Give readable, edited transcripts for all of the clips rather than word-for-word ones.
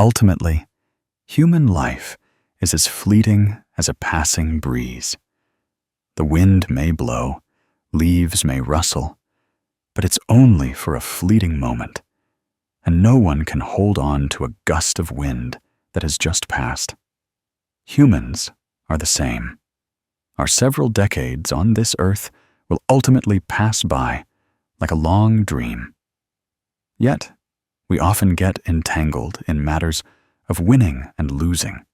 Ultimately, human life is as fleeting as a passing breeze. The wind may blow, leaves may rustle, but it's only for a fleeting moment, and no one can hold on to a gust of wind that has just passed. Humans are the same. Our several decades on this earth will ultimately pass by like a long dream. Yet, we often get entangled in matters of winning and losing,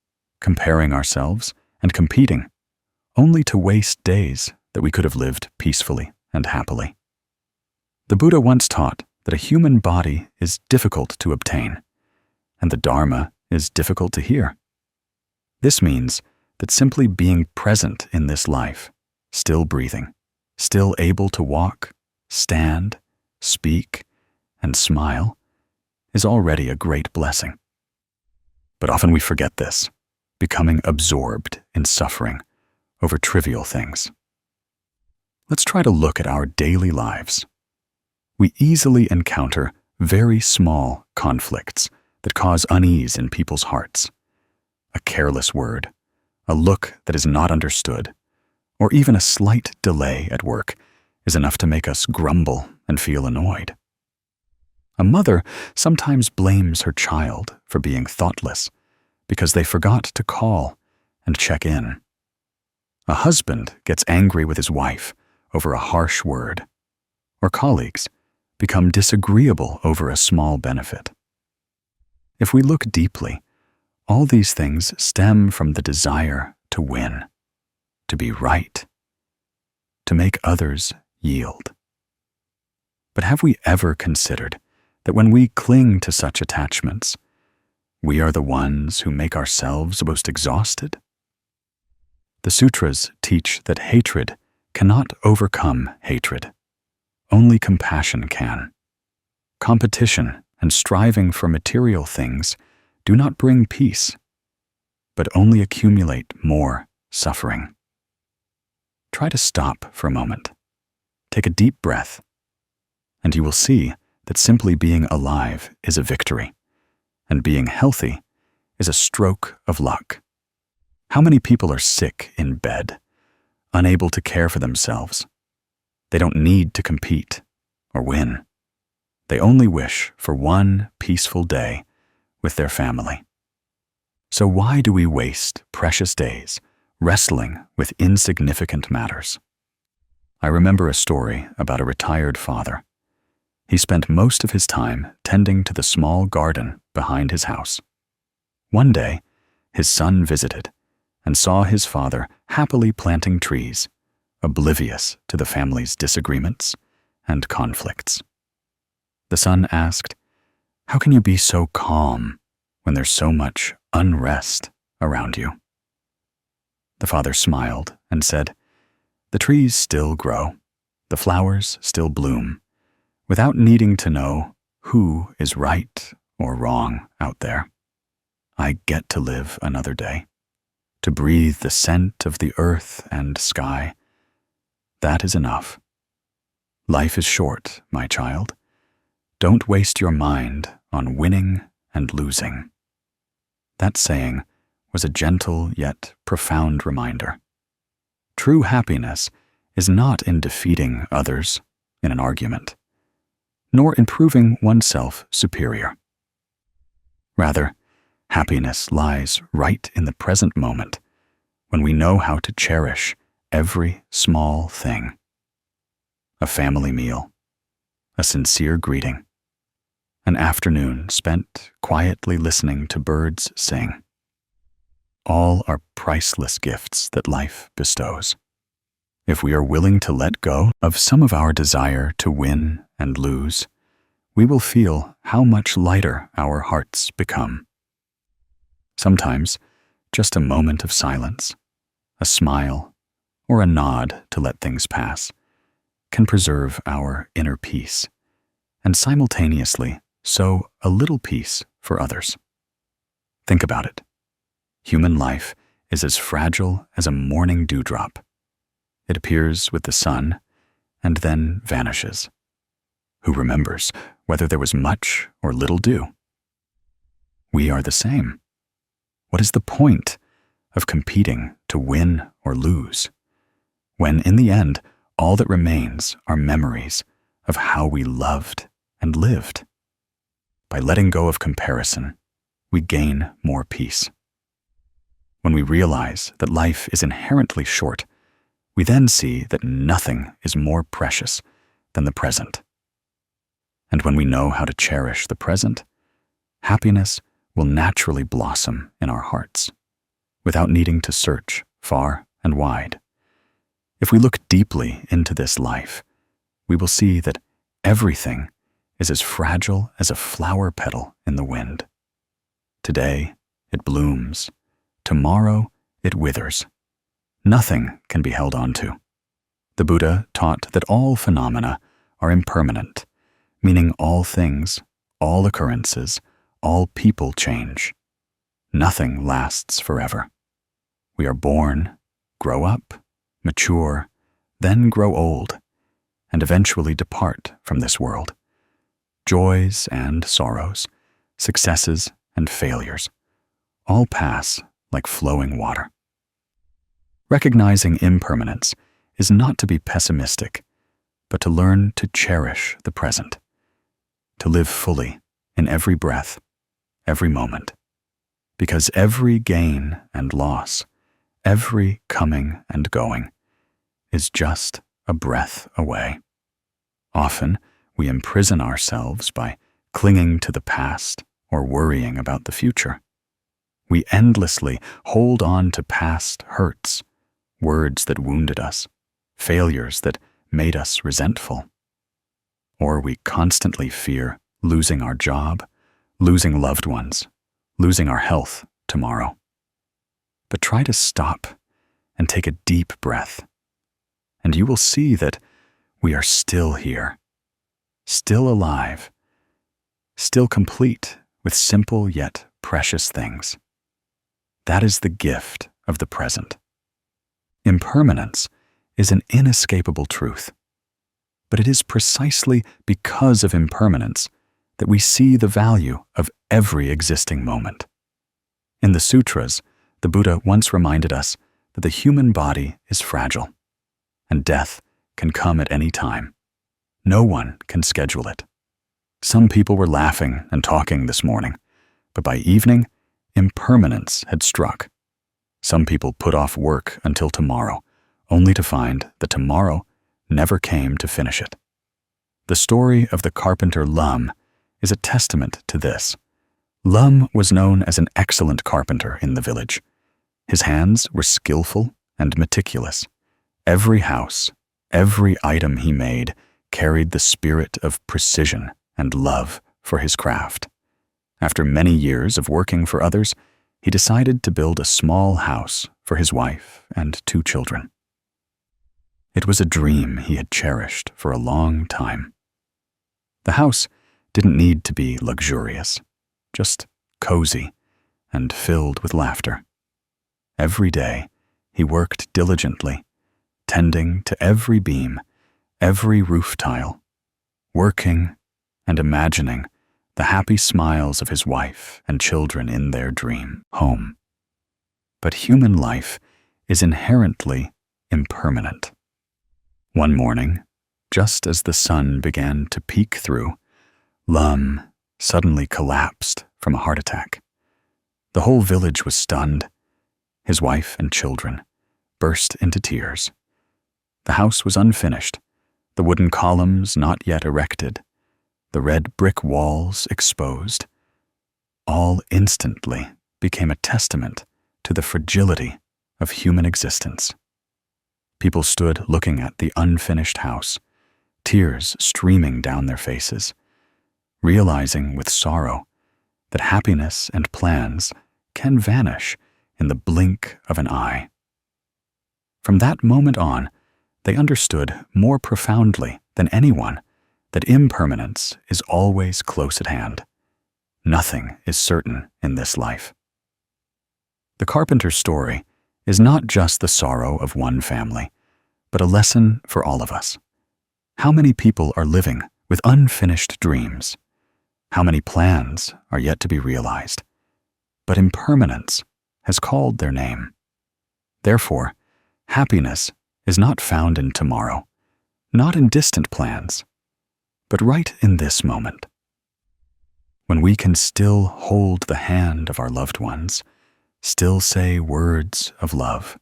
comparing ourselves and competing, only to waste days that we could have lived peacefully and happily. The Buddha once taught that a human body is difficult to obtain, and the Dharma is difficult to hear. This means that simply being present in this life, still breathing, still able to walk, stand, speak, and smile, is already a great blessing. But often we forget this, becoming absorbed in suffering over trivial things. Let's try to look at our daily lives. We easily encounter very small conflicts that cause unease in people's hearts. A careless word, a look that is not understood, or even a slight delay at work is enough to make us grumble and feel annoyed. A mother sometimes blames her child for being thoughtless because they forgot to call and check in. A husband gets angry with his wife over a harsh word, or colleagues become disagreeable over a small benefit. If we look deeply, all these things stem from the desire to win, to be right, to make others yield. But have we ever considered that when we cling to such attachments, we are the ones who make ourselves most exhausted? The sutras teach that hatred cannot overcome hatred. Only compassion can. Competition and striving for material things do not bring peace, but only accumulate more suffering. Try to stop for a moment. Take a deep breath, and you will see that simply being alive is a victory, and being healthy is a stroke of luck. How many people are sick in bed, unable to care for themselves? They don't need to compete or win. They only wish for one peaceful day with their family. So why do we waste precious days wrestling with insignificant matters? I remember a story about a retired father. He spent most of his time tending to the small garden behind his house. One day, his son visited and saw his father happily planting trees, oblivious to the family's disagreements and conflicts. The son asked, "How can you be so calm when there's so much unrest around you?" The father smiled and said, "The trees still grow, the flowers still bloom, without needing to know who is right or wrong out there. I get to live another day, to breathe the scent of the earth and sky. That is enough. Life is short, my child. Don't waste your mind on winning and losing." That saying was a gentle yet profound reminder. True happiness is not in defeating others in an argument, nor in proving oneself superior. Rather, happiness lies right in the present moment, when we know how to cherish every small thing. A family meal, a sincere greeting, an afternoon spent quietly listening to birds sing. All are priceless gifts that life bestows. If we are willing to let go of some of our desire to win and lose, we will feel how much lighter our hearts become. Sometimes, just a moment of silence, a smile, or a nod to let things pass can preserve our inner peace and simultaneously sow a little peace for others. Think about it. Human life is as fragile as a morning dewdrop. It appears with the sun and then vanishes. Who remembers whether there was much or little dew? we are the same. What is the point of competing to win or lose, when in the end, all that remains are memories of how we loved and lived? By letting go of comparison, we gain more peace. When we realize that life is inherently short, we then see that nothing is more precious than the present. And when we know how to cherish the present, happiness will naturally blossom in our hearts, without needing to search far and wide. If we look deeply into this life, we will see that everything is as fragile as a flower petal in the wind. Today, it blooms. Tomorrow, it withers. Nothing can be held on to. The Buddha taught that all phenomena are impermanent, meaning all things, all occurrences, all people change. Nothing lasts forever. We are born, grow up, mature, then grow old, and eventually depart from this world. Joys and sorrows, successes and failures, all pass like flowing water. Recognizing impermanence is not to be pessimistic, but to learn to cherish the present, to live fully in every breath, every moment, because every gain and loss, every coming and going, is just a breath away. Often, we imprison ourselves by clinging to the past or worrying about the future. We endlessly hold on to past hurts, words that wounded us, failures that made us resentful. Or we constantly fear losing our job, losing loved ones, losing our health tomorrow. But try to stop and take a deep breath, and you will see that we are still here, still alive, still complete with simple yet precious things. That is the gift of the present. Impermanence is an inescapable truth, but it is precisely because of impermanence that we see the value of every existing moment. In the sutras, the Buddha once reminded us that the human body is fragile, and death can come at any time. No one can schedule it. Some people were laughing and talking this morning, but by evening, impermanence had struck. Some people put off work until tomorrow, only to find that tomorrow never came to finish it. The story of the carpenter Lum is a testament to this. Lum was known as an excellent carpenter in the village. His hands were skillful and meticulous. Every house, every item he made carried the spirit of precision and love for his craft. After many years of working for others, he decided to build a small house for his wife and 2 children. It was a dream he had cherished for a long time. The house didn't need to be luxurious, just cozy and filled with laughter. Every day, he worked diligently, tending to every beam, every roof tile, working and imagining the happy smiles of his wife and children in their dream home. But human life is inherently impermanent. One morning, just as the sun began to peek through, Lum suddenly collapsed from a heart attack. The whole village was stunned. His wife and children burst into tears. The house was unfinished, the wooden columns not yet erected, the red brick walls exposed. All instantly became a testament to the fragility of human existence. People stood looking at the unfinished house, tears streaming down their faces, realizing with sorrow that happiness and plans can vanish in the blink of an eye. From that moment on, they understood more profoundly than anyone that impermanence is always close at hand. Nothing is certain in this life. The carpenter's story is not just the sorrow of one family, but a lesson for all of us. How many people are living with unfinished dreams? How many plans are yet to be realized? but impermanence has called their name. Therefore, happiness is not found in tomorrow, not in distant plans, but right in this moment. When we can still hold the hand of our loved ones, still say words of love,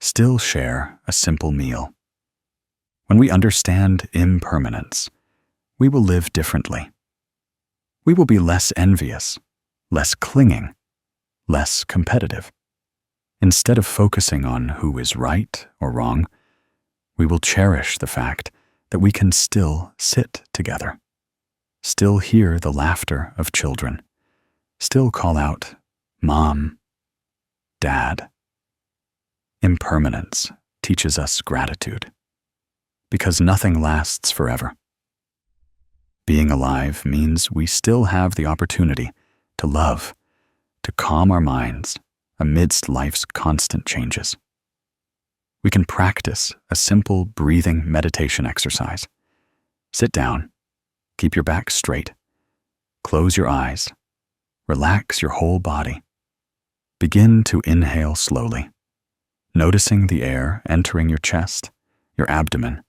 still share a simple meal. When we understand impermanence, we will live differently. We will be less envious, less clinging, less competitive. Instead of focusing on who is right or wrong, we will cherish the fact that we can still sit together, still hear the laughter of children, still call out, Mom, Dad. Impermanence teaches us gratitude, because nothing lasts forever. Being alive means we still have the opportunity to love, to calm our minds amidst life's constant changes. We can practice a simple breathing meditation exercise. Sit down, keep your back straight, close your eyes, relax your whole body. Begin to inhale slowly, noticing the air entering your chest, your abdomen.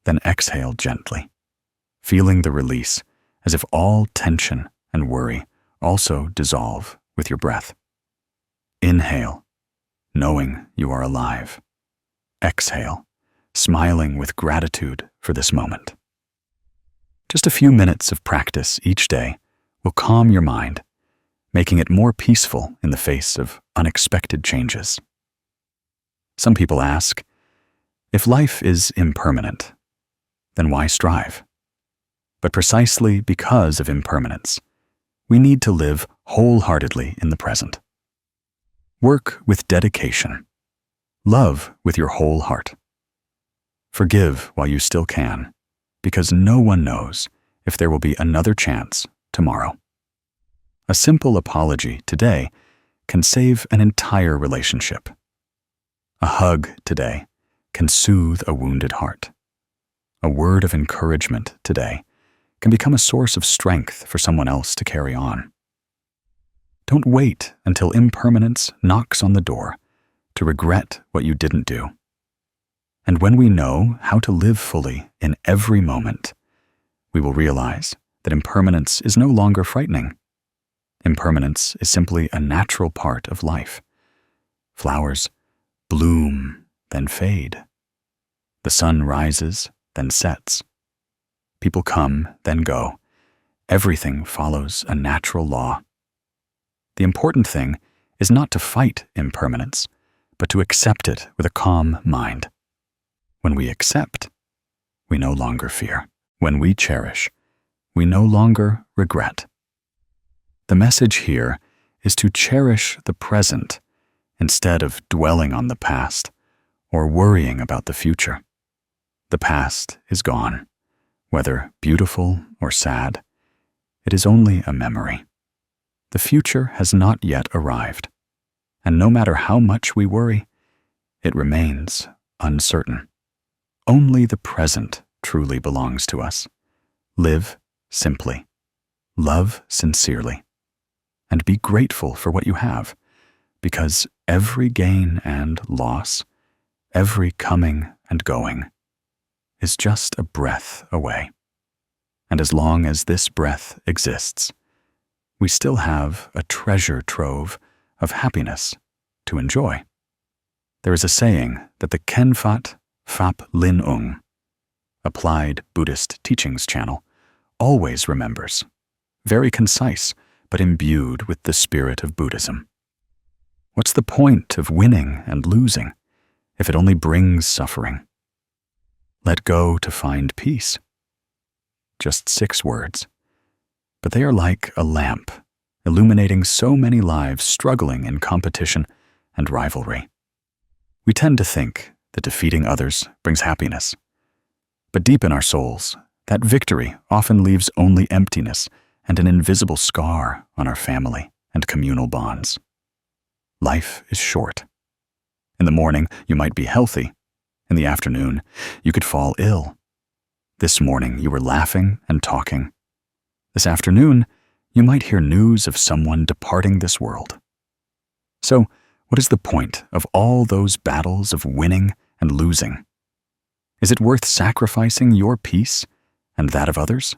Then exhale gently, feeling the release as if all tension and worry also dissolve with your breath. Inhale, knowing you are alive. Exhale, smiling with gratitude for this moment. Just a few minutes of practice each day will calm your mind, making it more peaceful in the face of unexpected changes. Some people ask, if life is impermanent, then why strive? But precisely because of impermanence, we need to live wholeheartedly in the present. Work with dedication. Love with your whole heart. Forgive while you still can, because no one knows if there will be another chance tomorrow. A simple apology today can save an entire relationship. A hug today can soothe a wounded heart. A word of encouragement today can become a source of strength for someone else to carry on. Don't wait until impermanence knocks on the door to regret what you didn't do. And when we know how to live fully in every moment, we will realize that impermanence is no longer frightening. Impermanence is simply a natural part of life. Flowers bloom, then fade. The sun rises, then sets. People come, then go. Everything follows a natural law. The important thing is not to fight impermanence, but to accept it with a calm mind. When we accept, we no longer fear. When we cherish, we no longer regret. The message here is to cherish the present instead of dwelling on the past or worrying about the future. The past is gone. Whether beautiful or sad, it is only a memory. The future has not yet arrived, and no matter how much we worry, it remains uncertain. Only the present truly belongs to us. Live simply, love sincerely, and be grateful for what you have, because every gain and loss, every coming and going, is just a breath away. And as long as this breath exists, we still have a treasure trove of happiness to enjoy. There is a saying that the Khenfat Phap Lin Ung, applied Buddhist teachings channel, always remembers, very concise but imbued with the spirit of Buddhism. What's the point of winning and losing if it only brings suffering? Let go to find peace. Just 6 words, but they are like a lamp, illuminating so many lives struggling in competition and rivalry. We tend to think that defeating others brings happiness, but deep in our souls, that victory often leaves only emptiness and an invisible scar on our family and communal bonds. Life is short. In the morning, you might be healthy. In the afternoon, you could fall ill. This morning, you were laughing and talking. This afternoon, you might hear news of someone departing this world. So, what is the point of all those battles of winning and losing? Is it worth sacrificing your peace and that of others?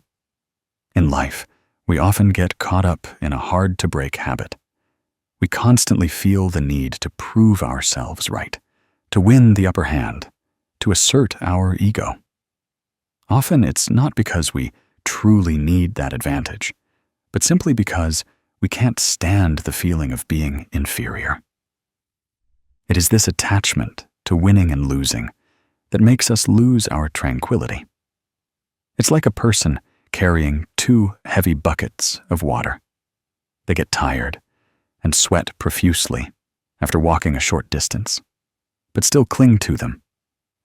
In life, we often get caught up in a hard-to-break habit. We constantly feel the need to prove ourselves right, to win the upper hand, to assert our ego. Often it's not because we truly need that advantage, but simply because we can't stand the feeling of being inferior. It is this attachment to winning and losing that makes us lose our tranquility. It's like a person carrying 2 heavy buckets of water. They get tired and sweat profusely after walking a short distance, but still cling to them,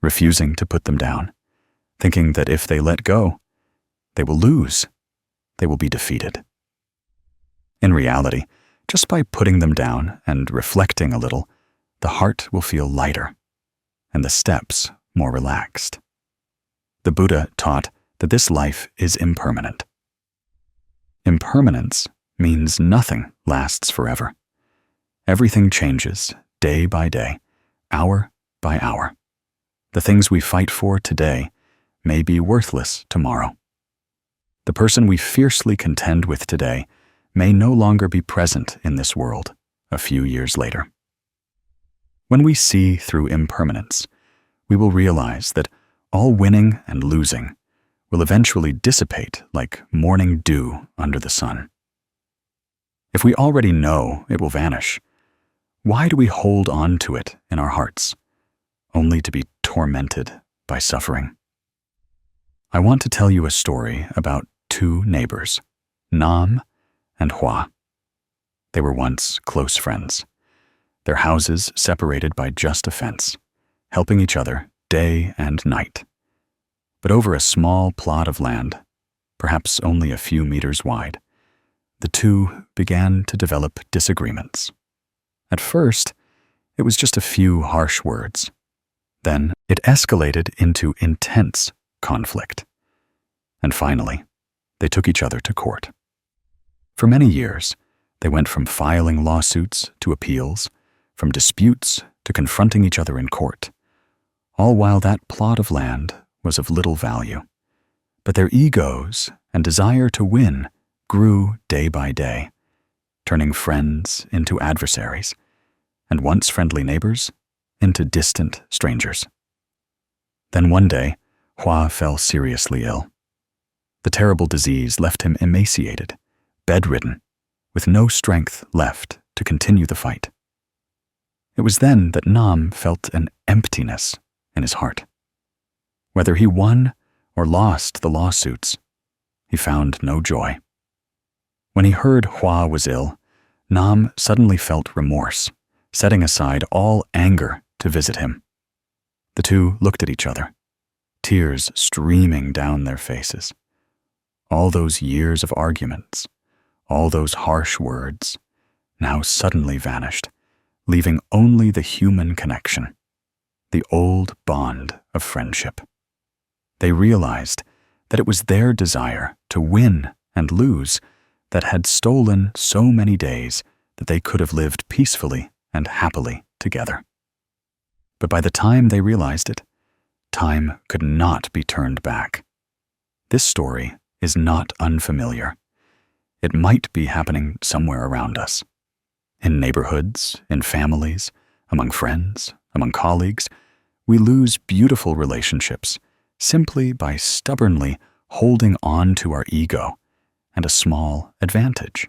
refusing to put them down, thinking that if they let go, they will lose, they will be defeated. In reality, just by putting them down and reflecting a little, the heart will feel lighter and the steps more relaxed. The Buddha taught that this life is impermanent. Impermanence means nothing lasts forever. Everything changes day by day, hour by hour. The things we fight for today may be worthless tomorrow. The person we fiercely contend with today may no longer be present in this world a few years later. When we see through impermanence, we will realize that all winning and losing will eventually dissipate like morning dew under the sun. If we already know it will vanish, why do we hold on to it in our hearts, only to be tormented by suffering? I want to tell you a story about 2 neighbors, Nam and Hua. They were once close friends, their houses separated by just a fence, helping each other day and night. But over a small plot of land, perhaps only a few meters wide, the 2 began to develop disagreements. At first, it was just a few harsh words. Then it escalated into intense conflict. And finally, they took each other to court. For many years, they went from filing lawsuits to appeals, from disputes to confronting each other in court, all while that plot of land was of little value. But their egos and desire to win grew day by day, turning friends into adversaries, and once friendly neighbors into distant strangers. Then one day, Hua fell seriously ill. The terrible disease left him emaciated, bedridden, with no strength left to continue the fight. It was then that Nam felt an emptiness in his heart. Whether he won or lost the lawsuits, he found no joy. When he heard Hua was ill, Nam suddenly felt remorse, setting aside all anger to visit him. The 2 looked at each other, tears streaming down their faces. All those years of arguments, all those harsh words, now suddenly vanished, leaving only the human connection, the old bond of friendship. They realized that it was their desire to win and lose that had stolen so many days that they could have lived peacefully and happily together. But by the time they realized it, time could not be turned back. This story is not unfamiliar. It might be happening somewhere around us. In neighborhoods, in families, among friends, among colleagues, we lose beautiful relationships simply by stubbornly holding on to our ego and a small advantage.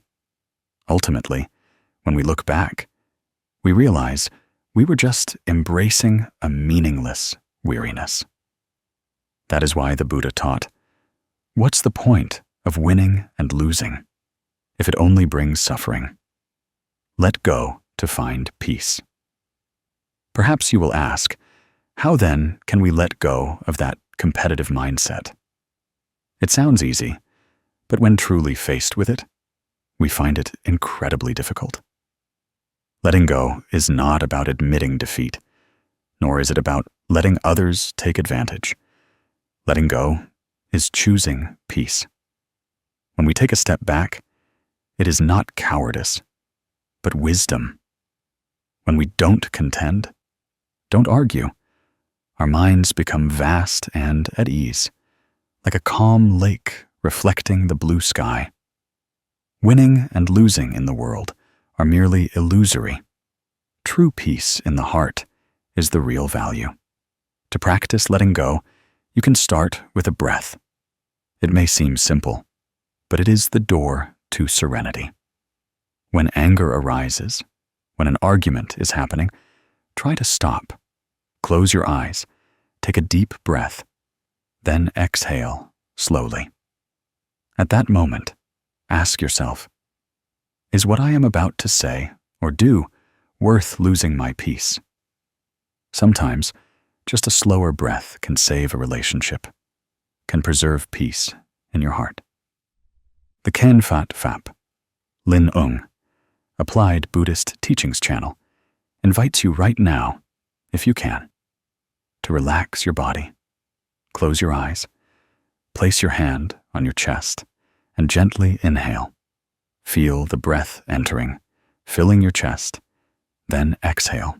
Ultimately, when we look back, we realize we were just embracing a meaningless weariness. That is why the Buddha taught, what's the point of winning and losing if it only brings suffering? Let go to find peace. Perhaps you will ask, how then can we let go of that competitive mindset? It sounds easy, but when truly faced with it, we find it incredibly difficult. Letting go is not about admitting defeat, nor is it about letting others take advantage. Letting go is choosing peace. When we take a step back, It is not cowardice, but wisdom. When we don't contend, don't argue, our minds become vast and at ease, like a calm lake reflecting the blue sky. Winning and losing in the world are merely illusory. True peace in the heart is the real value. To practice letting go, you can start with a breath. It may seem simple, but it is the door to serenity. When anger arises, when an argument is happening, try to stop. Close your eyes, take a deep breath, then exhale slowly. At that moment, ask yourself, is what I am about to say or do worth losing my peace? Sometimes, just a slower breath can save a relationship, can preserve peace in your heart. The Khen Fat Phap, Lin Ung, Applied Buddhist Teachings channel, invites you right now, if you can, to relax your body, close your eyes, place your hand on your chest, and gently inhale. Feel the breath entering, filling your chest, then exhale.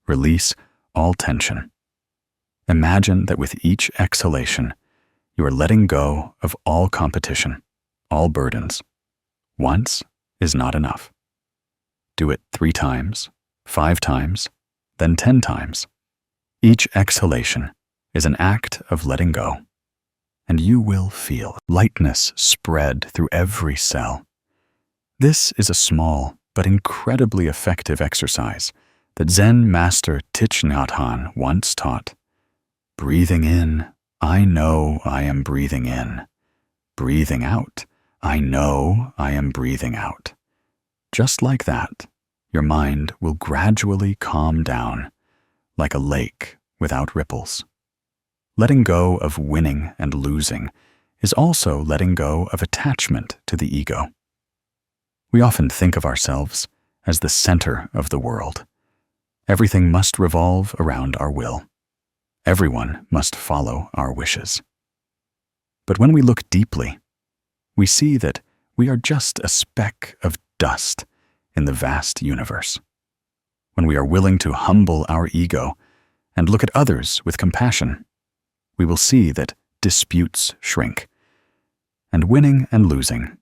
Release all tension. Imagine that with each exhalation, you are letting go of all competition, all burdens. Once is not enough. Do it 3 times, 5 times, then 10 times. Each exhalation is an act of letting go, and you will feel lightness spread through every cell. This is a small but incredibly effective exercise that Zen master Thich Nhat Hanh once taught. Breathing in, I know I am breathing in. Breathing out, I know I am breathing out. Just like that, your mind will gradually calm down, like a lake without ripples. Letting go of winning and losing is also letting go of attachment to the ego. We often think of ourselves as the center of the world. Everything must revolve around our will. Everyone must follow our wishes. But when we look deeply, we see that we are just a speck of dust in the vast universe. When we are willing to humble our ego and look at others with compassion, we will see that disputes shrink, and winning and losing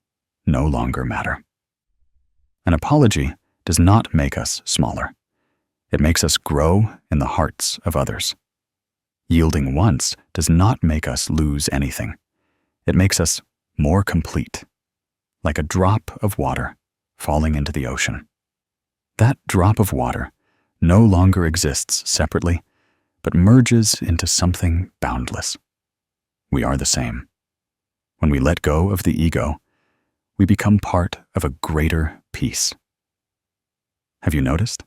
no longer matter. An apology does not make us smaller. It makes us grow in the hearts of others. Yielding once does not make us lose anything. It makes us more complete, like a drop of water falling into the ocean. That drop of water no longer exists separately, but merges into something boundless. We are the same. When we let go of the ego, we become part of a greater peace. Have you noticed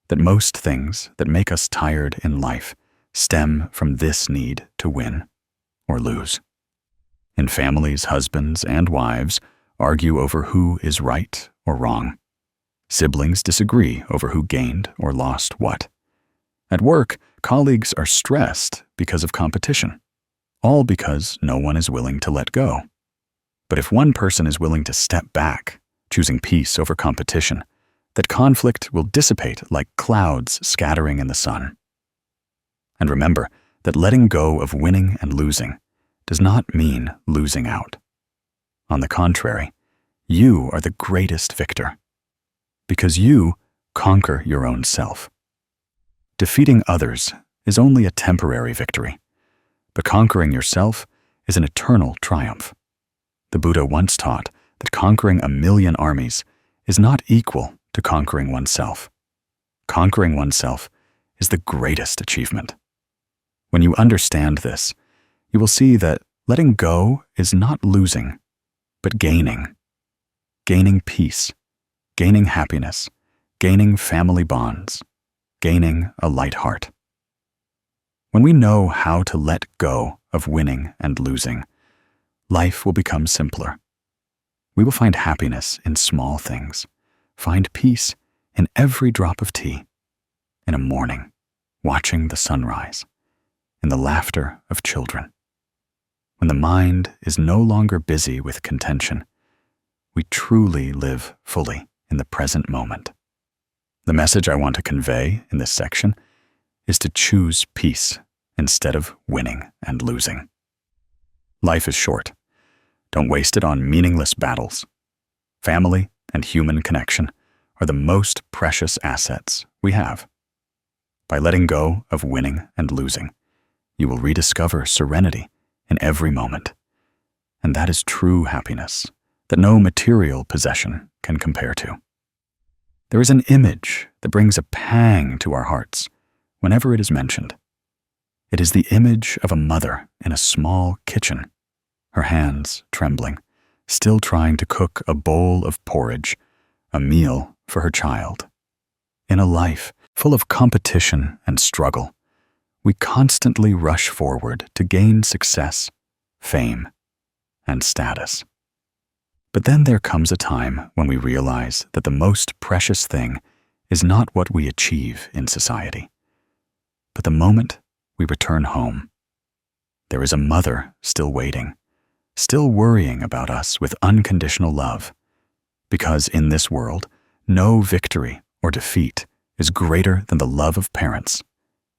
that most things that make us tired in life stem from this need to win or lose? In families, husbands and wives argue over who is right or wrong. Siblings disagree over who gained or lost what. At work, colleagues are stressed because of competition, all because no one is willing to let go. But if one person is willing to step back, choosing peace over competition, that conflict will dissipate like clouds scattering in the sun. And remember that letting go of winning and losing does not mean losing out. On the contrary, you are the greatest victor, because you conquer your own self. Defeating others is only a temporary victory, but conquering yourself is an eternal triumph. The Buddha once taught that conquering 1,000,000 armies is not equal to conquering oneself. Conquering oneself is the greatest achievement. When you understand this, you will see that letting go is not losing, but gaining. Gaining peace, gaining happiness, gaining family bonds, gaining a light heart. When we know how to let go of winning and losing, life will become simpler. We will find happiness in small things, find peace in every drop of tea, in a morning, watching the sunrise, in the laughter of children. When the mind is no longer busy with contention, we truly live fully in the present moment. The message I want to convey in this section is to choose peace instead of winning and losing. Life is short. Don't waste it on meaningless battles. Family and human connection are the most precious assets we have. By letting go of winning and losing, you will rediscover serenity in every moment. And that is true happiness that no material possession can compare to. There is an image that brings a pang to our hearts whenever it is mentioned. It is the image of a mother in a small kitchen, her hands trembling, still trying to cook a bowl of porridge, a meal for her child. In a life full of competition and struggle, we constantly rush forward to gain success, fame, and status. But then there comes a time when we realize that the most precious thing is not what we achieve in society, but the moment we return home. There is a mother still waiting, still worrying about us with unconditional love, because in this world, no victory or defeat is greater than the love of parents,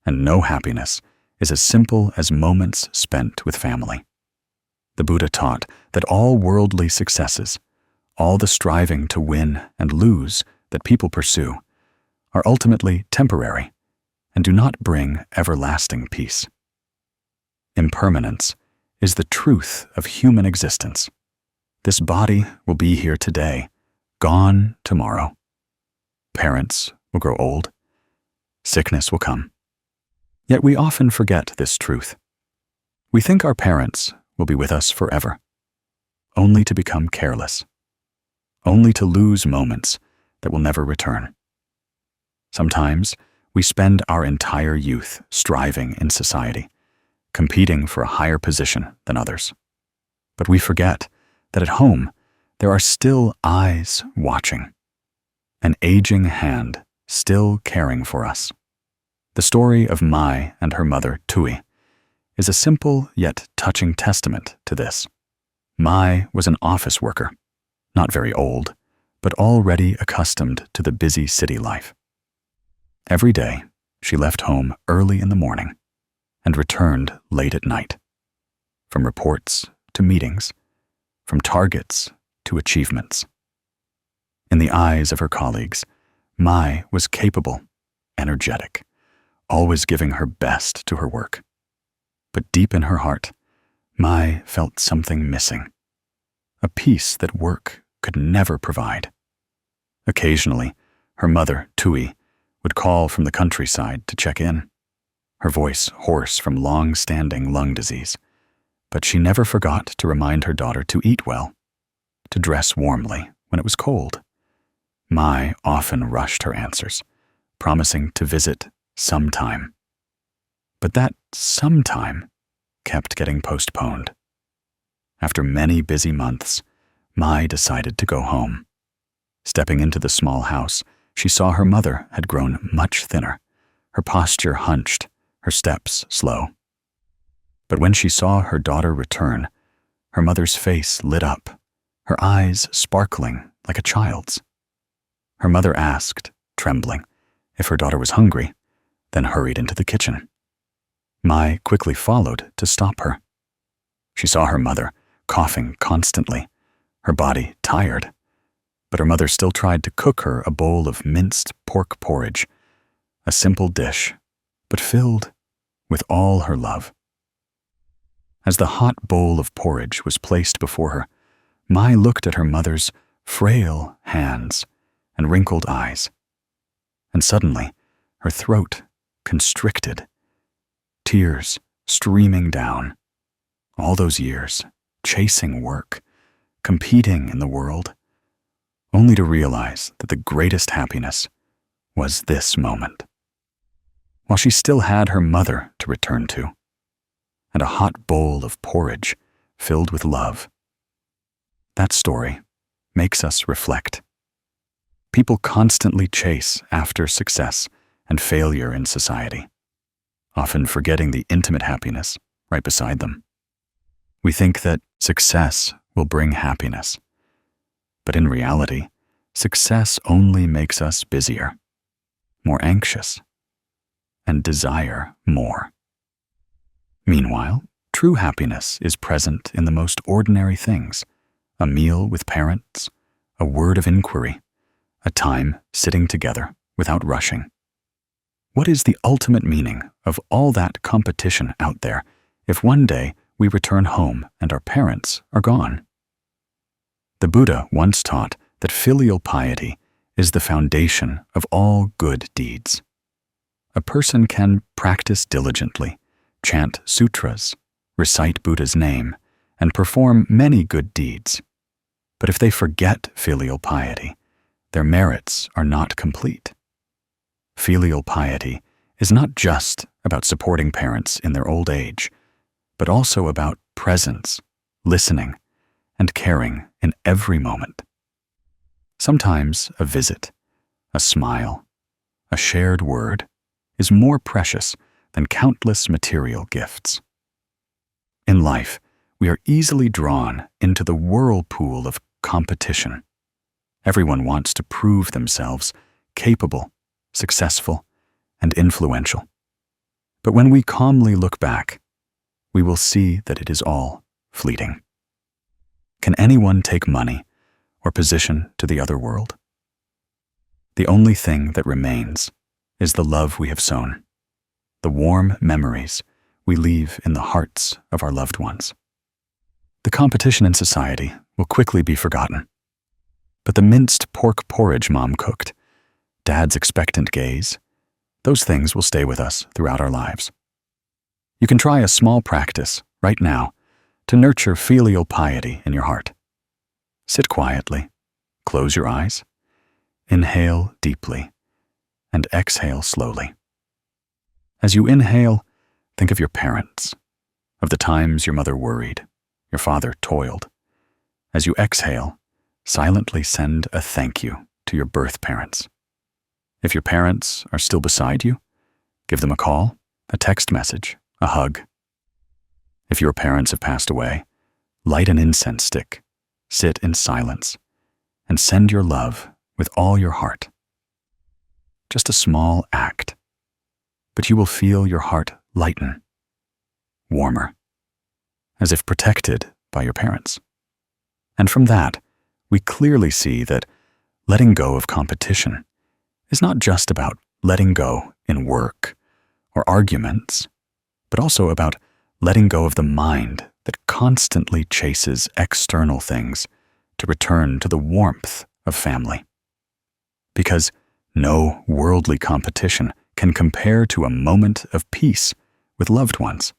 and no happiness is as simple as moments spent with family. The Buddha taught that all worldly successes, all the striving to win and lose that people pursue, are ultimately temporary and do not bring everlasting peace. Impermanence is the truth of human existence. This body will be here today, gone tomorrow. Parents will grow old. Sickness will come. Yet we often forget this truth. We think our parents will be with us forever, only to become careless, only to lose moments that will never return. Sometimes we spend our entire youth striving in society, competing for a higher position than others. But we forget that at home there are still eyes watching, an aging hand still caring for us. The story of Mai and her mother, Tui, is a simple yet touching testament to this. Mai was an office worker, not very old, but already accustomed to the busy city life. Every day, she left home early in the morning and returned late at night. From reports to meetings, from targets to achievements. In the eyes of her colleagues, Mai was capable, energetic, always giving her best to her work. But deep in her heart, Mai felt something missing, a peace that work could never provide. Occasionally, her mother, Tui, would call from the countryside to check in, her voice hoarse from long-standing lung disease. But she never forgot to remind her daughter to eat well, to dress warmly when it was cold. Mai often rushed her answers, promising to visit sometime. But that sometime kept getting postponed. After many busy months, Mai decided to go home. Stepping into the small house, she saw her mother had grown much thinner, her posture hunched, her steps slow. But when she saw her daughter return, her mother's face lit up, her eyes sparkling like a child's. Her mother asked, trembling, if her daughter was hungry, then hurried into the kitchen. Mai quickly followed to stop her. She saw her mother coughing constantly, her body tired, but her mother still tried to cook her a bowl of minced pork porridge, a simple dish, but filled with all her love. As the hot bowl of porridge was placed before her, Mai looked at her mother's frail hands and wrinkled eyes, and suddenly her throat constricted, tears streaming down. All those years, chasing work, competing in the world, only to realize that the greatest happiness was this moment. While she still had her mother to return to, and a hot bowl of porridge filled with love. That story makes us reflect. People constantly chase after success and failure in society, often forgetting the intimate happiness right beside them. We think that success will bring happiness, But in reality, success only makes us busier, more anxious, and desire more. Meanwhile, true happiness is present in the most ordinary things: a meal with parents, a word of inquiry, a time sitting together without rushing. What is the ultimate meaning of all that competition out there if one day we return home and our parents are gone? The Buddha once taught that filial piety is the foundation of all good deeds. A person can practice diligently, chant sutras, recite Buddha's name, and perform many good deeds. But if they forget filial piety, their merits are not complete. Filial piety is not just about supporting parents in their old age, but also about presence, listening, and caring in every moment. Sometimes a visit, a smile, a shared word is more precious than countless material gifts. In life, we are easily drawn into the whirlpool of competition. Everyone wants to prove themselves capable, successful, and influential. But when we calmly look back, we will see that it is all fleeting. Can anyone take money or position to the other world? The only thing that remains is the love we have sown, the warm memories we leave in the hearts of our loved ones. The competition in society will quickly be forgotten. But the minced pork porridge Mom cooked, Dad's expectant gaze, those things will stay with us throughout our lives. You can try a small practice right now to nurture filial piety in your heart. Sit quietly, close your eyes, inhale deeply, and exhale slowly. As you inhale, think of your parents, of the times your mother worried, your father toiled. As you exhale, silently send a thank you to your birth parents. If your parents are still beside you, give them a call, a text message, a hug. If your parents have passed away, light an incense stick, sit in silence, and send your love with all your heart. Just a small act, but you will feel your heart lighten, warmer, as if protected by your parents. And from that, we clearly see that letting go of competition is not just about letting go in work or arguments, but also about letting go of the mind that constantly chases external things to return to the warmth of family. Because no worldly competition can compare to a moment of peace with loved ones.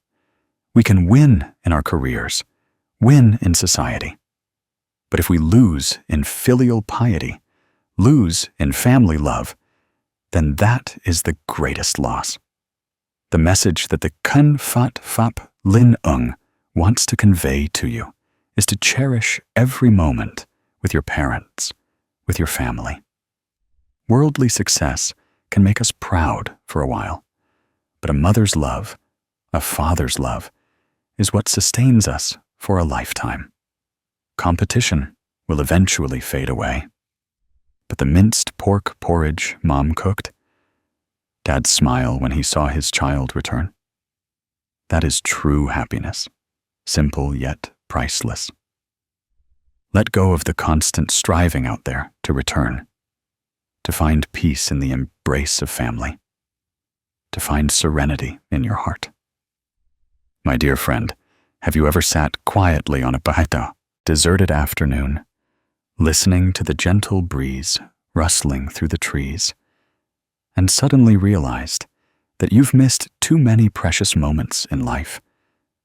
We can win in our careers, win in society. But if we lose in filial piety, lose in family love, then that is the greatest loss. The message that the Kun Fat Fap Lin Ung wants to convey to you is to cherish every moment with your parents, with your family. Worldly success can make us proud for a while, but a mother's love, a father's love, is what sustains us for a lifetime. Competition will eventually fade away, but the minced pork porridge Mom cooked, Dad's smile when he saw his child return, that is true happiness, simple yet priceless. Let go of the constant striving out there to return, to find peace in the embrace of family, to find serenity in your heart. My dear friend, have you ever sat quietly on a deserted afternoon, listening to the gentle breeze rustling through the trees, and suddenly realized that you've missed too many precious moments in life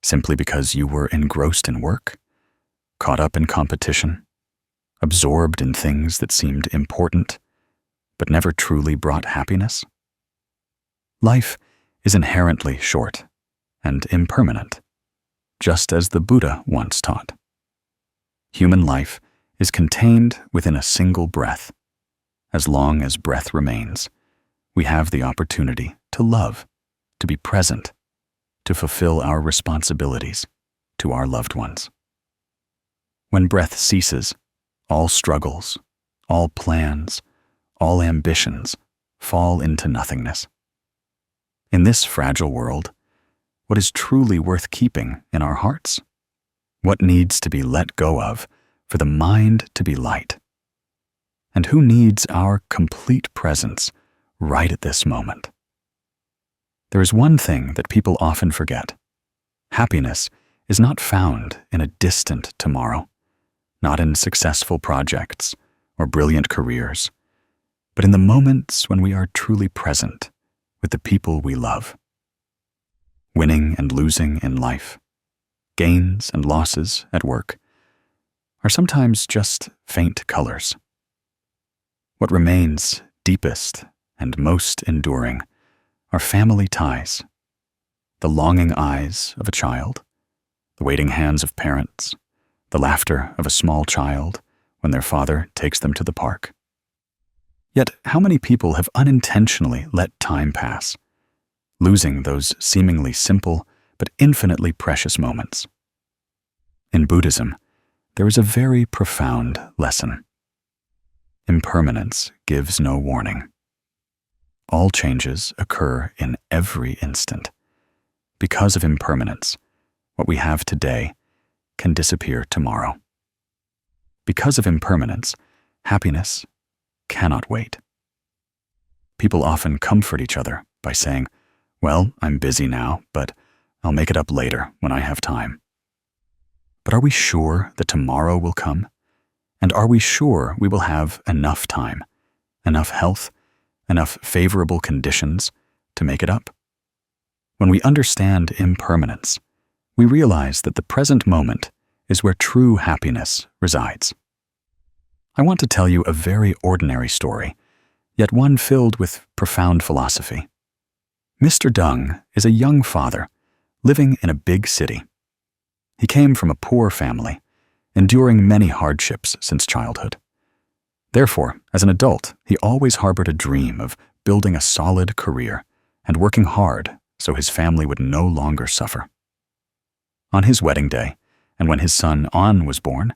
simply because you were engrossed in work, caught up in competition, absorbed in things that seemed important but never truly brought happiness? Life is inherently short and impermanent, just as the Buddha once taught. Human life is contained within a single breath. As long as breath remains, we have the opportunity to love, to be present, to fulfill our responsibilities to our loved ones. When breath ceases, all struggles, all plans, all ambitions fall into nothingness. In this fragile world, what is truly worth keeping in our hearts? What needs to be let go of for the mind to be light? And who needs our complete presence right at this moment? There is one thing that people often forget. Happiness is not found in a distant tomorrow, not in successful projects or brilliant careers, but in the moments when we are truly present with the people we love. Winning and losing in life, gains and losses at work, are sometimes just faint colors. What remains deepest and most enduring are family ties, the longing eyes of a child, the waiting hands of parents, the laughter of a small child when their father takes them to the park. Yet how many people have unintentionally let time pass, losing those seemingly simple but infinitely precious moments? In Buddhism, there is a very profound lesson. Impermanence gives no warning. All changes occur in every instant. Because of impermanence, what we have today can disappear tomorrow. Because of impermanence, happiness cannot wait. People often comfort each other by saying, "Well, I'm busy now, but I'll make it up later when I have time." But are we sure that tomorrow will come? And are we sure we will have enough time, enough health, enough favorable conditions to make it up? When we understand impermanence, we realize that the present moment is where true happiness resides. I want to tell you a very ordinary story, yet one filled with profound philosophy. Mr. Dung is a young father living in a big city. He came from a poor family, enduring many hardships since childhood. Therefore, as an adult, he always harbored a dream of building a solid career and working hard so his family would no longer suffer. On his wedding day, and when his son An was born,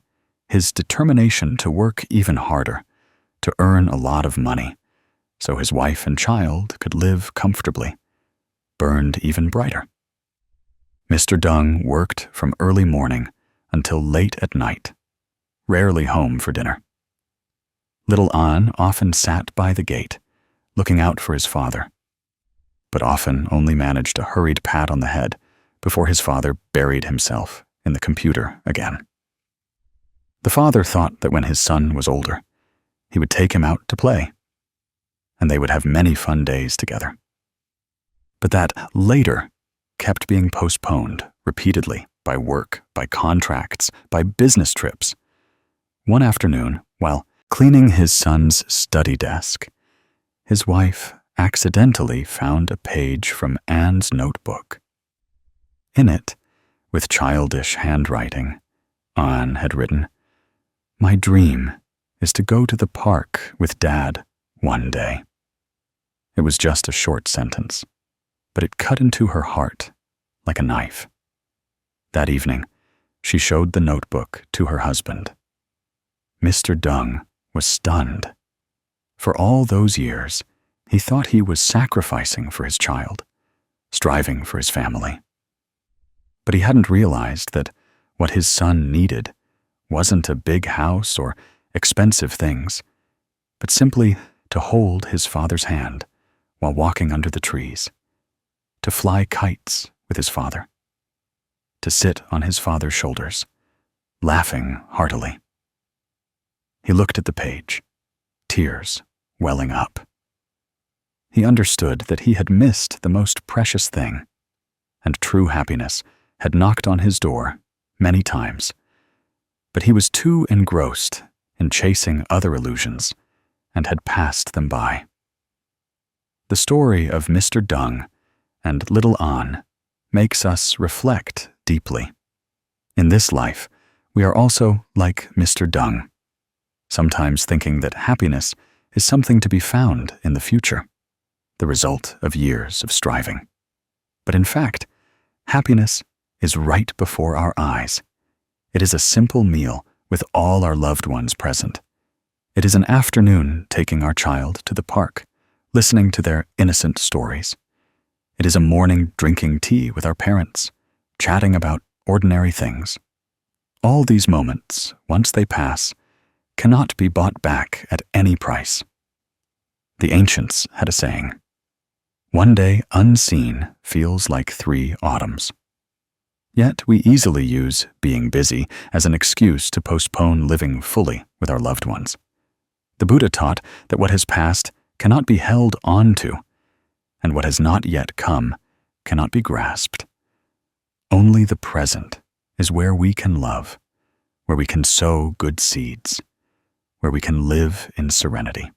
his determination to work even harder, to earn a lot of money, so his wife and child could live comfortably, burned even brighter. Mr. Dung worked from early morning until late at night, rarely home for dinner. Little An often sat by the gate, looking out for his father, but often only managed a hurried pat on the head before his father buried himself in the computer again. The father thought that when his son was older, he would take him out to play, and they would have many fun days together. But that later kept being postponed repeatedly by work, by contracts, by business trips. One afternoon, while cleaning his son's study desk, his wife accidentally found a page from Anne's notebook. In it, with childish handwriting, Anne had written, "My dream is to go to the park with Dad one day." It was just a short sentence, but it cut into her heart like a knife. That evening, she showed the notebook to her husband. Mr. Dung was stunned. For all those years, he thought he was sacrificing for his child, striving for his family. But he hadn't realized that what his son needed wasn't a big house or expensive things, but simply to hold his father's hand while walking under the trees, to fly kites with his father, to sit on his father's shoulders, laughing heartily. He looked at the page, tears welling up. He understood that he had missed the most precious thing, and true happiness had knocked on his door many times, but he was too engrossed in chasing other illusions and had passed them by. The story of Mr. Dung and little An makes us reflect deeply. In this life, we are also like Mr. Dung, sometimes thinking that happiness is something to be found in the future, the result of years of striving. But in fact, happiness is right before our eyes. It is a simple meal with all our loved ones present. It is an afternoon taking our child to the park, listening to their innocent stories. It is a morning drinking tea with our parents, chatting about ordinary things. All these moments, once they pass, cannot be bought back at any price. The ancients had a saying, "One day unseen feels like 3 autumns." Yet we easily use being busy as an excuse to postpone living fully with our loved ones. The Buddha taught that what has passed cannot be held on to, and what has not yet come cannot be grasped. Only the present is where we can love, where we can sow good seeds, where we can live in serenity.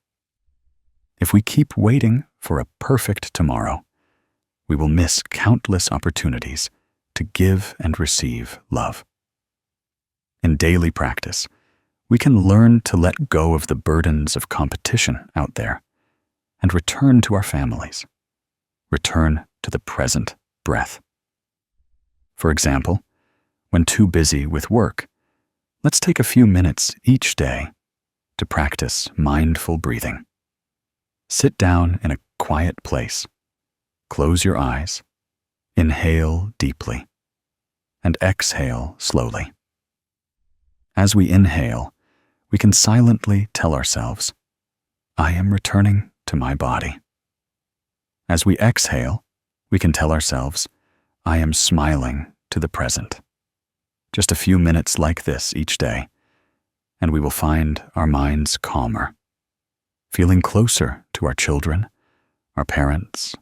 If we keep waiting for a perfect tomorrow, we will miss countless opportunities to give and receive love. In daily practice, we can learn to let go of the burdens of competition out there and return to our families, return to the present breath. For example, when too busy with work, let's take a few minutes each day to practice mindful breathing. Sit down in a quiet place, close your eyes, inhale deeply, and exhale slowly. As we inhale, we can silently tell ourselves, "I am returning to my body." As we exhale, we can tell ourselves, "I am smiling to the present." Just a few minutes like this each day, and we will find our minds calmer, feeling closer to our children, our parents,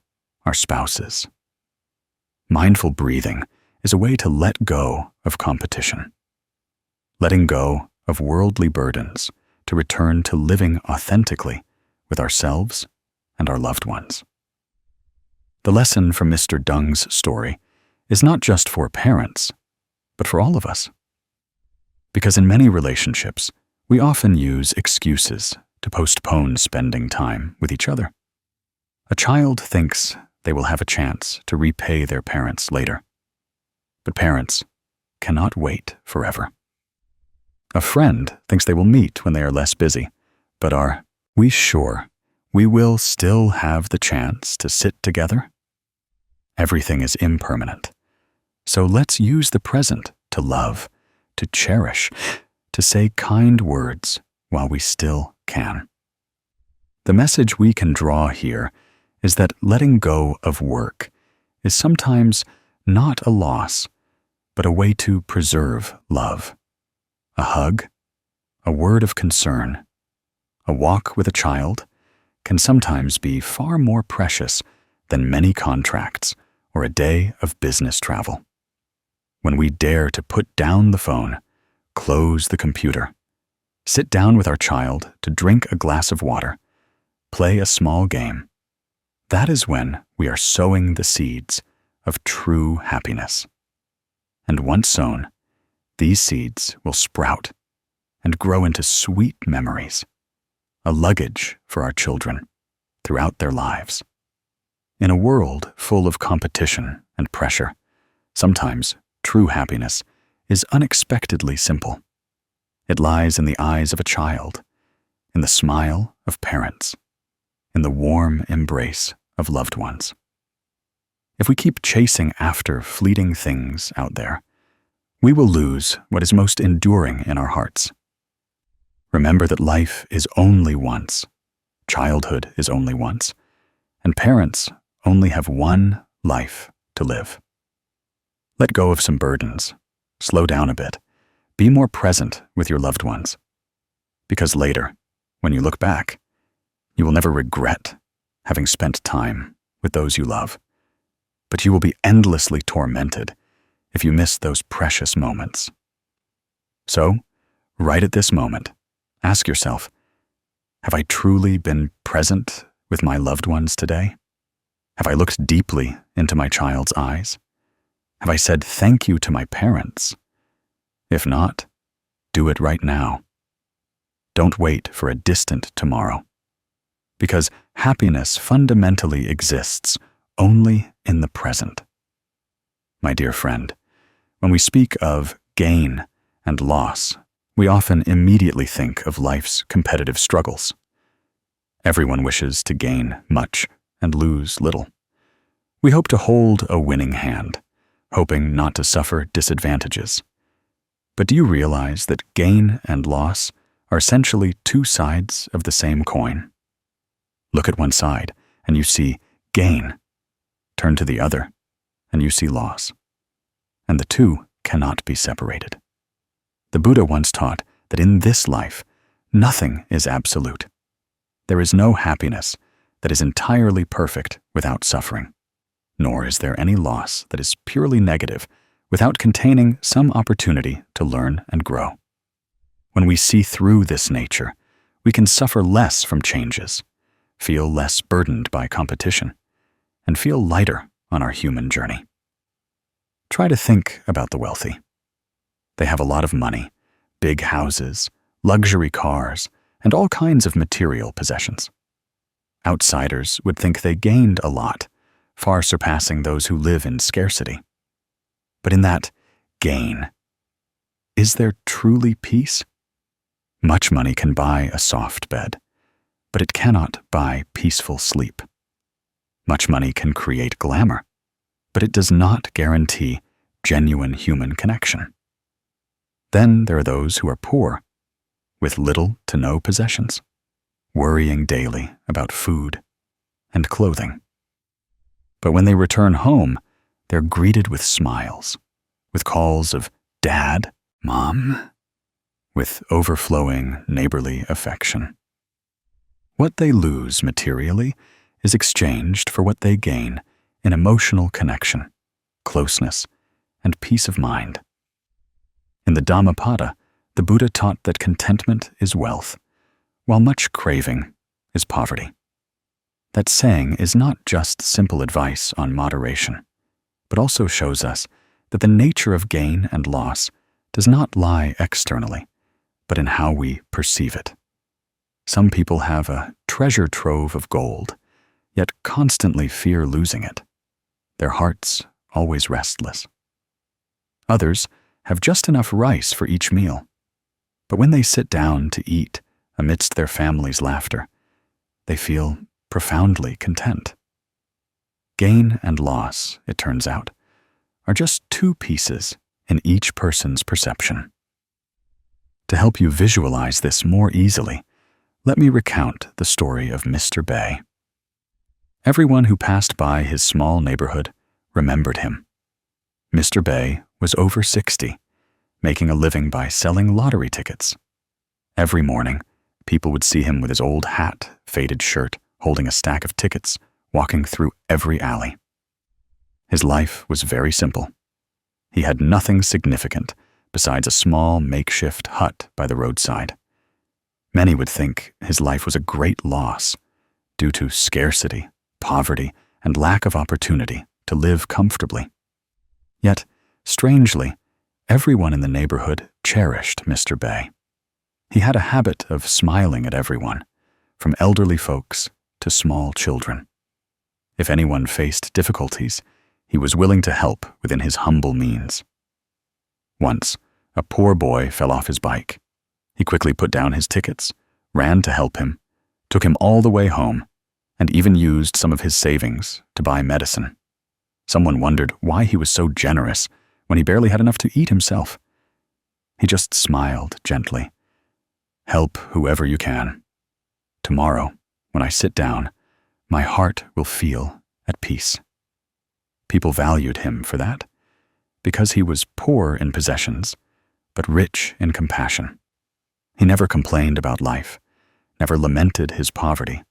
our spouses. Mindful breathing is a way to let go of competition, letting go of worldly burdens to return to living authentically with ourselves and our loved ones. The lesson from Mr. Dung's story is not just for parents, but for all of us. Because in many relationships, we often use excuses to postpone spending time with each other. A child thinks they will have a chance to repay their parents later, but parents cannot wait forever. A friend thinks they will meet when they are less busy, but are we sure we will still have the chance to sit together? Everything is impermanent, so let's use the present to love, to cherish, to say kind words while we still can. The message we can draw here is that letting go of work is sometimes not a loss, but a way to preserve love. A hug, a word of concern, a walk with a child can sometimes be far more precious than many contracts or a day of business travel. When we dare to put down the phone, close the computer, sit down with our child to drink a glass of water, play a small game, that is when we are sowing the seeds of true happiness. And once sown, these seeds will sprout and grow into sweet memories, a luggage for our children throughout their lives. In a world full of competition and pressure, sometimes true happiness is unexpectedly simple. It lies in the eyes of a child, in the smile of parents, in the warm embrace of loved ones. If we keep chasing after fleeting things out there, we will lose what is most enduring in our hearts. Remember that life is only once, childhood is only once, and parents only have one life to live. Let go of some burdens, slow down a bit, be more present with your loved ones. Because later, when you look back, you will never regret having spent time with those you love, but you will be endlessly tormented if you miss those precious moments. So, right at this moment, ask yourself, have I truly been present with my loved ones today? Have I looked deeply into my child's eyes? Have I said thank you to my parents? If not, do it right now. Don't wait for a distant tomorrow, because happiness fundamentally exists only in the present. My dear friend, when we speak of gain and loss, we often immediately think of life's competitive struggles. Everyone wishes to gain much and lose little. We hope to hold a winning hand, hoping not to suffer disadvantages. But do you realize that gain and loss are essentially two sides of the same coin? Look at one side and you see gain. Turn to the other and you see loss. And the two cannot be separated. The Buddha once taught that in this life, nothing is absolute. There is no happiness that is entirely perfect without suffering, nor is there any loss that is purely negative without containing some opportunity to learn and grow. When we see through this nature, we can suffer less from changes, feel less burdened by competition, and feel lighter on our human journey. Try to think about the wealthy. They have a lot of money, big houses, luxury cars, and all kinds of material possessions. Outsiders would think they gained a lot, far surpassing those who live in scarcity. But in that gain, is there truly peace? Much money can buy a soft bed, but it cannot buy peaceful sleep. Much money can create glamour, but it does not guarantee genuine human connection. Then there are those who are poor, with little to no possessions, worrying daily about food and clothing. But when they return home, they're greeted with smiles, with calls of Dad, Mom, with overflowing neighborly affection. What they lose materially is exchanged for what they gain in emotional connection, closeness, and peace of mind. In the Dhammapada, the Buddha taught that contentment is wealth, while much craving is poverty. That saying is not just simple advice on moderation, but also shows us that the nature of gain and loss does not lie externally, but in how we perceive it. Some people have a treasure trove of gold, yet constantly fear losing it, their hearts always restless. Others have just enough rice for each meal, but when they sit down to eat amidst their family's laughter, they feel profoundly content. Gain and loss, it turns out, are just two pieces in each person's perception. To help you visualize this more easily, let me recount the story of Mr. Bay. Everyone who passed by his small neighborhood remembered him. Mr. Bay was over 60, making a living by selling lottery tickets. Every morning, people would see him with his old hat, faded shirt, holding a stack of tickets, walking through every alley. His life was very simple. He had nothing significant besides a small makeshift hut by the roadside. Many would think his life was a great loss due to scarcity, poverty, and lack of opportunity to live comfortably. Yet, strangely, everyone in the neighborhood cherished Mr. Bay. He had a habit of smiling at everyone, from elderly folks to small children. If anyone faced difficulties, he was willing to help within his humble means. Once, a poor boy fell off his bike. He quickly put down his tickets, ran to help him, took him all the way home, and even used some of his savings to buy medicine. Someone wondered why he was so generous when he barely had enough to eat himself. He just smiled gently. Help whoever you can. Tomorrow, when I sit down, my heart will feel at peace. People valued him for that, because he was poor in possessions, but rich in compassion. He never complained about life, never lamented his poverty,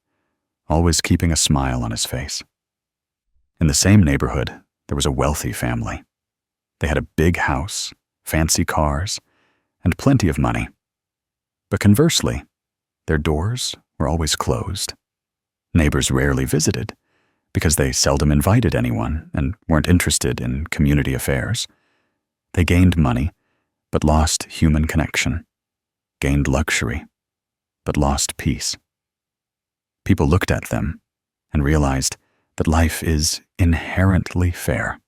always keeping a smile on his face. In the same neighborhood, there was a wealthy family. They had a big house, fancy cars, and plenty of money. But conversely, their doors were always closed. Neighbors rarely visited, because they seldom invited anyone and weren't interested in community affairs. They gained money, but lost human connection, gained luxury, but lost peace. People looked at them and realized that life is inherently fair.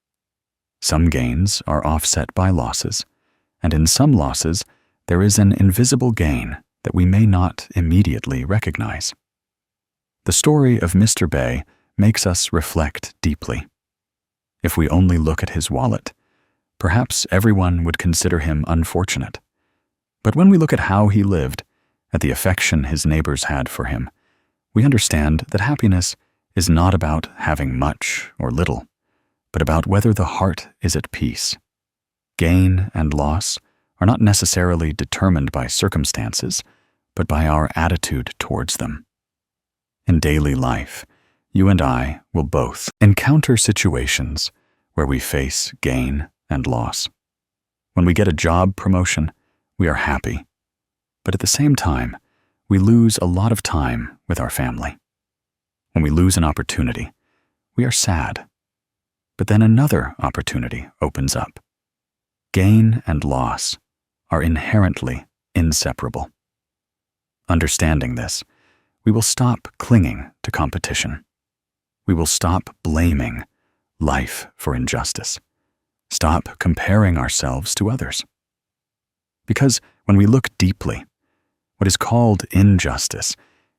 Some gains are offset by losses, and in some losses, there is an invisible gain that we may not immediately recognize. The story of Mr. Bay makes us reflect deeply. If we only look at his wallet, perhaps everyone would consider him unfortunate. But when we look at how he lived, at the affection his neighbors had for him, we understand that happiness is not about having much or little, but about whether the heart is at peace. Gain and loss are not necessarily determined by circumstances, but by our attitude towards them. In daily life, you and I will both encounter situations where we face gain and loss. When we get a job promotion, we are happy, but at the same time, we lose a lot of time with our family. When we lose an opportunity, we are sad, but then another opportunity opens up. Gain and loss are inherently inseparable. Understanding this, we will stop clinging to competition. We will stop blaming life for injustice. Stop comparing ourselves to others. Because when we look deeply, what is called injustice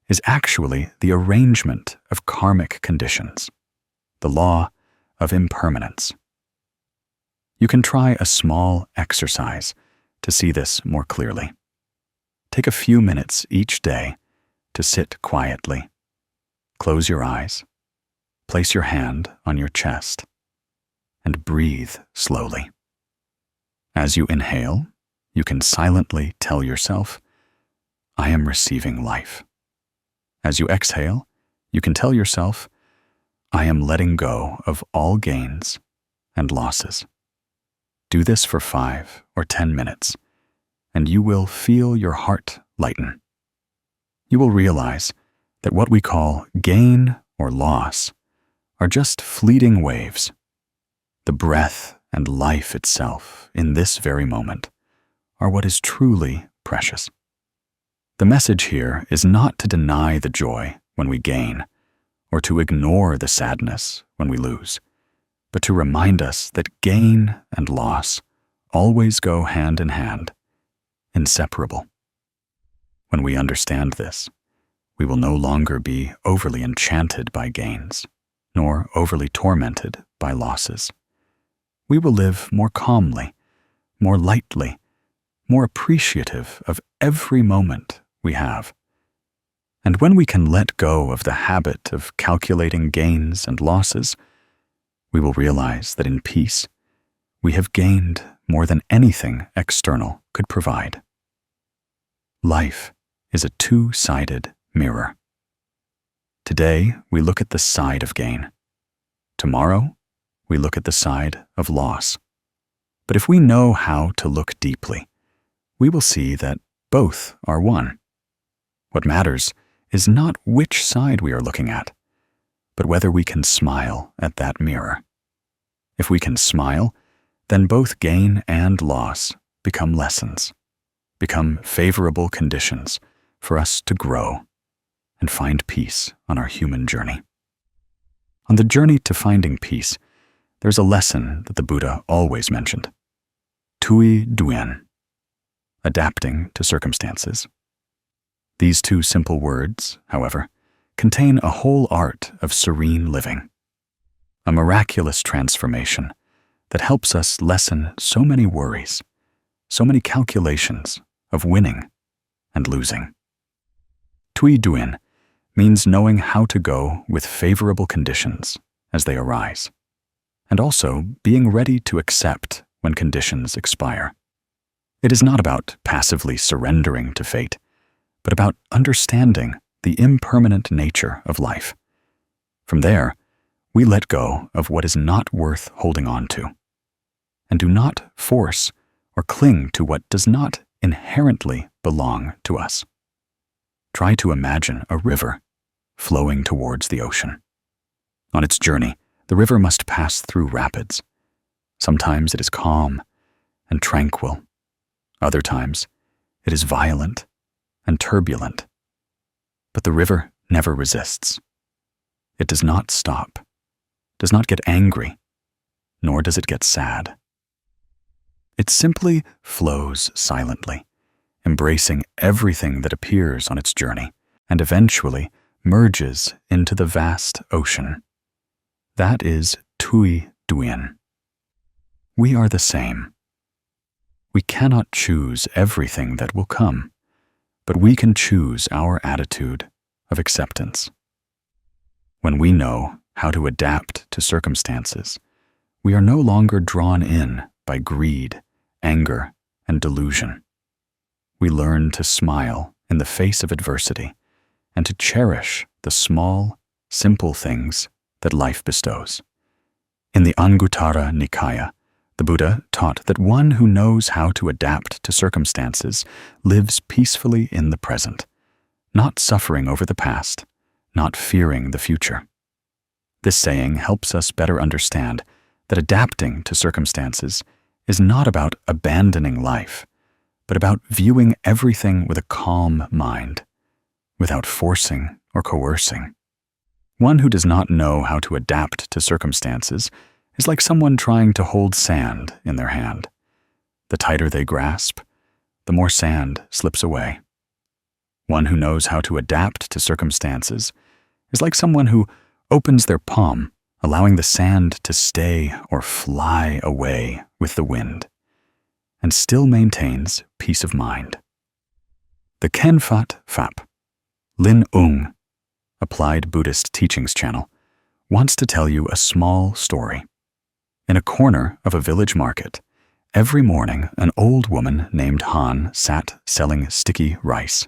is actually the arrangement of karmic conditions, the law of impermanence. You can try a small exercise to see this more clearly. Take a few minutes each day to sit quietly. Close your eyes, place your hand on your chest, and breathe slowly. As you inhale, you can silently tell yourself, "I am receiving life." As you exhale, you can tell yourself, "I am letting go of all gains and losses." Do this for 5 or 10 minutes, and you will feel your heart lighten. You will realize that what we call gain or loss are just fleeting waves. The breath and life itself in this very moment are what is truly precious. The message here is not to deny the joy when we gain, or to ignore the sadness when we lose, but to remind us that gain and loss always go hand in hand, inseparable. When we understand this, we will no longer be overly enchanted by gains, nor overly tormented by losses. We will live more calmly, more lightly, more appreciative of every moment we have. And when we can let go of the habit of calculating gains and losses, we will realize that in peace, we have gained more than anything external could provide. Life is a two-sided mirror. Today, we look at the side of gain. Tomorrow, we look at the side of loss. But if we know how to look deeply, we will see that both are one. What matters is not which side we are looking at, but whether we can smile at that mirror. If we can smile, then both gain and loss become lessons, become favorable conditions for us to grow and find peace on our human journey. On the journey to finding peace, there's a lesson that the Buddha always mentioned: tui duen, adapting to circumstances. These two simple words, however, contain a whole art of serene living, a miraculous transformation that helps us lessen so many worries, so many calculations of winning and losing. Tui duen means knowing how to go with favorable conditions as they arise, and also being ready to accept when conditions expire. It is not about passively surrendering to fate, but about understanding the impermanent nature of life. From there, we let go of what is not worth holding on to, and do not force or cling to what does not inherently belong to us. Try to imagine a river flowing towards the ocean. On its journey, the river must pass through rapids. Sometimes it is calm and tranquil. Other times, it is violent and turbulent. But the river never resists. It does not stop, does not get angry, nor does it get sad. It simply flows silently, embracing everything that appears on its journey, and eventually merges into the vast ocean. That is Tui Duin. We are the same. We cannot choose everything that will come, but we can choose our attitude of acceptance. When we know how to adapt to circumstances, we are no longer drawn in by greed, anger, and delusion. We learn to smile in the face of adversity and to cherish the small, simple things that life bestows. In the Anguttara Nikaya, the Buddha taught that one who knows how to adapt to circumstances lives peacefully in the present, not suffering over the past, not fearing the future. This saying helps us better understand that adapting to circumstances is not about abandoning life, but about viewing everything with a calm mind, without forcing or coercing. One who does not know how to adapt to circumstances is like someone trying to hold sand in their hand. The tighter they grasp, the more sand slips away. One who knows how to adapt to circumstances is like someone who opens their palm, allowing the sand to stay or fly away with the wind, and still maintains peace of mind. The Khenfat Phap, Lin Ung, Applied Buddhist Teachings channel, wants to tell you a small story. In a corner of a village market, every morning an old woman named Han sat selling sticky rice.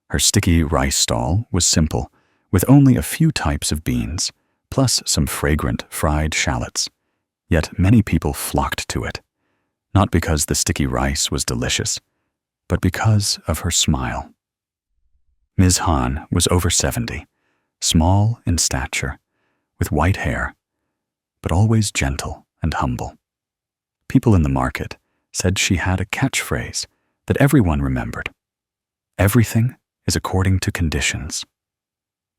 Her sticky rice stall was simple, with only a few types of beans, plus some fragrant fried shallots. Yet many people flocked to it, not because the sticky rice was delicious, but because of her smile. Ms. Han was over 70, small in stature, with white hair, but always gentle and humble. People in the market said she had a catchphrase that everyone remembered. Everything is according to conditions.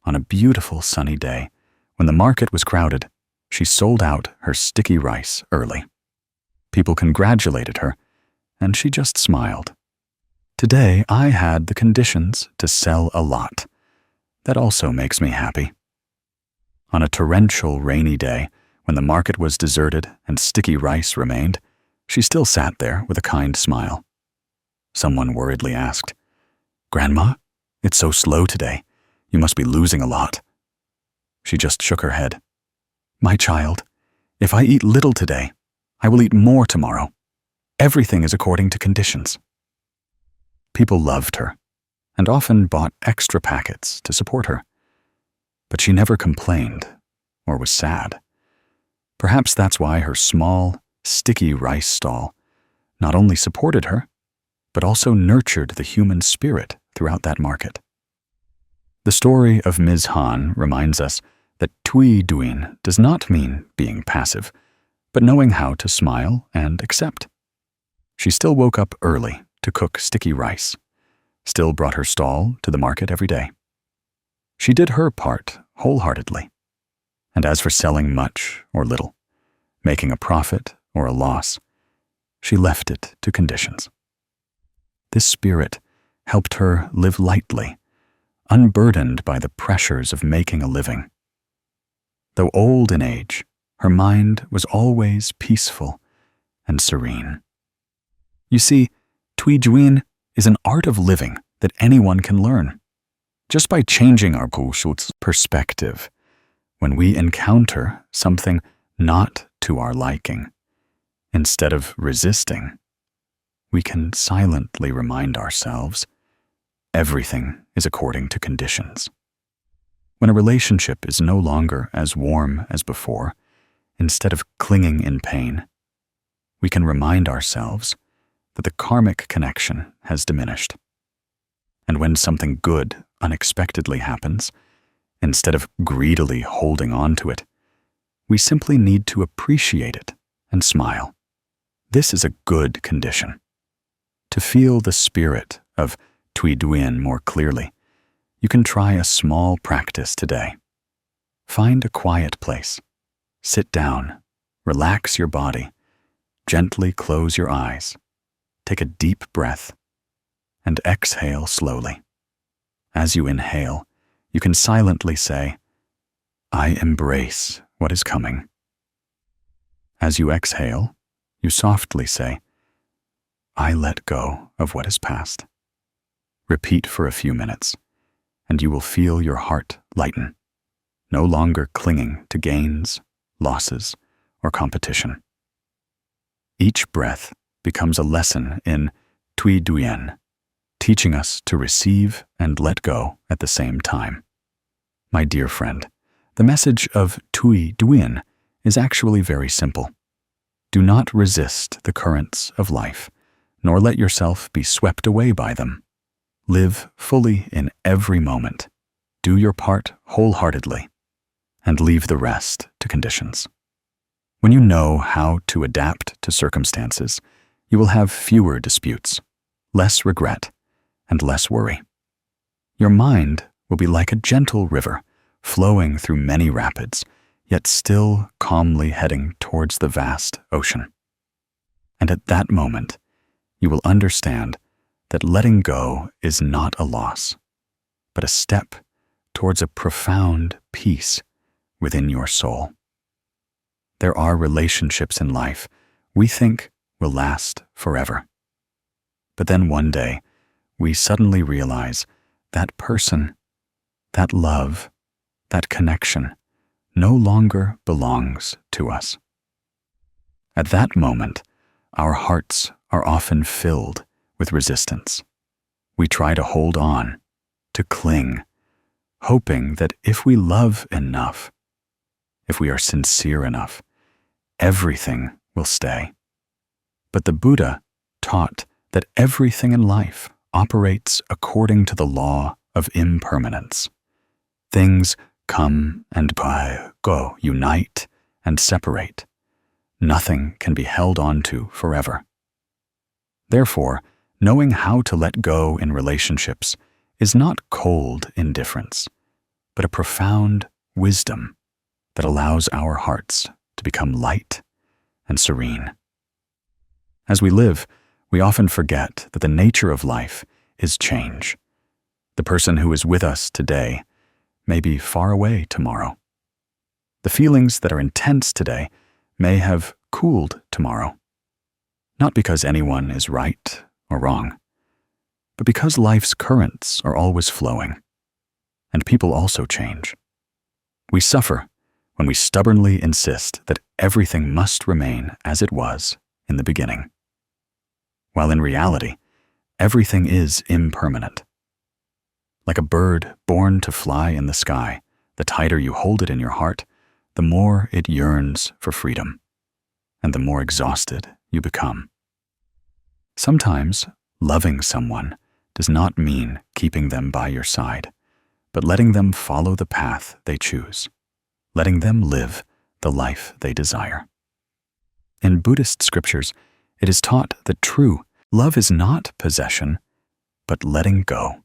On a beautiful sunny day, when the market was crowded, she sold out her sticky rice early. People congratulated her, and she just smiled. Today, I had the conditions to sell a lot. That also makes me happy. On a torrential rainy day, when the market was deserted and sticky rice remained, she still sat there with a kind smile. Someone worriedly asked, "Grandma, it's so slow today. You must be losing a lot." She just shook her head. "My child, if I eat little today, I will eat more tomorrow. Everything is according to conditions." People loved her and often bought extra packets to support her. But she never complained or was sad. Perhaps that's why her small, sticky rice stall not only supported her, but also nurtured the human spirit throughout that market. The story of Ms. Han reminds us that Tui Duin does not mean being passive, but knowing how to smile and accept. She still woke up early to cook sticky rice, still brought her stall to the market every day. She did her part wholeheartedly. And as for selling much or little, making a profit or a loss, she left it to conditions. This spirit helped her live lightly, unburdened by the pressures of making a living. Though old in age, her mind was always peaceful and serene. You see, Tui Duin is an art of living that anyone can learn. Just by changing our perspective, when we encounter something not to our liking, instead of resisting, we can silently remind ourselves everything is according to conditions. When a relationship is no longer as warm as before, instead of clinging in pain, we can remind ourselves that the karmic connection has diminished. And when something good unexpectedly happens, instead of greedily holding on to it, we simply need to appreciate it and smile. This is a good condition. To feel the spirit of Tui Duin more clearly, you can try a small practice today. Find a quiet place. Sit down, relax your body, gently close your eyes, take a deep breath, and exhale slowly. As you inhale, you can silently say, "I embrace what is coming." As you exhale, you softly say, "I let go of what is past." Repeat for a few minutes, and you will feel your heart lighten, no longer clinging to gains, losses, or competition. Each breath becomes a lesson in Tui Duyen, teaching us to receive and let go at the same time. My dear friend, the message of Tui Duyen is actually very simple. Do not resist the currents of life, nor let yourself be swept away by them. Live fully in every moment. Do your part wholeheartedly, and leave the rest to conditions. When you know how to adapt to circumstances, you will have fewer disputes, less regret, and less worry. Your mind will be like a gentle river flowing through many rapids, yet still calmly heading towards the vast ocean. And at that moment, you will understand that letting go is not a loss, but a step towards a profound peace within your soul. There are relationships in life we think will last forever. But then one day, we suddenly realize that person, that love, that connection no longer belongs to us. At that moment, our hearts are often filled with resistance. We try to hold on, to cling, hoping that if we love enough, if we are sincere enough, everything will stay. But the Buddha taught that everything in life operates according to the law of impermanence. Things come and go, unite and separate. Nothing can be held on to forever. Therefore, knowing how to let go in relationships is not cold indifference, but a profound wisdom that allows our hearts to become light and serene. As we live, we often forget that the nature of life is change. The person who is with us today may be far away tomorrow. The feelings that are intense today may have cooled tomorrow. Not because anyone is right or wrong, but because life's currents are always flowing, and people also change. We suffer when we stubbornly insist that everything must remain as it was in the beginning, while in reality, everything is impermanent. Like a bird born to fly in the sky, the tighter you hold it in your heart, the more it yearns for freedom, and the more exhausted you become. Sometimes loving someone does not mean keeping them by your side, but letting them follow the path they choose, letting them live the life they desire. In Buddhist scriptures, it is taught that true love is not possession, but letting go.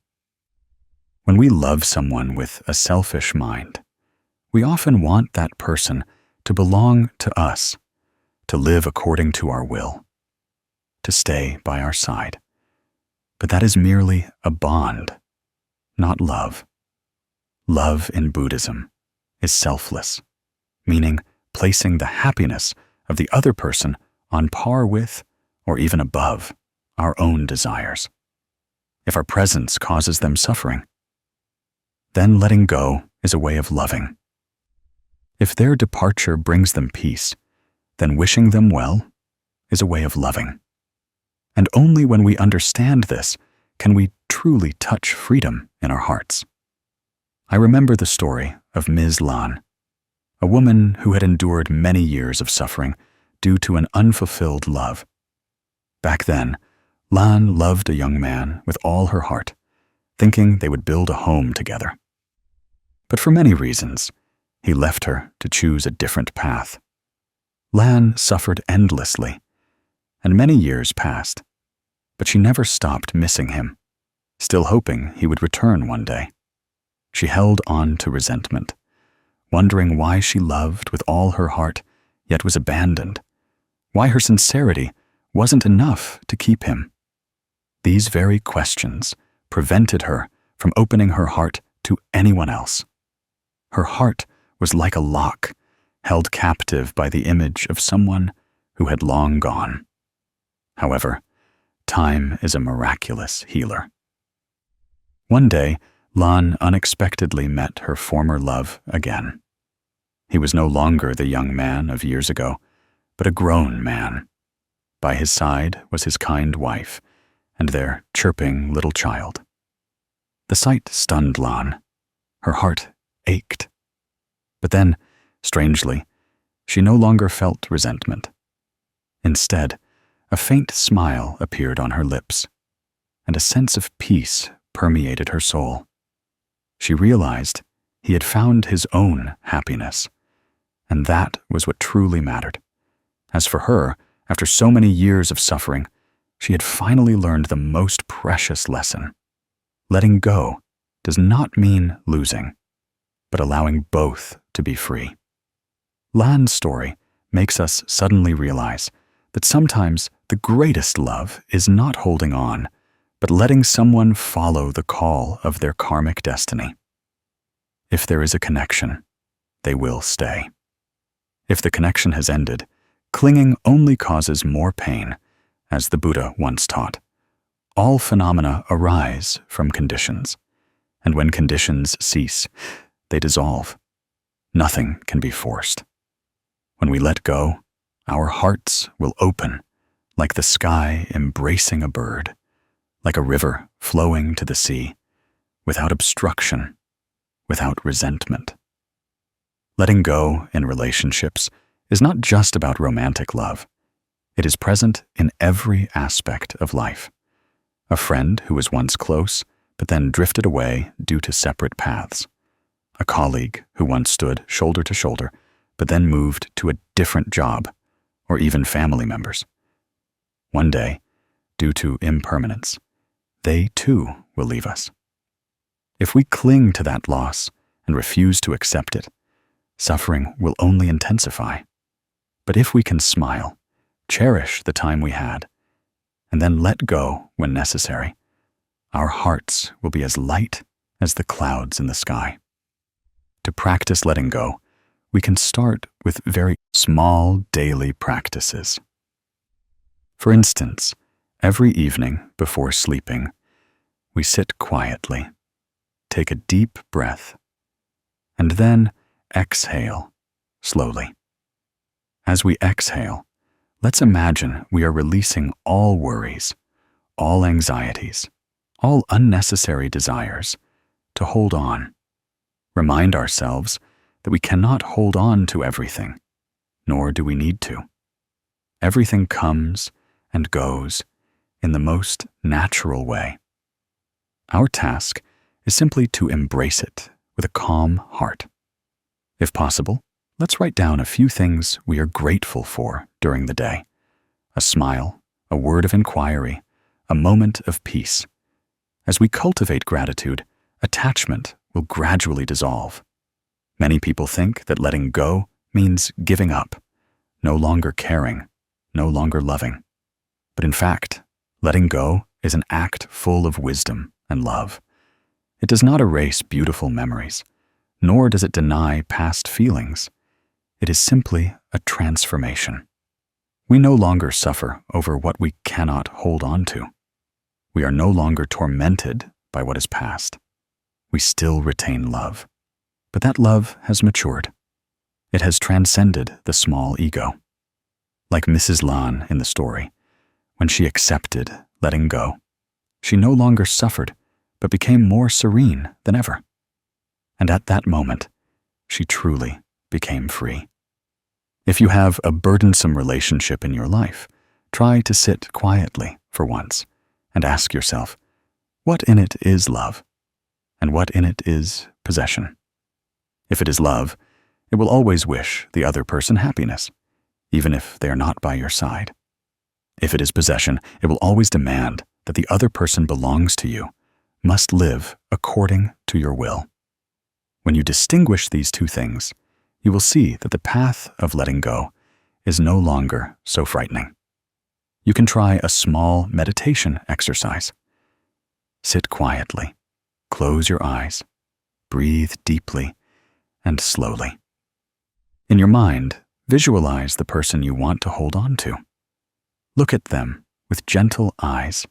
When we love someone with a selfish mind, we often want that person to belong to us, to live according to our will, to stay by our side. But that is merely a bond, not love. Love in Buddhism is selfless, meaning placing the happiness of the other person on par with, or even above, our own desires. If our presence causes them suffering, then letting go is a way of loving. If their departure brings them peace, then wishing them well is a way of loving. And only when we understand this can we truly touch freedom in our hearts. I remember the story of Ms. Lan, a woman who had endured many years of suffering due to an unfulfilled love. Back then, Lan loved a young man with all her heart, thinking they would build a home together. But for many reasons, he left her to choose a different path. Lan suffered endlessly, and many years passed, but she never stopped missing him, still hoping he would return one day. She held on to resentment, wondering why she loved with all her heart, yet was abandoned, why her sincerity wasn't enough to keep him. These very questions prevented her from opening her heart to anyone else. Her heart was like a lock, held captive by the image of someone who had long gone. However, time is a miraculous healer. One day, Lan unexpectedly met her former love again. He was no longer the young man of years ago, but a grown man. By his side was his kind wife and their chirping little child. The sight stunned Lan. Her heart ached. But then, strangely, she no longer felt resentment. Instead, a faint smile appeared on her lips, and a sense of peace permeated her soul. She realized he had found his own happiness, and that was what truly mattered. As for her, after so many years of suffering, she had finally learned the most precious lesson. Letting go does not mean losing, but allowing both to be free. Lan's story makes us suddenly realize that sometimes the greatest love is not holding on, but letting someone follow the call of their karmic destiny. If there is a connection, they will stay. If the connection has ended, clinging only causes more pain, as the Buddha once taught. All phenomena arise from conditions, and when conditions cease, they dissolve. Nothing can be forced. When we let go, our hearts will open, like the sky embracing a bird, like a river flowing to the sea, without obstruction, without resentment. Letting go in relationships is not just about romantic love. It is present in every aspect of life. A friend who was once close, but then drifted away due to separate paths. A colleague who once stood shoulder to shoulder, but then moved to a different job, or even family members. One day, due to impermanence, they too will leave us. If we cling to that loss and refuse to accept it, suffering will only intensify. But if we can smile, cherish the time we had, and then let go when necessary, our hearts will be as light as the clouds in the sky. To practice letting go, we can start with very small daily practices. For instance, every evening before sleeping, we sit quietly, take a deep breath, and then exhale slowly. As we exhale, let's imagine we are releasing all worries, all anxieties, all unnecessary desires to hold on. Remind ourselves that we cannot hold on to everything, nor do we need to. Everything comes and goes in the most natural way. Our task is simply to embrace it with a calm heart. If possible, let's write down a few things we are grateful for during the day. A smile, a word of inquiry, a moment of peace. As we cultivate gratitude, attachment will gradually dissolve. Many people think that letting go means giving up, no longer caring, no longer loving. But in fact, letting go is an act full of wisdom and love. It does not erase beautiful memories, nor does it deny past feelings. It is simply a transformation. We no longer suffer over what we cannot hold on to. We are no longer tormented by what is past. We still retain love, but that love has matured. It has transcended the small ego. Like Mrs. Lan in the story, when she accepted letting go, she no longer suffered, but became more serene than ever. And at that moment, she truly became free. If you have a burdensome relationship in your life, try to sit quietly for once and ask yourself, what in it is love? And what in it is possession? If it is love, it will always wish the other person happiness, even if they are not by your side. If it is possession, it will always demand that the other person belongs to you, must live according to your will. When you distinguish these two things, you will see that the path of letting go is no longer so frightening. You can try a small meditation exercise. Sit quietly, close your eyes, breathe deeply and slowly. In your mind, visualize the person you want to hold on to. Look at them with gentle eyes,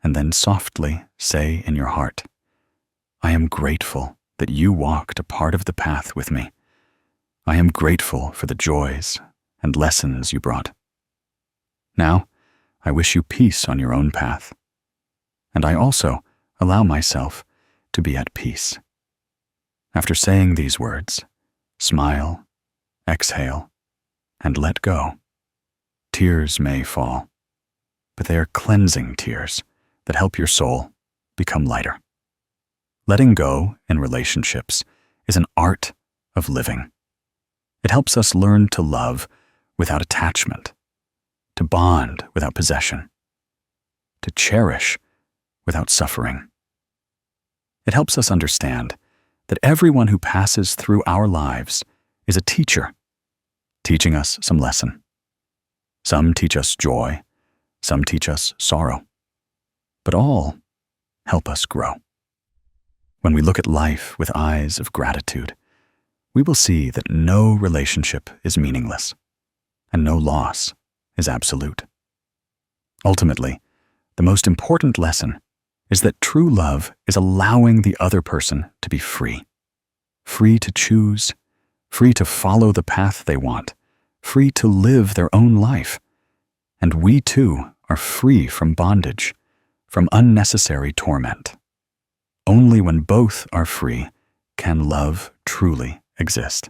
and then softly say in your heart, "I am grateful that you walked a part of the path with me. I am grateful for the joys and lessons you brought. Now, I wish you peace on your own path, and I also allow myself to be at peace." After saying these words, smile, exhale, and let go. Tears may fall, but they are cleansing tears that help your soul become lighter. Letting go in relationships is an art of living. It helps us learn to love without attachment, to bond without possession, to cherish without suffering. It helps us understand that everyone who passes through our lives is a teacher, teaching us some lesson. Some teach us joy, some teach us sorrow, but all help us grow. When we look at life with eyes of gratitude, we will see that no relationship is meaningless, and no loss is absolute. Ultimately, the most important lesson is that true love is allowing the other person to be free. Free to choose, free to follow the path they want, free to live their own life. And we too are free from bondage, from unnecessary torment. Only when both are free can love truly exist.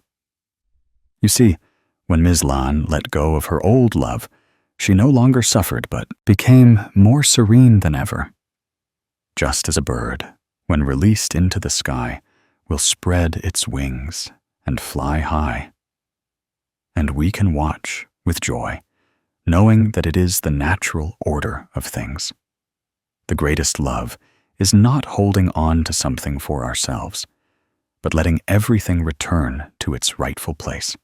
You see, when Ms. Lan let go of her old love, she no longer suffered but became more serene than ever. Just as a bird, when released into the sky, will spread its wings and fly high. And we can watch with joy, knowing that it is the natural order of things. The greatest love is not holding on to something for ourselves, but letting everything return to its rightful place.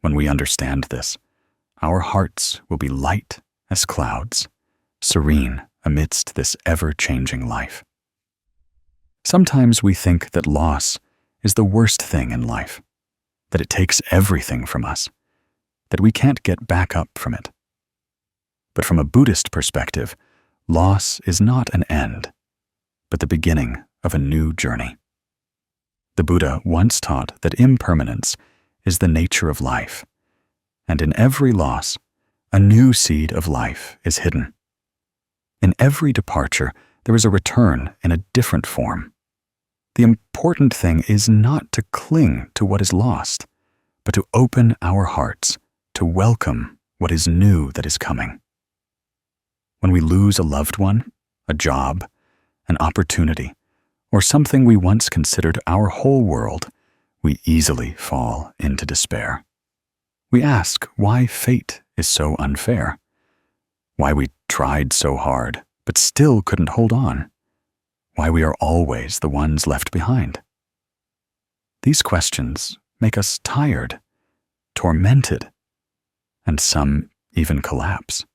When we understand this, our hearts will be light as clouds, serene amidst this ever-changing life. Sometimes we think that loss is the worst thing in life, that it takes everything from us, that we can't get back up from it. But from a Buddhist perspective, loss is not an end, but the beginning of a new journey. The Buddha once taught that impermanence is the nature of life, and in every loss, a new seed of life is hidden. In every departure, there is a return in a different form. The important thing is not to cling to what is lost, but to open our hearts to welcome what is new that is coming. When we lose a loved one, a job, an opportunity, or something we once considered our whole world, we easily fall into despair. We ask why fate is so unfair, why we tried so hard but still couldn't hold on, why we are always the ones left behind. These questions make us tired, tormented, and some even collapse.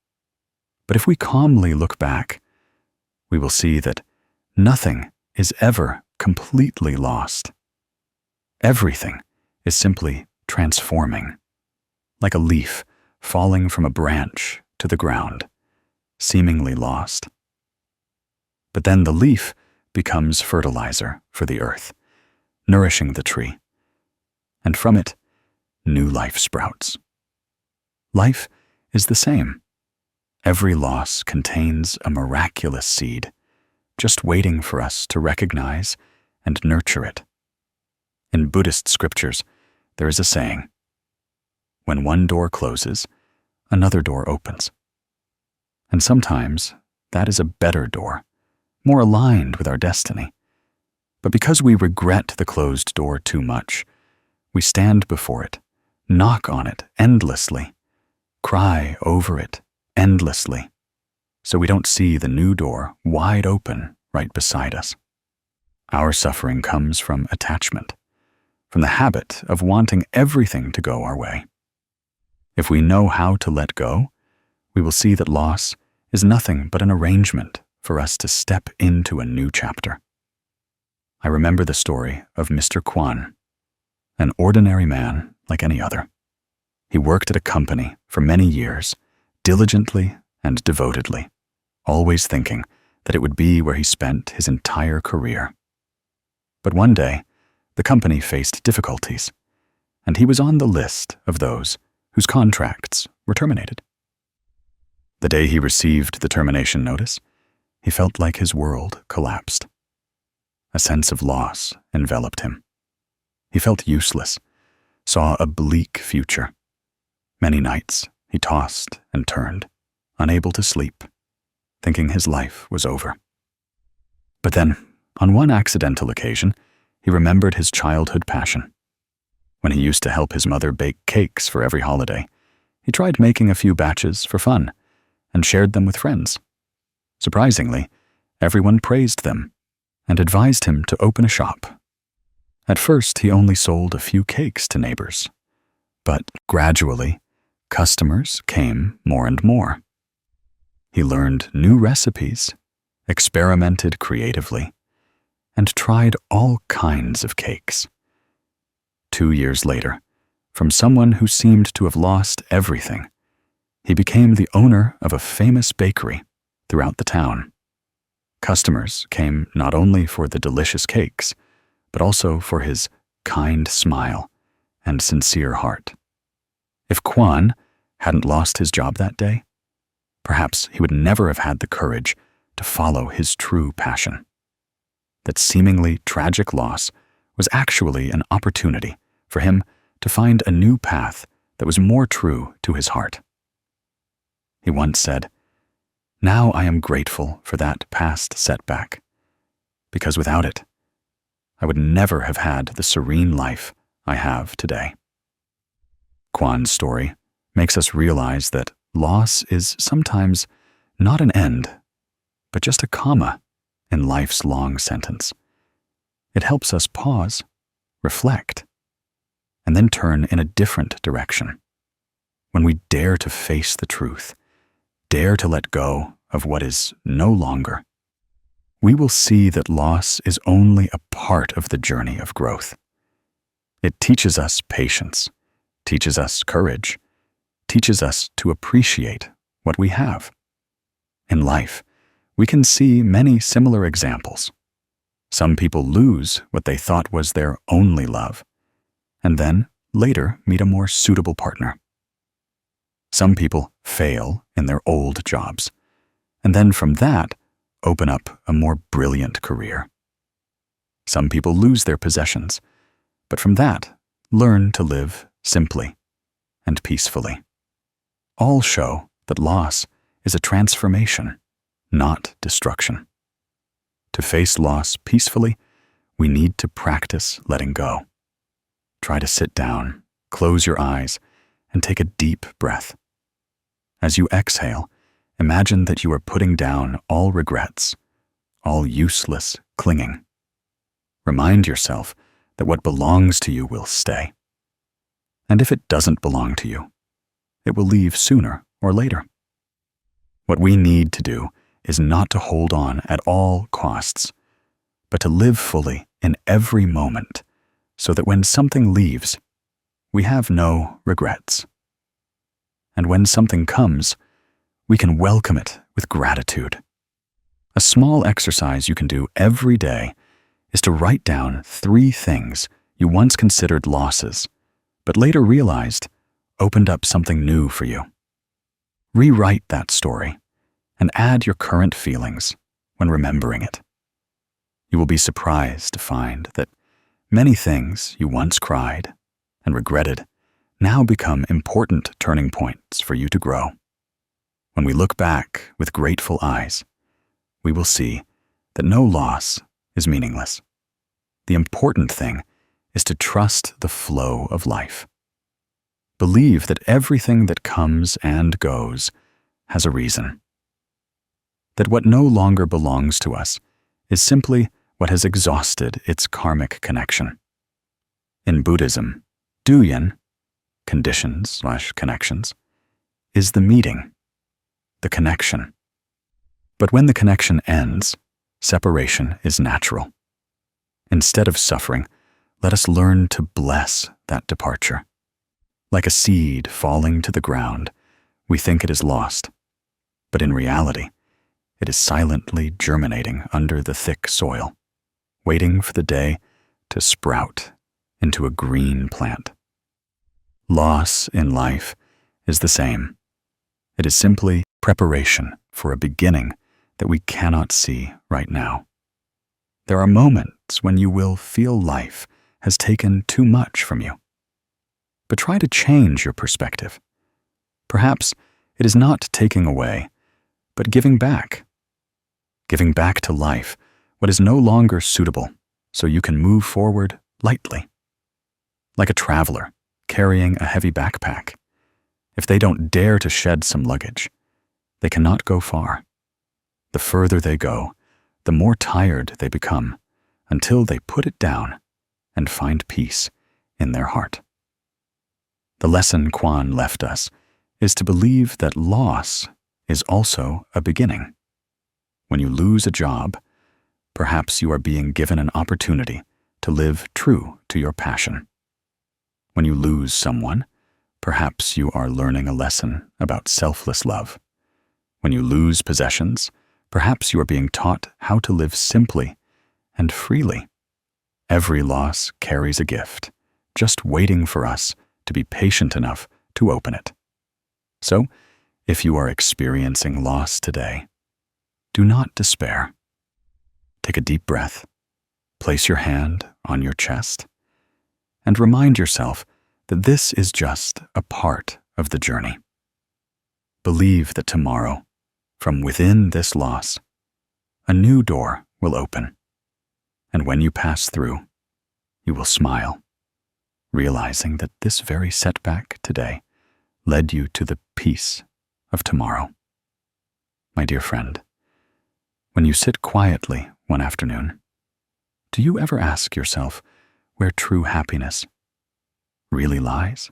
But if we calmly look back, we will see that nothing is ever completely lost. Everything is simply transforming, like a leaf falling from a branch to the ground, seemingly lost. But then the leaf becomes fertilizer for the earth, nourishing the tree, and from it, new life sprouts. Life is the same. Every loss contains a miraculous seed, just waiting for us to recognize and nurture it. In Buddhist scriptures, there is a saying, "When one door closes, another door opens." And sometimes that is a better door, more aligned with our destiny. But because we regret the closed door too much, we stand before it, knock on it endlessly, cry over it endlessly, so we don't see the new door wide open right beside us. Our suffering comes from attachment, from the habit of wanting everything to go our way. If we know how to let go, we will see that loss is nothing but an arrangement for us to step into a new chapter. I remember the story of Mr. Kwan, an ordinary man like any other. He worked at a company for many years, diligently and devotedly, always thinking that it would be where he spent his entire career. But one day, the company faced difficulties, and he was on the list of those whose contracts were terminated. The day he received the termination notice, he felt like his world collapsed. A sense of loss enveloped him. He felt useless, saw a bleak future. Many nights he tossed and turned, unable to sleep, thinking his life was over. But then, on one accidental occasion, he remembered his childhood passion. When he used to help his mother bake cakes for every holiday, he tried making a few batches for fun and shared them with friends. Surprisingly, everyone praised them and advised him to open a shop. At first, he only sold a few cakes to neighbors, but gradually, customers came more and more. He learned new recipes, experimented creatively, and tried all kinds of cakes. 2 years later, from someone who seemed to have lost everything, he became the owner of a famous bakery throughout the town. Customers came not only for the delicious cakes, but also for his kind smile and sincere heart. If Kwan hadn't lost his job that day, perhaps he would never have had the courage to follow his true passion. That seemingly tragic loss was actually an opportunity for him to find a new path that was more true to his heart. He once said, "Now I am grateful for that past setback, because without it, I would never have had the serene life I have today." Kwan's story makes us realize that loss is sometimes not an end, but just a comma in life's long sentence. It helps us pause, reflect, and then turn in a different direction. When we dare to face the truth, dare to let go of what is no longer, we will see that loss is only a part of the journey of growth. It teaches us patience, teaches us courage, teaches us to appreciate what we have. In life, we can see many similar examples. Some people lose what they thought was their only love, and then later meet a more suitable partner. Some people fail in their old jobs, and then from that open up a more brilliant career. Some people lose their possessions, but from that learn to live simply and peacefully. All show that loss is a transformation, not destruction. To face loss peacefully, we need to practice letting go. Try to sit down, close your eyes, and take a deep breath. As you exhale, imagine that you are putting down all regrets, all useless clinging. Remind yourself that what belongs to you will stay. And if it doesn't belong to you, it will leave sooner or later. What we need to do is not to hold on at all costs, but to live fully in every moment so that when something leaves, we have no regrets. And when something comes, we can welcome it with gratitude. A small exercise you can do every day is to write down 3 things you once considered losses, but later realized opened up something new for you. Rewrite that story and add your current feelings when remembering it. You will be surprised to find that many things you once cried and regretted now become important turning points for you to grow. When we look back with grateful eyes, we will see that no loss is meaningless. The important thing is to trust the flow of life. Believe that everything that comes and goes has a reason. That what no longer belongs to us is simply what has exhausted its karmic connection. In Buddhism, duyan, conditions/connections, is the meeting, the connection. But when the connection ends, separation is natural. Instead of suffering, let us learn to bless that departure. Like a seed falling to the ground, we think it is lost, but in reality, it is silently germinating under the thick soil, waiting for the day to sprout into a green plant. Loss in life is the same. It is simply preparation for a beginning that we cannot see right now. There are moments when you will feel life has taken too much from you. But try to change your perspective. Perhaps it is not taking away, but giving back. Giving back to life what is no longer suitable so you can move forward lightly. Like a traveler carrying a heavy backpack. If they don't dare to shed some luggage, they cannot go far. The further they go, the more tired they become until they put it down and find peace in their heart. The lesson Kwan left us is to believe that loss is also a beginning. When you lose a job, perhaps you are being given an opportunity to live true to your passion. When you lose someone, perhaps you are learning a lesson about selfless love. When you lose possessions, perhaps you are being taught how to live simply and freely. Every loss carries a gift, just waiting for us to be patient enough to open it. So, if you are experiencing loss today, do not despair. Take a deep breath, place your hand on your chest, and remind yourself that this is just a part of the journey. Believe that tomorrow, from within this loss, a new door will open. And when you pass through, you will smile, realizing that this very setback today led you to the peace of tomorrow. My dear friend, when you sit quietly one afternoon, do you ever ask yourself where true happiness really lies?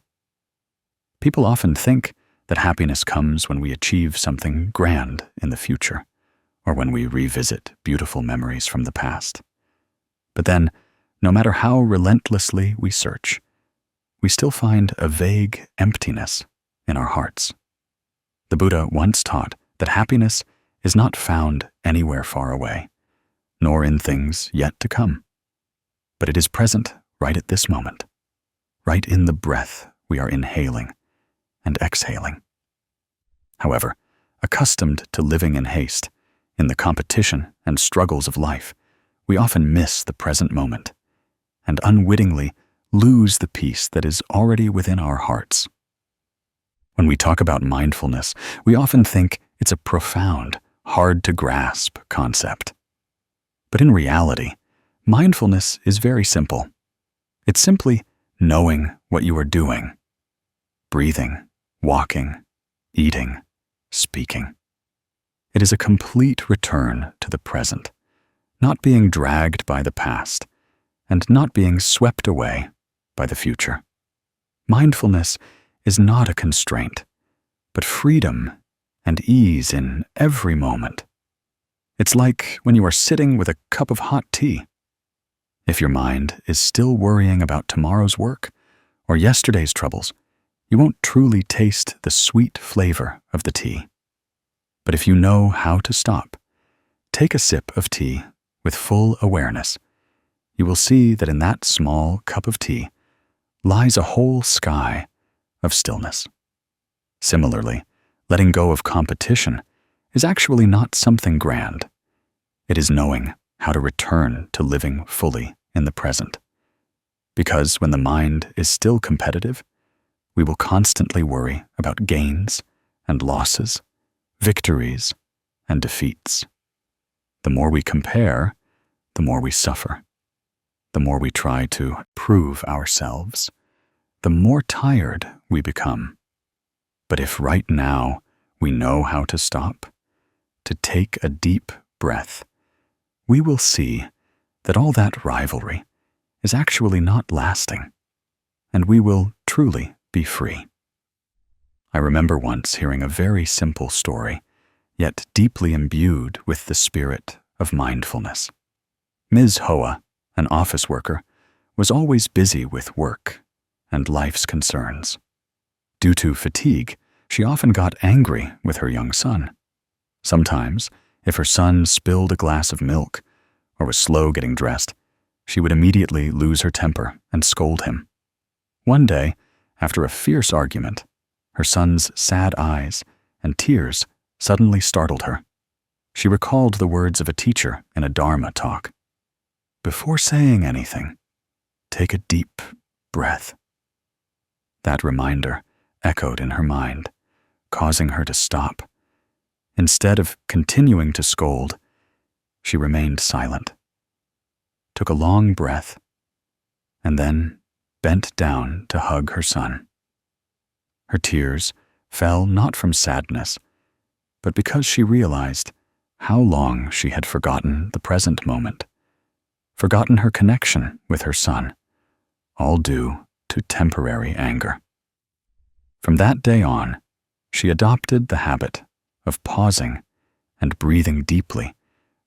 People often think that happiness comes when we achieve something grand in the future, or when we revisit beautiful memories from the past. But then, no matter how relentlessly we search, we still find a vague emptiness in our hearts. The Buddha once taught that happiness is not found anywhere far away, nor in things yet to come, but it is present right at this moment, right in the breath we are inhaling and exhaling. However, accustomed to living in haste, in the competition and struggles of life, we often miss the present moment and unwittingly lose the peace that is already within our hearts. When we talk about mindfulness, we often think it's a profound, hard-to-grasp concept. But in reality, mindfulness is very simple. It's simply knowing what you are doing, breathing, walking, eating, speaking. It is a complete return to the present, not being dragged by the past, and not being swept away by the future. Mindfulness is not a constraint, but freedom and ease in every moment. It's like when you are sitting with a cup of hot tea. If your mind is still worrying about tomorrow's work or yesterday's troubles, you won't truly taste the sweet flavor of the tea. But if you know how to stop, take a sip of tea with full awareness, you will see that in that small cup of tea lies a whole sky of stillness. Similarly, letting go of competition is actually not something grand. It is knowing how to return to living fully in the present. Because when the mind is still competitive, we will constantly worry about gains and losses, victories and defeats. The more we compare, the more we suffer. The more we try to prove ourselves, the more tired we become. But if right now we know how to stop, to take a deep breath, we will see that all that rivalry is actually not lasting, and we will truly be free. I remember once hearing a very simple story yet deeply imbued with the spirit of mindfulness. Ms. Hoa, an office worker, was always busy with work and life's concerns. Due to fatigue, she often got angry with her young son. Sometimes, if her son spilled a glass of milk or was slow getting dressed, she would immediately lose her temper and scold him. One day, after a fierce argument, her son's sad eyes and tears suddenly startled her. She recalled the words of a teacher in a Dharma talk. Before saying anything, take a deep breath. That reminder echoed in her mind, causing her to stop. Instead of continuing to scold, she remained silent, took a long breath, and then bent down to hug her son. Her tears fell not from sadness, but because she realized how long she had forgotten the present moment, forgotten her connection with her son, all due to temporary anger. From that day on, she adopted the habit of pausing and breathing deeply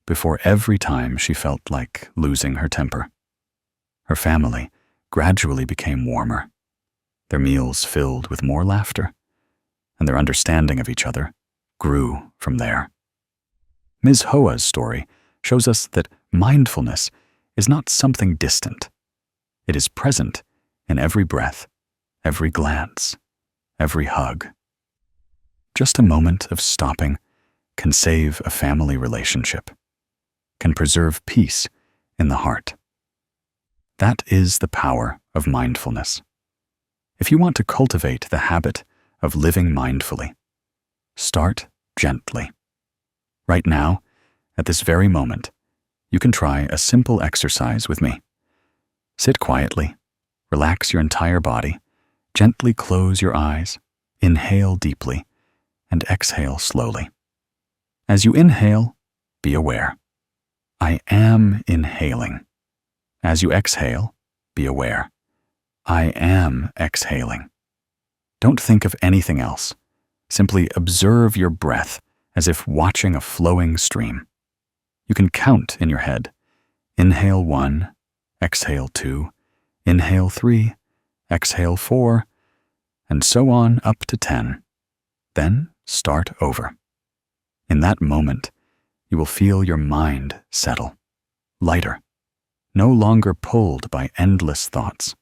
before every time she felt like losing her temper. Her family gradually became warmer, their meals filled with more laughter, and their understanding of each other grew from there. Ms. Hoa's story shows us that mindfulness is not something distant. It is present in every breath, every glance, every hug. Just a moment of stopping can save a family relationship, can preserve peace in the heart. That is the power of mindfulness. If you want to cultivate the habit of living mindfully, start gently. Right now, at this very moment, you can try a simple exercise with me. Sit quietly, relax your entire body, gently close your eyes, inhale deeply, and exhale slowly. As you inhale, be aware. I am inhaling. As you exhale, be aware. I am exhaling. Don't think of anything else. Simply observe your breath as if watching a flowing stream. You can count in your head. Inhale 1, exhale 2, inhale 3, exhale 4, and so on up to 10. Then start over. In that moment, you will feel your mind settle, lighter, no longer pulled by endless thoughts.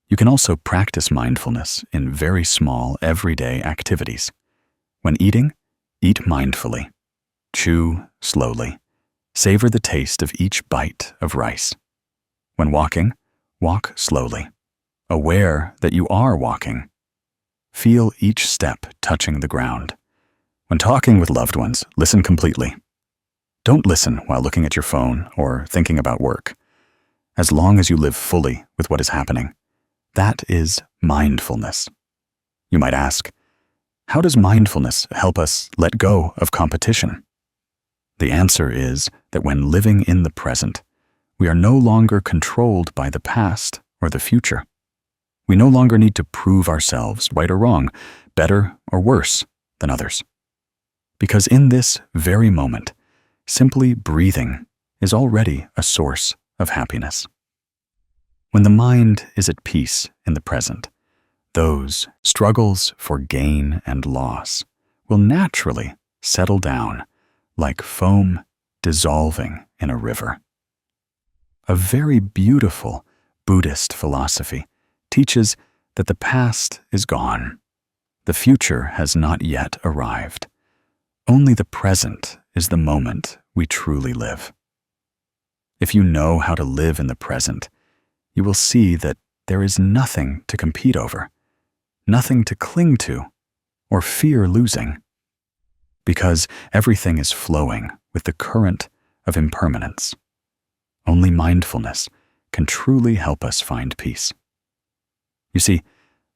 You can also practice mindfulness in very small, everyday activities. When eating, eat mindfully. Chew slowly. Savor the taste of each bite of rice. When walking, walk slowly, aware that you are walking. Feel each step touching the ground. When talking with loved ones, listen completely. Don't listen while looking at your phone or thinking about work. As long as you live fully with what is happening, that is mindfulness. You might ask, how does mindfulness help us let go of competition? The answer is that when living in the present, we are no longer controlled by the past or the future. We no longer need to prove ourselves right or wrong, better or worse than others. Because in this very moment, simply breathing is already a source of happiness. When the mind is at peace in the present, those struggles for gain and loss will naturally settle down like foam dissolving in a river. A very beautiful Buddhist philosophy teaches that the past is gone. The future has not yet arrived. Only the present is the moment we truly live. If you know how to live in the present, you will see that there is nothing to compete over, nothing to cling to, or fear losing, because everything is flowing with the current of impermanence. Only mindfulness can truly help us find peace. You see,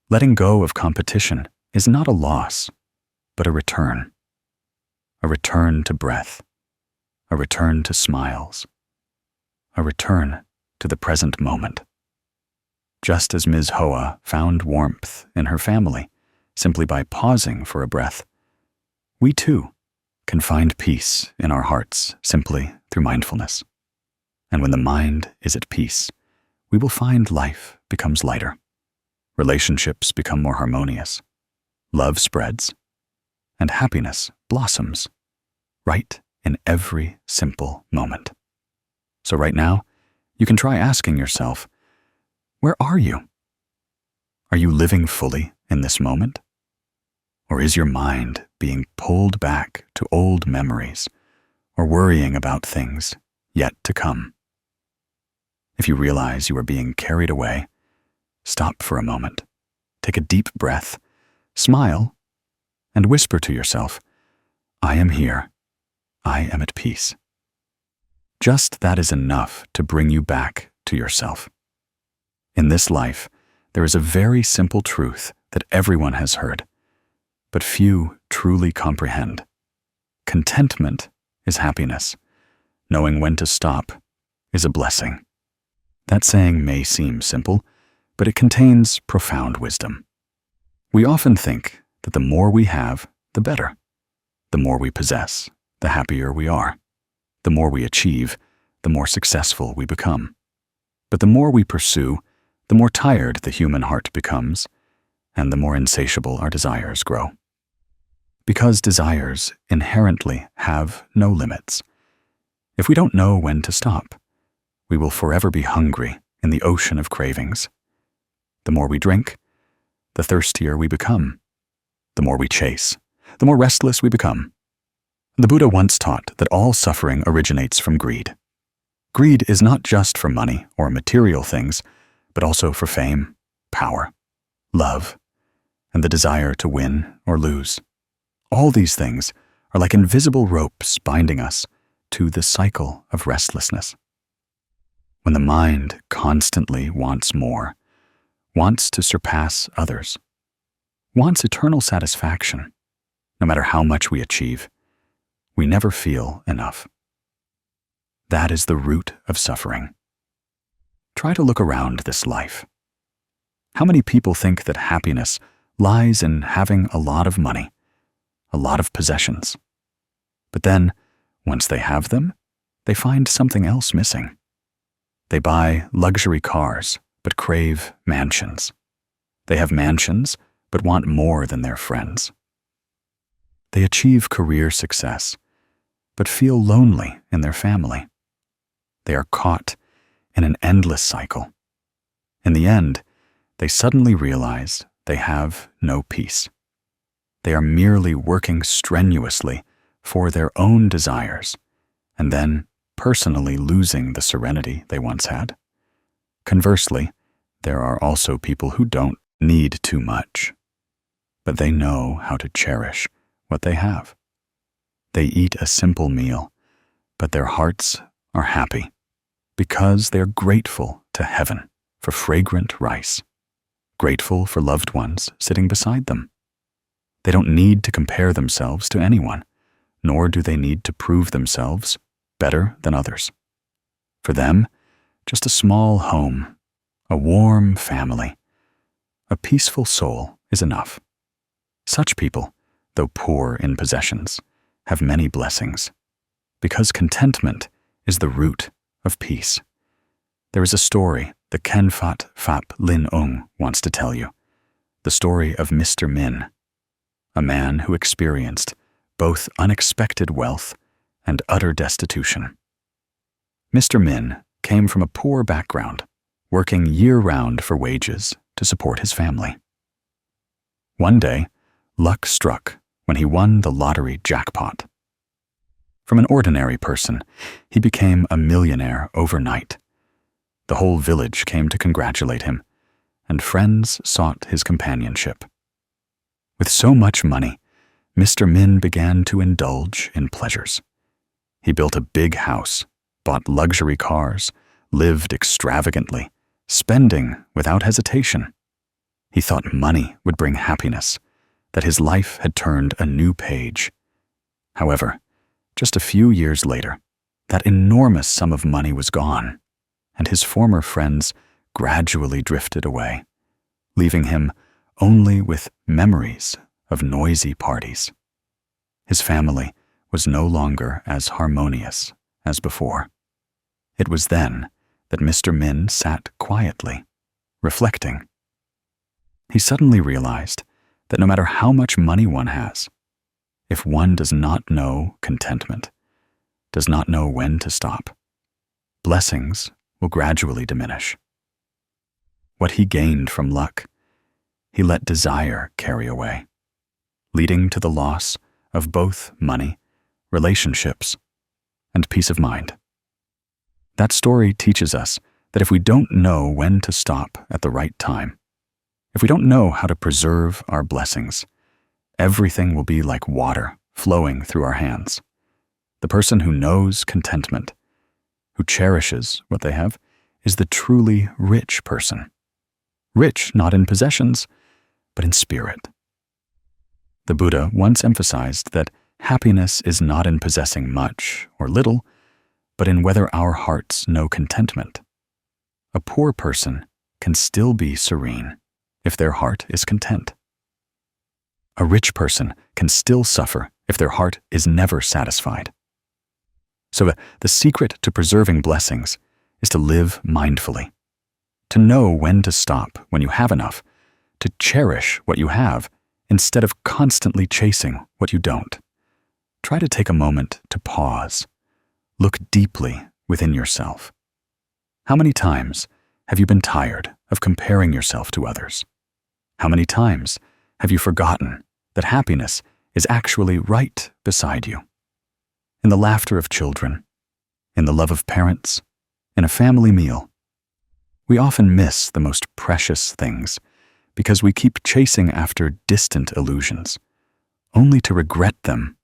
letting go of competition is not a loss, but a return to breath, a return to smiles, a return to the present moment. Just as Ms. Hoa found warmth in her family simply by pausing for a breath, we too can find peace in our hearts simply through mindfulness. And when the mind is at peace, we will find life becomes lighter. Relationships become more harmonious. Love spreads, and happiness blossoms right in every simple moment. So right now, you can try asking yourself, where are you? Are you living fully in this moment? Or is your mind being pulled back to old memories or worrying about things yet to come? If you realize you are being carried away, stop for a moment, take a deep breath, smile, and whisper to yourself, I am here. I am at peace. Just that is enough to bring you back to yourself. In this life, there is a very simple truth that everyone has heard, but few truly comprehend. Contentment is happiness. Knowing when to stop is a blessing. That saying may seem simple, but it contains profound wisdom. We often think that the more we have, the better. The more we possess, the happier we are. The more we achieve, the more successful we become. But the more we pursue, the more tired the human heart becomes, and the more insatiable our desires grow. Because desires inherently have no limits. If we don't know when to stop, we will forever be hungry in the ocean of cravings. The more we drink, the thirstier we become. The more we chase, the more restless we become. The Buddha once taught that all suffering originates from greed. Greed is not just for money or material things, but also for fame, power, love, and the desire to win or lose. All these things are like invisible ropes binding us to the cycle of restlessness. When the mind constantly wants more, wants to surpass others, wants eternal satisfaction, no matter how much we achieve, we never feel enough. That is the root of suffering. Try to look around this life. How many people think that happiness lies in having a lot of money, a lot of possessions? But then, once they have them, they find something else missing. They buy luxury cars, but crave mansions. They have mansions, but want more than their friends. They achieve career success, but feel lonely in their family. They are caught in an endless cycle. In the end, they suddenly realize they have no peace. They are merely working strenuously for their own desires, and then personally losing the serenity they once had. Conversely, there are also people who don't need too much, but they know how to cherish what they have. They eat a simple meal, but their hearts are happy because they are grateful to heaven for fragrant rice, grateful for loved ones sitting beside them. They don't need to compare themselves to anyone, nor do they need to prove themselves better than others. For them, just a small home, a warm family, a peaceful soul is enough. Such people, though poor in possessions, have many blessings, because contentment is the root of peace. There is a story that Ken Fat Phap Lin Ong wants to tell you, the story of Mr. Min, a man who experienced both unexpected wealth and utter destitution. Mr. Min came from a poor background, working year-round for wages to support his family. One day, luck struck when he won the lottery jackpot. From an ordinary person, he became a millionaire overnight. The whole village came to congratulate him, and friends sought his companionship. With so much money, Mr. Min began to indulge in pleasures. He built a big house, bought luxury cars, lived extravagantly, spending without hesitation. He thought money would bring happiness, that his life had turned a new page. However, just a few years later, that enormous sum of money was gone, and his former friends gradually drifted away, leaving him only with memories of noisy parties. His family was no longer as harmonious as before. It was then that Mr. Min sat quietly, reflecting. He suddenly realized that no matter how much money one has, if one does not know contentment, does not know when to stop, blessings will gradually diminish. What he gained from luck, he let desire carry away, leading to the loss of both money, relationships, and peace of mind. That story teaches us that if we don't know when to stop at the right time, if we don't know how to preserve our blessings, everything will be like water flowing through our hands. The person who knows contentment, who cherishes what they have, is the truly rich person. Rich not in possessions, but in spirit. The Buddha once emphasized that happiness is not in possessing much or little, but in whether our hearts know contentment. A poor person can still be serene if their heart is content. A rich person can still suffer if their heart is never satisfied. So the secret to preserving blessings is to live mindfully, to know when to stop when you have enough, to cherish what you have instead of constantly chasing what you don't. Try to take a moment to pause. Look deeply within yourself. How many times have you been tired of comparing yourself to others? How many times have you forgotten that happiness is actually right beside you? In the laughter of children, in the love of parents, in a family meal. We often miss the most precious things because we keep chasing after distant illusions, only to regret them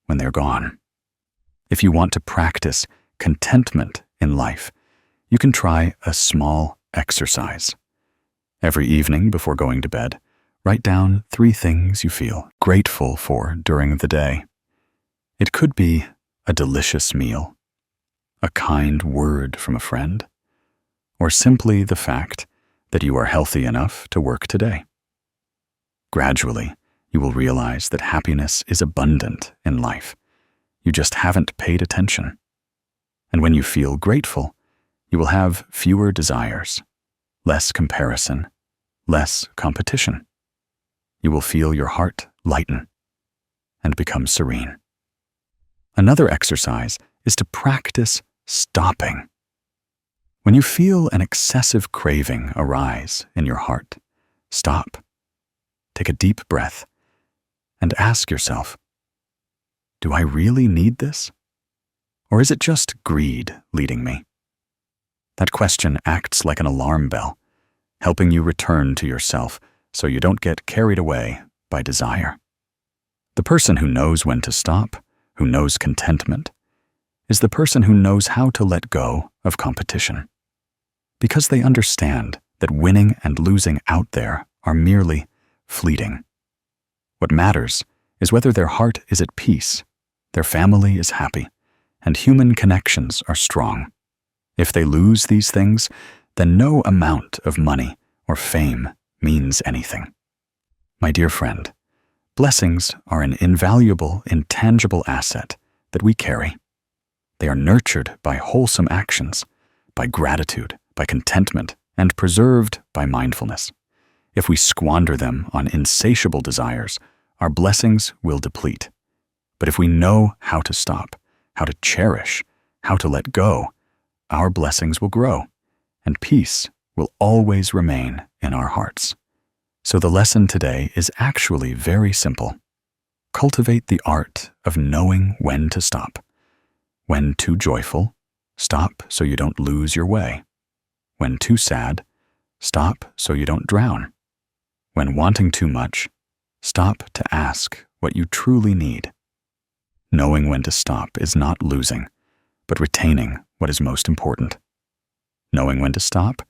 when they're gone. If you want to practice contentment in life, you can try a small exercise. Every evening before going to bed, write down 3 things you feel grateful for during the day. It could be a delicious meal, a kind word from a friend, or simply the fact that you are healthy enough to work today. Gradually, you will realize that happiness is abundant in life. You just haven't paid attention. And when you feel grateful, you will have fewer desires, less comparison, less competition. You will feel your heart lighten and become serene. Another exercise is to practice stopping. When you feel an excessive craving arise in your heart, stop. Take a deep breath and ask yourself, do I really need this? Or is it just greed leading me? That question acts like an alarm bell, helping you return to yourself so you don't get carried away by desire. The person who knows when to stop, who knows contentment, is the person who knows how to let go of competition. Because they understand that winning and losing out there are merely fleeting. What matters is whether their heart is at peace, their family is happy, and human connections are strong. If they lose these things, then no amount of money or fame means anything. My dear friend, blessings are an invaluable, intangible asset that we carry. They are nurtured by wholesome actions, by gratitude, by contentment, and preserved by mindfulness. If we squander them on insatiable desires, our blessings will deplete. But if we know how to stop, how to cherish, how to let go, our blessings will grow, and peace will always remain in our hearts. So the lesson today is actually very simple. Cultivate the art of knowing when to stop. When too joyful, stop so you don't lose your way. When too sad, stop so you don't drown. When wanting too much, stop to ask what you truly need. Knowing when to stop is not losing, but retaining what is most important. Knowing when to stop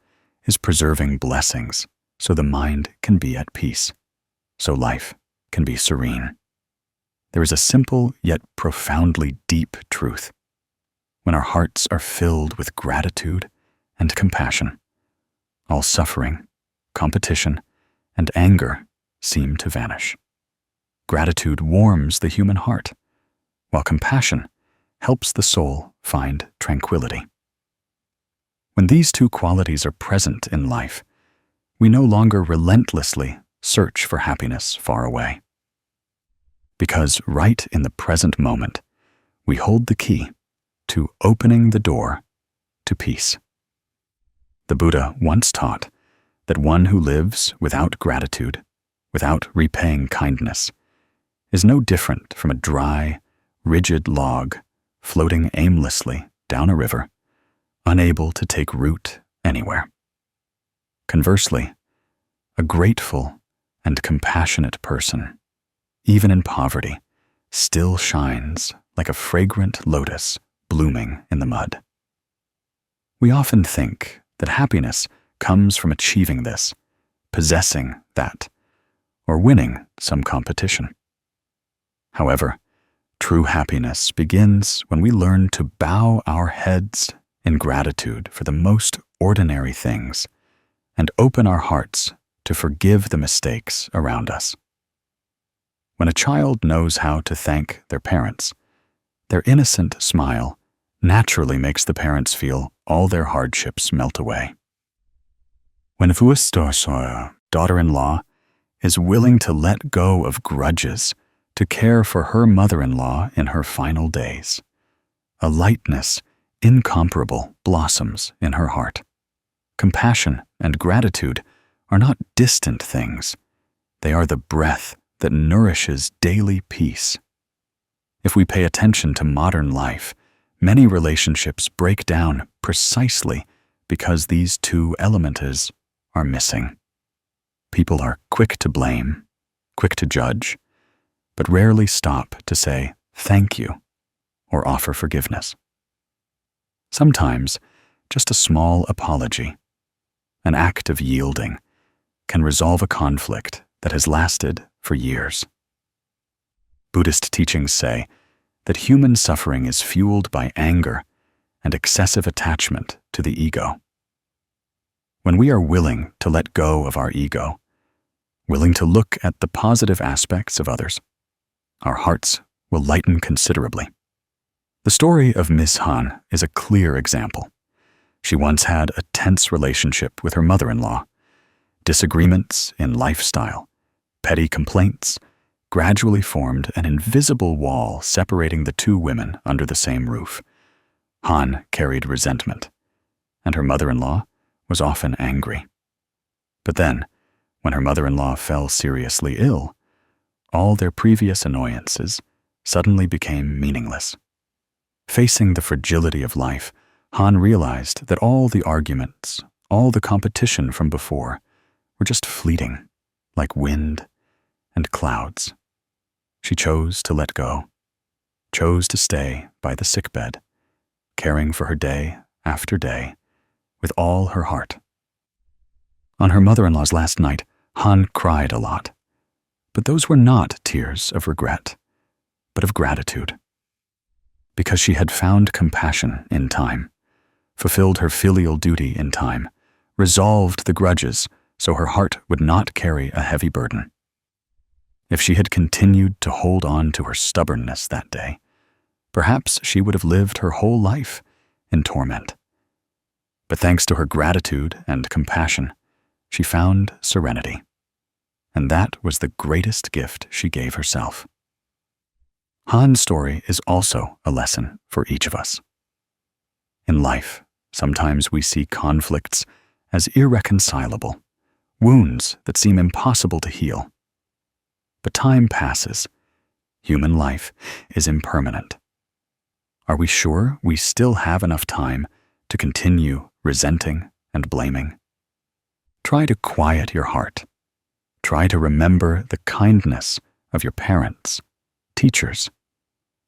is preserving blessings so the mind can be at peace, so life can be serene. There is a simple yet profoundly deep truth. When our hearts are filled with gratitude and compassion, all suffering, competition, and anger seem to vanish. Gratitude warms the human heart. while compassion helps the soul find tranquility. When these two qualities are present in life, we no longer relentlessly search for happiness far away. Because right in the present moment, we hold the key to opening the door to peace. The Buddha once taught that one who lives without gratitude, without repaying kindness, is no different from a dry, rigid log floating aimlessly down a river, unable to take root anywhere. Conversely, a grateful and compassionate person, even in poverty, still shines like a fragrant lotus blooming in the mud. We often think that happiness comes from achieving this, possessing that, or winning some competition. However, true happiness begins when we learn to bow our heads in gratitude for the most ordinary things and open our hearts to forgive the mistakes around us. When a child knows how to thank their parents, their innocent smile naturally makes the parents feel all their hardships melt away. When a Buddhist daughter-in-law is willing to let go of grudges to care for her mother-in-law in her final days, a lightness incomparable blossoms in her heart. Compassion and gratitude are not distant things. They are the breath that nourishes daily peace. If we pay attention to modern life, many relationships break down precisely because these two elements are missing. People are quick to blame, quick to judge, but rarely stop to say thank you or offer forgiveness. Sometimes, just a small apology, an act of yielding, can resolve a conflict that has lasted for years. Buddhist teachings say that human suffering is fueled by anger and excessive attachment to the ego. When we are willing to let go of our ego, willing to look at the positive aspects of others, our hearts will lighten considerably. The story of Miss Han is a clear example. She once had a tense relationship with her mother-in-law. Disagreements in lifestyle, petty complaints, gradually formed an invisible wall separating the two women under the same roof. Han carried resentment, and her mother-in-law was often angry. But then, when her mother-in-law fell seriously ill, all their previous annoyances suddenly became meaningless. Facing the fragility of life, Han realized that all the arguments, all the competition from before, were just fleeting, like wind and clouds. She chose to let go, chose to stay by the sickbed, caring for her day after day with all her heart. On her mother-in-law's last night, Han cried a lot, but those were not tears of regret, but of gratitude. Because she had found compassion in time, fulfilled her filial duty in time, resolved the grudges so her heart would not carry a heavy burden. If she had continued to hold on to her stubbornness that day, perhaps she would have lived her whole life in torment. But thanks to her gratitude and compassion, she found serenity. And that was the greatest gift she gave herself. Han's story is also a lesson for each of us. In life, sometimes we see conflicts as irreconcilable, wounds that seem impossible to heal. But time passes. Human life is impermanent. Are we sure we still have enough time to continue resenting and blaming? Try to quiet your heart. Try to remember the kindness of your parents, teachers,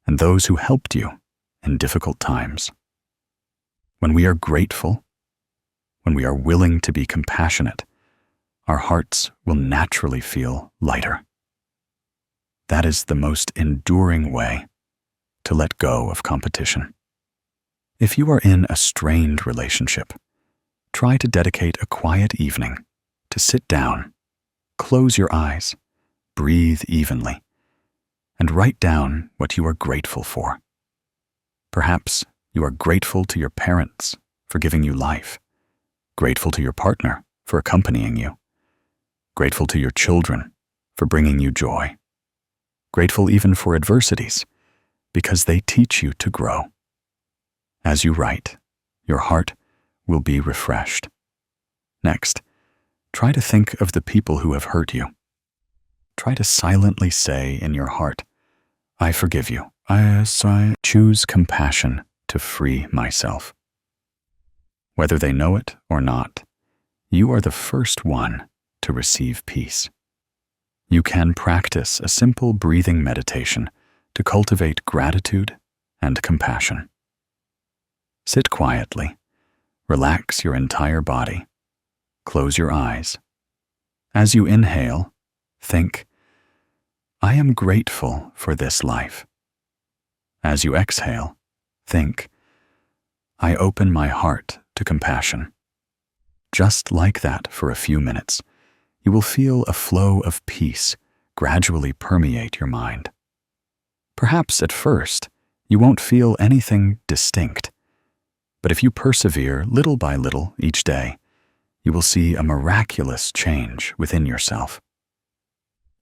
and those who helped you in difficult times. When we are grateful, when we are willing to be compassionate, our hearts will naturally feel lighter. That is the most enduring way to let go of competition. If you are in a strained relationship, try to dedicate a quiet evening to sit down, close your eyes, breathe evenly, and write down what you are grateful for. Perhaps you are grateful to your parents for giving you life, grateful to your partner for accompanying you, grateful to your children for bringing you joy, grateful even for adversities because they teach you to grow. As you write, your heart will be refreshed. Next, try to think of the people who have hurt you. Try to silently say in your heart, "I forgive you. I choose compassion to free myself." Whether they know it or not, you are the first one to receive peace. You can practice a simple breathing meditation to cultivate gratitude and compassion. Sit quietly, relax your entire body, close your eyes. As you inhale, think, "I am grateful for this life." As you exhale, think, "I open my heart to compassion." Just like that for a few minutes, you will feel a flow of peace gradually permeate your mind. Perhaps at first, you won't feel anything distinct, but if you persevere little by little each day, you will see a miraculous change within yourself.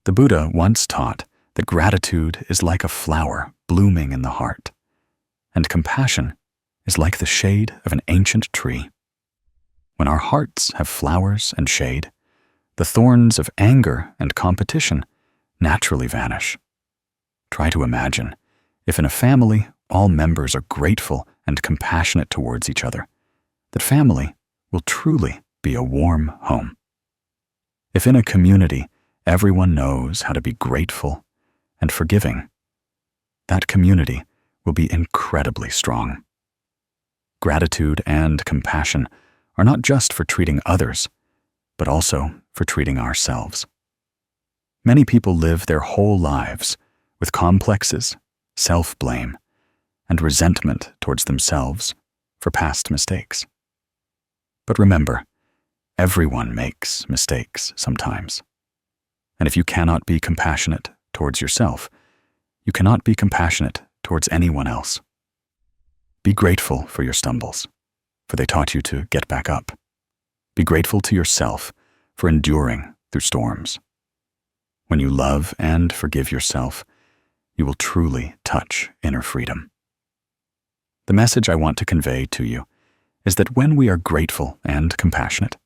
The Buddha once taught that gratitude is like a flower blooming in the heart, and compassion is like the shade of an ancient tree. When our hearts have flowers and shade, the thorns of anger and competition naturally vanish. Try to imagine if in a family all members are grateful and compassionate towards each other, that family will truly be a warm home. If in a community everyone knows how to be grateful and forgiving, that community will be incredibly strong. Gratitude and compassion are not just for treating others, but also for treating ourselves. Many people live their whole lives with complexes, self-blame, and resentment towards themselves for past mistakes. But remember, everyone makes mistakes sometimes. And if you cannot be compassionate towards yourself, you cannot be compassionate towards anyone else. Be grateful for your stumbles, for they taught you to get back up. Be grateful to yourself for enduring through storms. When you love and forgive yourself, you will truly touch inner freedom. The message I want to convey to you is that when we are grateful and compassionate,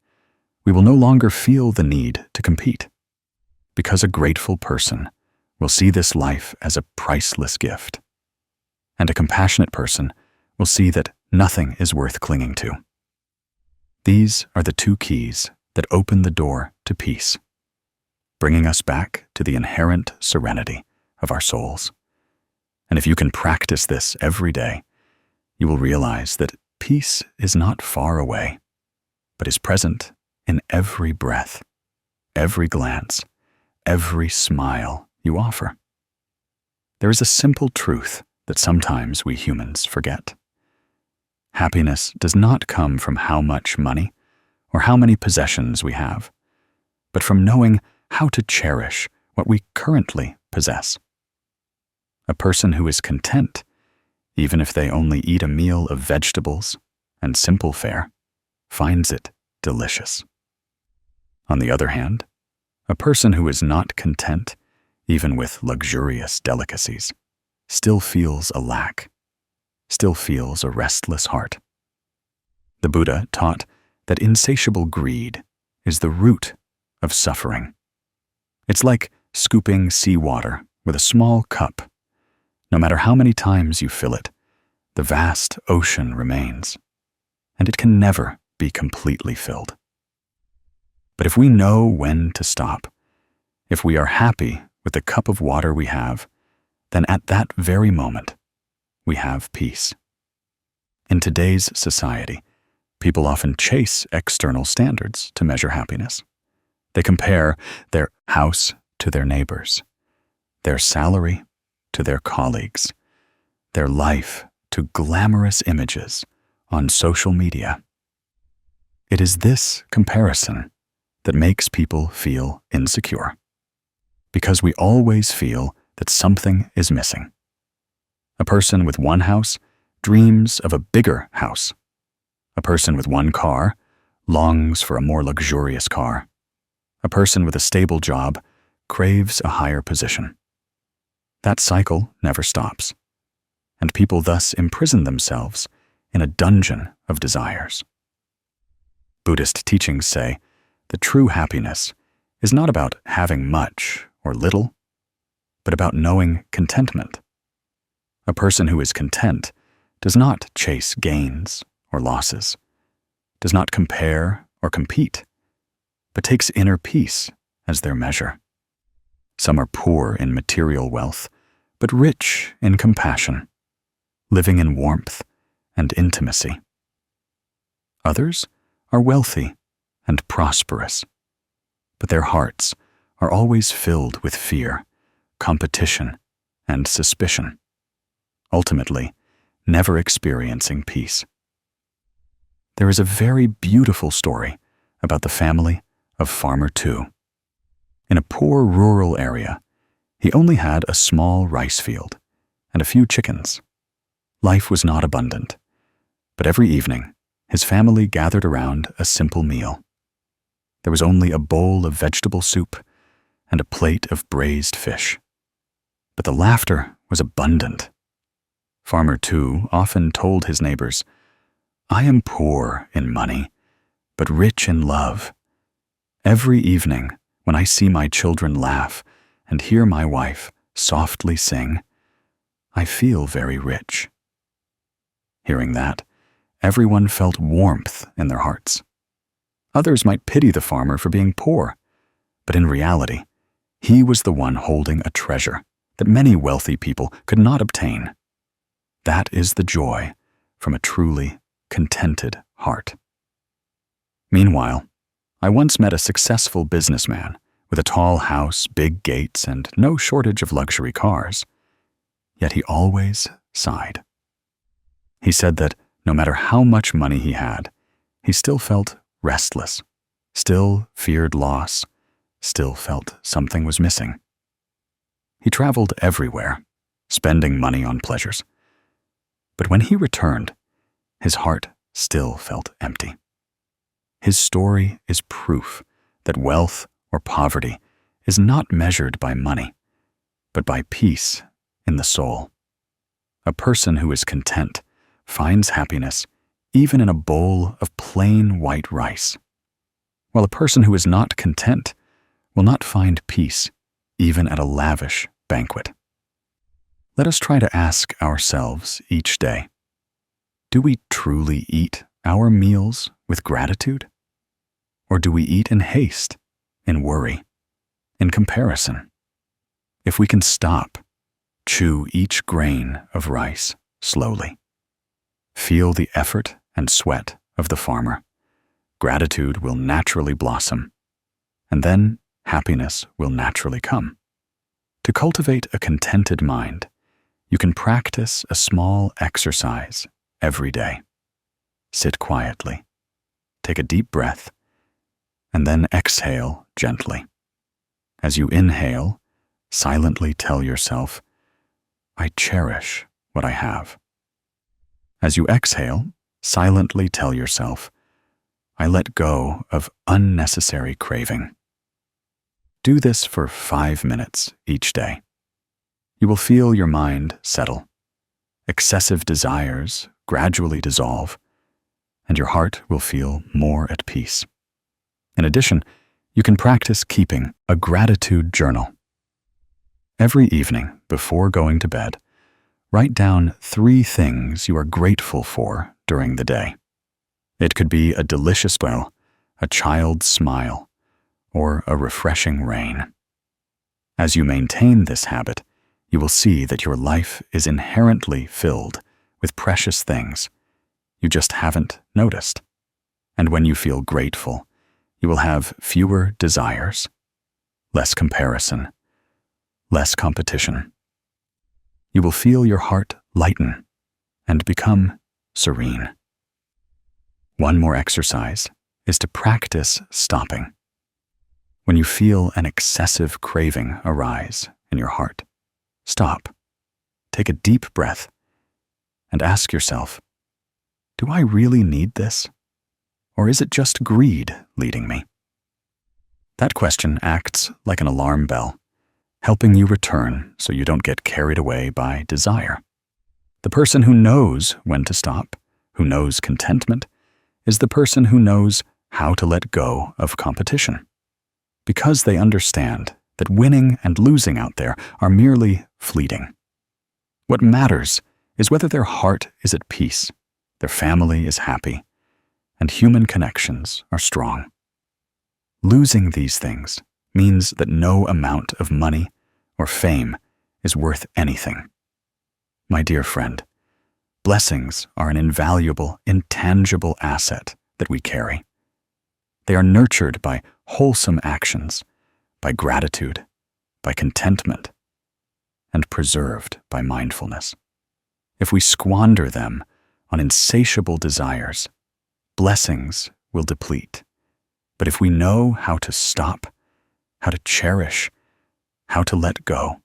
we will no longer feel the need to compete, because a grateful person will see this life as a priceless gift, and a compassionate person will see that nothing is worth clinging to. These are the two keys that open the door to peace, bringing us back to the inherent serenity of our souls. And if you can practice this every day, you will realize that peace is not far away, but is present in every breath, every glance, every smile you offer. There is a simple truth that sometimes we humans forget. Happiness does not come from how much money or how many possessions we have, but from knowing how to cherish what we currently possess. A person who is content, even if they only eat a meal of vegetables and simple fare, finds it delicious. On the other hand, a person who is not content, even with luxurious delicacies, still feels a lack, still feels a restless heart. The Buddha taught that insatiable greed is the root of suffering. It's like scooping seawater with a small cup. No matter how many times you fill it, the vast ocean remains, and it can never be completely filled. But if we know when to stop, if we are happy with the cup of water we have, then at that very moment, we have peace. In today's society, people often chase external standards to measure happiness. They compare their house to their neighbors, their salary to their colleagues, their life to glamorous images on social media. It is this comparison that makes people feel insecure, because we always feel that something is missing. A person with one house dreams of a bigger house. A person with one car longs for a more luxurious car. A person with a stable job craves a higher position. That cycle never stops, and people thus imprison themselves in a dungeon of desires. Buddhist teachings say that true happiness is not about having much or little, but about knowing contentment. A person who is content does not chase gains or losses, does not compare or compete, but takes inner peace as their measure. Some are poor in material wealth, but rich in compassion, living in warmth and intimacy. Others are wealthy and prosperous, but their hearts are always filled with fear, competition, and suspicion, ultimately never experiencing peace. There is a very beautiful story about the family of Farmer Two. In a poor rural area, he only had a small rice field and a few chickens. Life was not abundant, but every evening, his family gathered around a simple meal. There was only a bowl of vegetable soup and a plate of braised fish. But the laughter was abundant. Farmer Two often told his neighbors, "I am poor in money, but rich in love. Every evening, when I see my children laugh and hear my wife softly sing, I feel very rich." Hearing that, everyone felt warmth in their hearts. Others might pity the farmer for being poor, but in reality, he was the one holding a treasure that many wealthy people could not obtain. That is the joy from a truly contented heart. Meanwhile, I once met a successful businessman with a tall house, big gates, and no shortage of luxury cars. Yet he always sighed. He said that no matter how much money he had, he still felt restless, still feared loss, still felt something was missing. He traveled everywhere, spending money on pleasures. But when he returned, his heart still felt empty. His story is proof that wealth or poverty is not measured by money, but by peace in the soul. A person who is content finds happiness even in a bowl of plain white rice, while a person who is not content will not find peace even at a lavish banquet. Let us try to ask ourselves each day, do we truly eat our meals with gratitude? Or do we eat in haste, in worry, in comparison? If we can stop, chew each grain of rice slowly, feel the effort and sweat of the farmer, gratitude will naturally blossom, and then happiness will naturally come. To cultivate a contented mind, you can practice a small exercise every day. Sit quietly, take a deep breath, and then exhale gently. As you inhale, silently tell yourself, "I cherish what I have." As you exhale, silently tell yourself, "I let go of unnecessary craving." Do this for 5 minutes each day. You will feel your mind settle. Excessive desires gradually dissolve, and your heart will feel more at peace. In addition, you can practice keeping a gratitude journal. Every evening before going to bed, write down 3 things you are grateful for during the day. It could be a delicious meal, a child's smile, or a refreshing rain. As you maintain this habit, you will see that your life is inherently filled with precious things you just haven't noticed. And when you feel grateful, you will have fewer desires, less comparison, less competition. You will feel your heart lighten and become serene. One more exercise is to practice stopping. When you feel an excessive craving arise in your heart, stop, take a deep breath, and ask yourself, do I really need this? Or is it just greed leading me? That question acts like an alarm bell, helping you return so you don't get carried away by desire. The person who knows when to stop, who knows contentment, is the person who knows how to let go of competition. Because they understand that winning and losing out there are merely fleeting. What matters is whether their heart is at peace, their family is happy, and human connections are strong. Losing these things means that no amount of money or fame is worth anything. My dear friend, blessings are an invaluable, intangible asset that we carry. They are nurtured by wholesome actions, by gratitude, by contentment, and preserved by mindfulness. If we squander them on insatiable desires, blessings will deplete. But if we know how to stop, how to cherish, how to let go,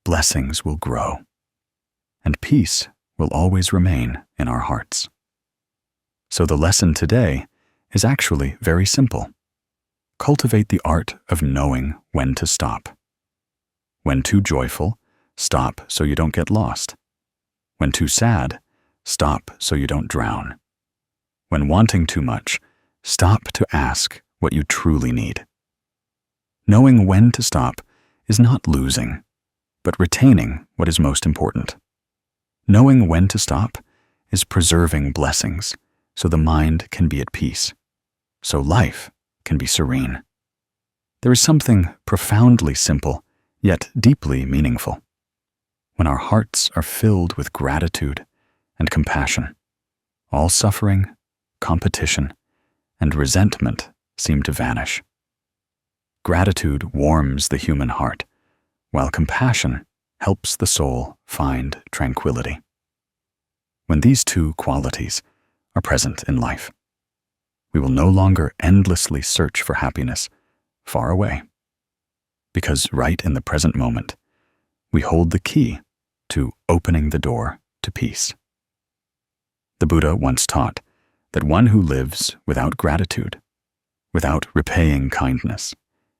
blessings will grow, and peace will always remain in our hearts. So the lesson today is actually very simple. Cultivate the art of knowing when to stop. When too joyful, stop so you don't get lost. When too sad, stop so you don't drown. When wanting too much, stop to ask what you truly need. Knowing when to stop is not losing, but retaining what is most important. Knowing when to stop is preserving blessings so the mind can be at peace, so life can be serene. There is something profoundly simple, yet deeply meaningful. When our hearts are filled with gratitude and compassion, all suffering, competition, and resentment seem to vanish. Gratitude warms the human heart, while compassion helps the soul find tranquility. When these two qualities are present in life, we will no longer endlessly search for happiness far away, because right in the present moment, we hold the key to opening the door to peace. The Buddha once taught that one who lives without gratitude, without repaying kindness,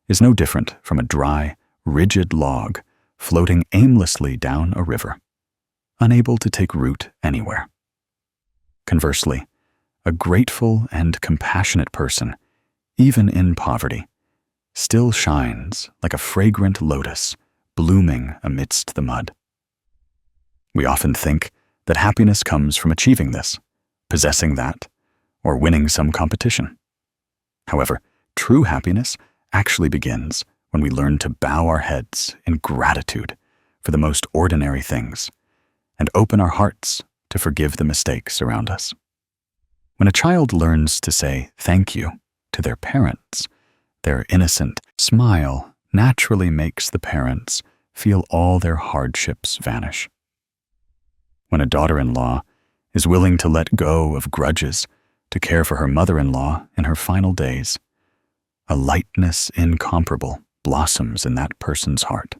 is no different from a dry, rigid log floating aimlessly down a river, unable to take root anywhere. Conversely, a grateful and compassionate person, even in poverty, still shines like a fragrant lotus blooming amidst the mud. We often think that happiness comes from achieving this, possessing that, or winning some competition. However, true happiness actually begins when we learn to bow our heads in gratitude for the most ordinary things and open our hearts to forgive the mistakes around us. When a child learns to say thank you to their parents, their innocent smile naturally makes the parents feel all their hardships vanish. When a daughter-in-law is willing to let go of grudges to care for her mother-in-law in her final days, a lightness incomparable blossoms in that person's heart.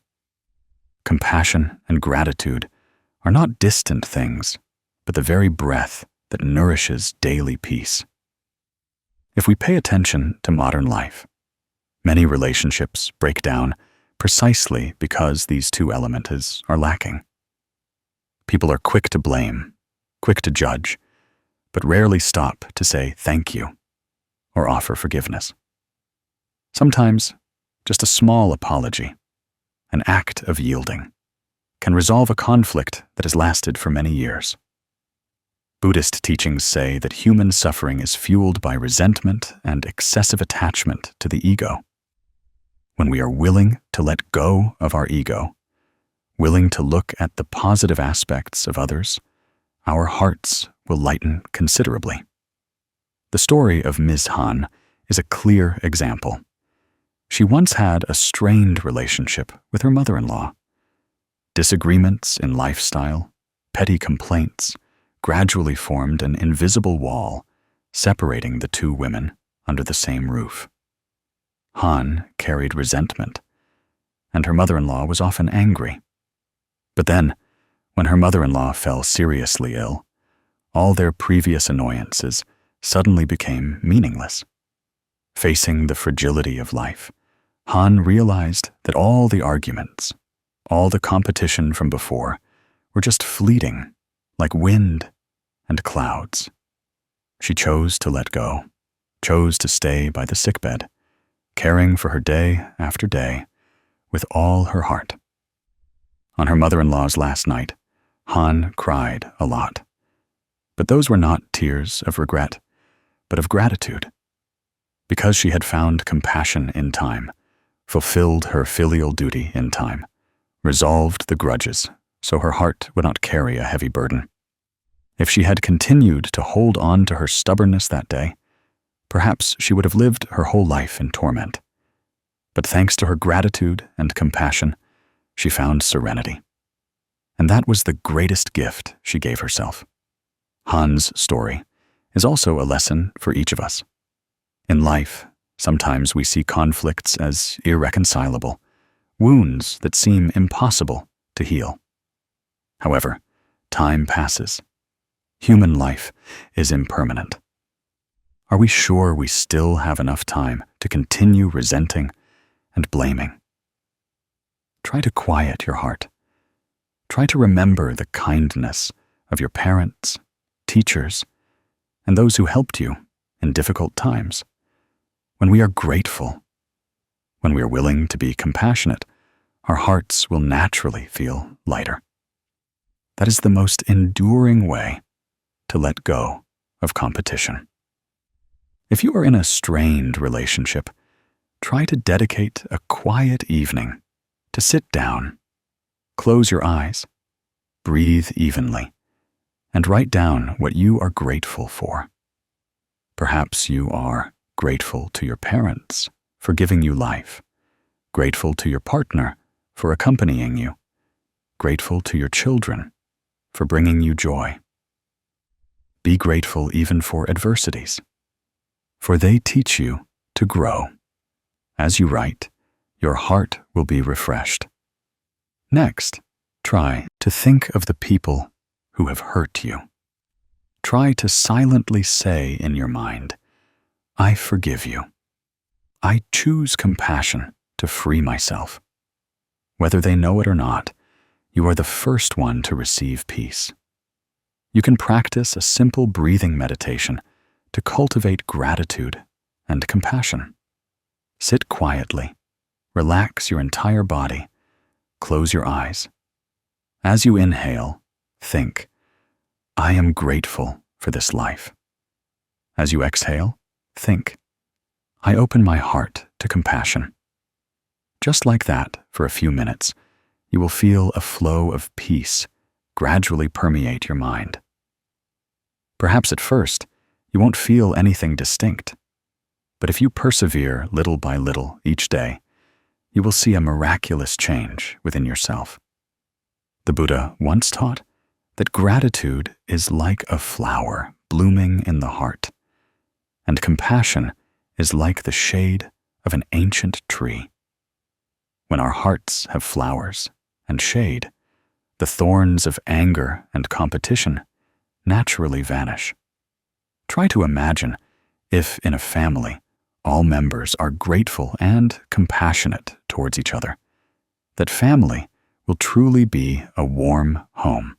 Compassion and gratitude are not distant things, but the very breath that nourishes daily peace. If we pay attention to modern life, many relationships break down precisely because these two elements are lacking. People are quick to blame, quick to judge, but rarely stop to say thank you or offer forgiveness. Sometimes, just a small apology, an act of yielding, can resolve a conflict that has lasted for many years. Buddhist teachings say that human suffering is fueled by resentment and excessive attachment to the ego. When we are willing to let go of our ego, willing to look at the positive aspects of others, our hearts will lighten considerably. The story of Ms. Han is a clear example. She once had a strained relationship with her mother-in-law. Disagreements in lifestyle, petty complaints, gradually formed an invisible wall separating the two women under the same roof. Han carried resentment, and her mother-in-law was often angry. But then, when her mother-in-law fell seriously ill, all their previous annoyances suddenly became meaningless. Facing the fragility of life, Han realized that all the arguments, all the competition from before, were just fleeting, like wind and clouds. She chose to let go, chose to stay by the sickbed, caring for her day after day with all her heart. On her mother-in-law's last night, Han cried a lot. But those were not tears of regret, but of gratitude. Because she had found compassion in time, fulfilled her filial duty in time, resolved the grudges so her heart would not carry a heavy burden. If she had continued to hold on to her stubbornness that day, perhaps she would have lived her whole life in torment. But thanks to her gratitude and compassion, she found serenity. And that was the greatest gift she gave herself. Han's story is also a lesson for each of us. In life, sometimes we see conflicts as irreconcilable, wounds that seem impossible to heal. However, time passes. Human life is impermanent. Are we sure we still have enough time to continue resenting and blaming? Try to quiet your heart. Try to remember the kindness of your parents, teachers, and those who helped you in difficult times. When we are grateful, when we are willing to be compassionate, our hearts will naturally feel lighter. That is the most enduring way to let go of competition. If you are in a strained relationship, try to dedicate a quiet evening to sit down, close your eyes, breathe evenly, and write down what you are grateful for. Perhaps you are grateful to your parents for giving you life, grateful to your partner for accompanying you, grateful to your children for bringing you joy. Be grateful even for adversities, for they teach you to grow. As you write, your heart will be refreshed. Next, try to think of the people who have hurt you. Try to silently say in your mind, I forgive you. I choose compassion to free myself. Whether they know it or not, you are the first one to receive peace. You can practice a simple breathing meditation to cultivate gratitude and compassion. Sit quietly, relax your entire body, close your eyes. As you inhale, think, I am grateful for this life. As you exhale, think, I open my heart to compassion. Just like that, for a few minutes, you will feel a flow of peace gradually permeate your mind. Perhaps at first, you won't feel anything distinct, but if you persevere little by little each day, you will see a miraculous change within yourself. The Buddha once taught that gratitude is like a flower blooming in the heart, and compassion is like the shade of an ancient tree. When our hearts have flowers and shade, the thorns of anger and competition naturally vanish. Try to imagine if in a family all members are grateful and compassionate towards each other, that family will truly be a warm home.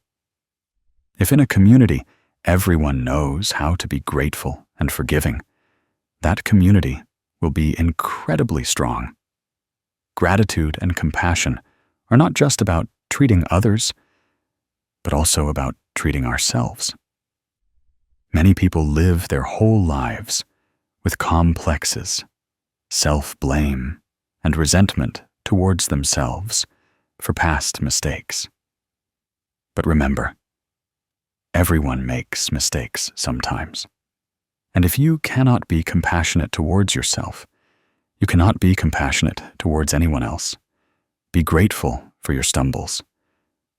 If in a community everyone knows how to be grateful and forgiving, that community will be incredibly strong. Gratitude and compassion are not just about treating others, but also about treating ourselves. Many people live their whole lives with complexes, self-blame, and resentment towards themselves for past mistakes. But remember, everyone makes mistakes sometimes. And if you cannot be compassionate towards yourself, you cannot be compassionate towards anyone else. Be grateful for your stumbles,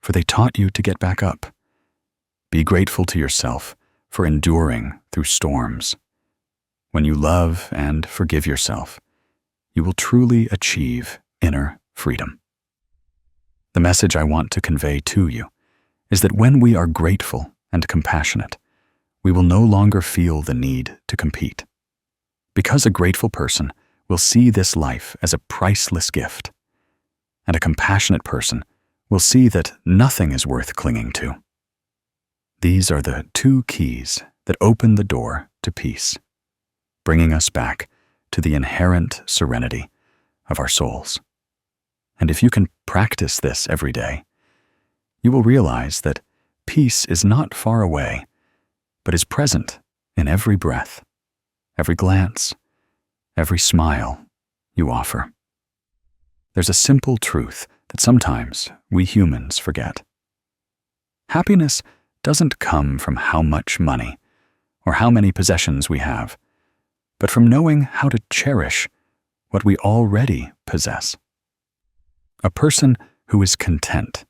for they taught you to get back up. Be grateful to yourself for enduring through storms. When you love and forgive yourself, you will truly achieve inner freedom. The message I want to convey to you is that when we are grateful and compassionate, we will no longer feel the need to compete. Because a grateful person will see this life as a priceless gift, and a compassionate person will see that nothing is worth clinging to. These are the two keys that open the door to peace, bringing us back to the inherent serenity of our souls. And if you can practice this every day, you will realize that peace is not far away, but is present in every breath, every glance, every smile you offer. There's a simple truth that sometimes we humans forget. Happiness doesn't come from how much money or how many possessions we have, but from knowing how to cherish what we already possess. A person who is content,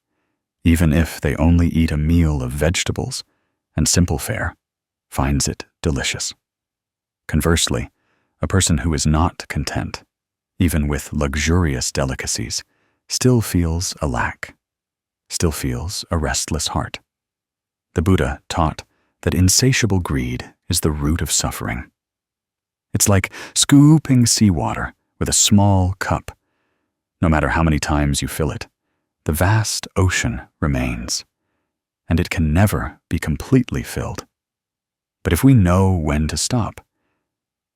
even if they only eat a meal of vegetables and simple fare, finds it delicious. Conversely, a person who is not content, even with luxurious delicacies, still feels a lack, still feels a restless heart. The Buddha taught that insatiable greed is the root of suffering. It's like scooping seawater with a small cup. No matter how many times you fill it, the vast ocean remains, and it can never be completely filled. But if we know when to stop,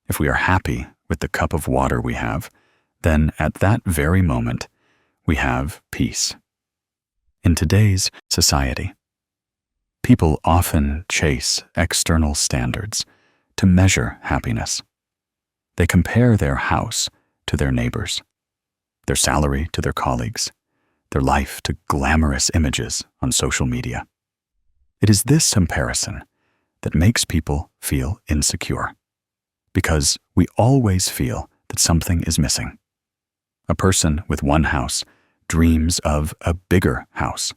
if we are happy with the cup of water we have, then at that very moment, we have peace. In today's society, people often chase external standards to measure happiness. They compare their house to their neighbors, their salary to their colleagues, their life to glamorous images on social media. It is this comparison that makes people feel insecure, because we always feel that something is missing. A person with one house dreams of a bigger house.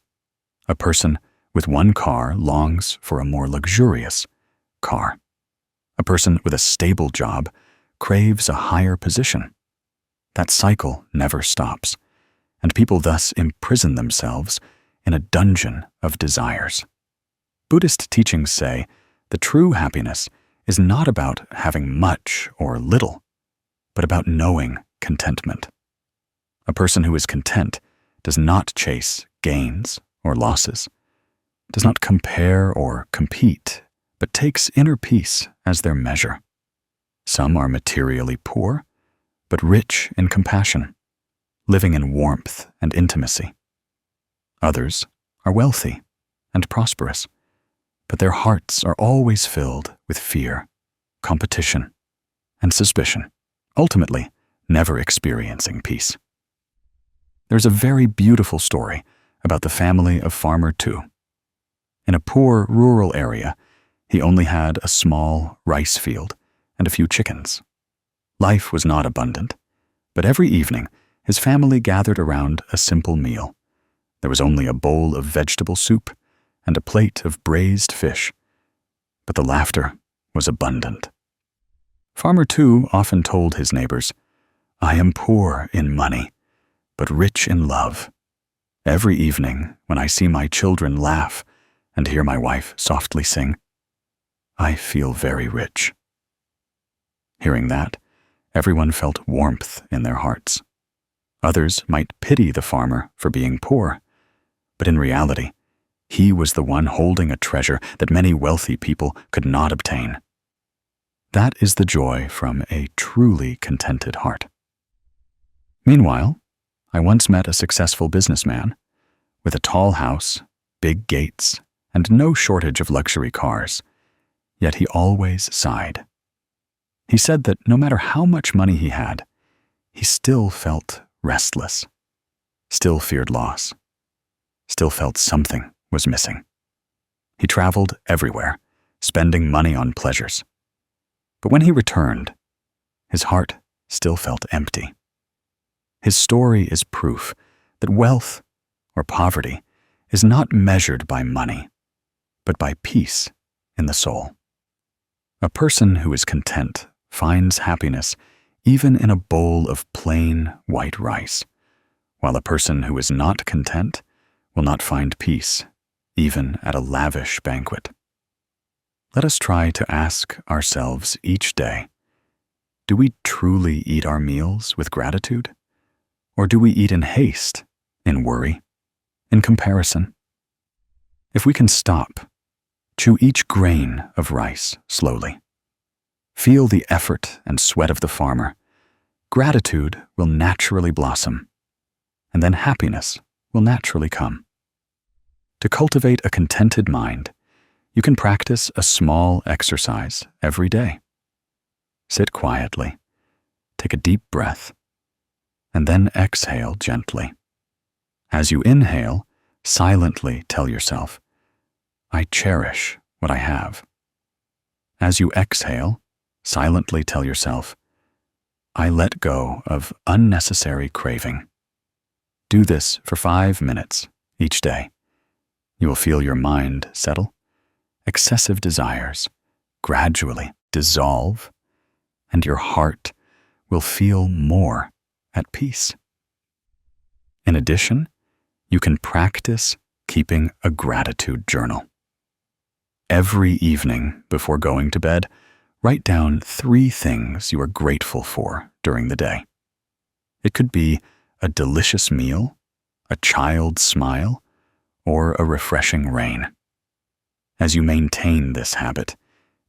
A person with one car longs for a more luxurious car. A person with a stable job craves a higher position. That cycle never stops, and people thus imprison themselves in a dungeon of desires. Buddhist teachings say the true happiness is not about having much or little, but about knowing contentment. A person who is content does not chase gains or losses, does not compare or compete, but takes inner peace as their measure. Some are materially poor, but rich in compassion, living in warmth and intimacy. Others are wealthy and prosperous, but their hearts are always filled with fear, competition, and suspicion, ultimately never experiencing peace. There's a very beautiful story about the family of Farmer Tu. In a poor rural area, he only had a small rice field and a few chickens. Life was not abundant, but every evening his family gathered around a simple meal. There was only a bowl of vegetable soup and a plate of braised fish, but the laughter was abundant. Farmer Tu often told his neighbors, "I am poor in money, but rich in love. Every evening when I see my children laugh and hear my wife softly sing, I feel very rich." Hearing that, everyone felt warmth in their hearts. Others might pity the farmer for being poor, but in reality, he was the one holding a treasure that many wealthy people could not obtain. That is the joy from a truly contented heart. Meanwhile, I once met a successful businessman with a tall house, big gates, and no shortage of luxury cars, yet he always sighed. He said that no matter how much money he had, he still felt restless, still feared loss, still felt something was missing. He traveled everywhere, spending money on pleasures. But when he returned, his heart still felt empty. His story is proof that wealth or poverty is not measured by money, but by peace in the soul. A person who is content finds happiness even in a bowl of plain white rice, while a person who is not content will not find peace, even at a lavish banquet. Let us try to ask ourselves each day, do we truly eat our meals with gratitude? Or do we eat in haste, in worry, in comparison? If we can stop, chew each grain of rice slowly, feel the effort and sweat of the farmer, gratitude will naturally blossom, and then happiness will naturally come. To cultivate a contented mind, you can practice a small exercise every day. Sit quietly, take a deep breath, and then exhale gently. As you inhale, silently tell yourself, I cherish what I have. As you exhale, silently tell yourself, I let go of unnecessary craving. Do this for 5 minutes each day. You will feel your mind settle, excessive desires gradually dissolve, and your heart will feel more at peace. In addition, you can practice keeping a gratitude journal. Every evening before going to bed, write down 3 things you are grateful for during the day. It could be a delicious meal, a child's smile, or a refreshing rain. As you maintain this habit,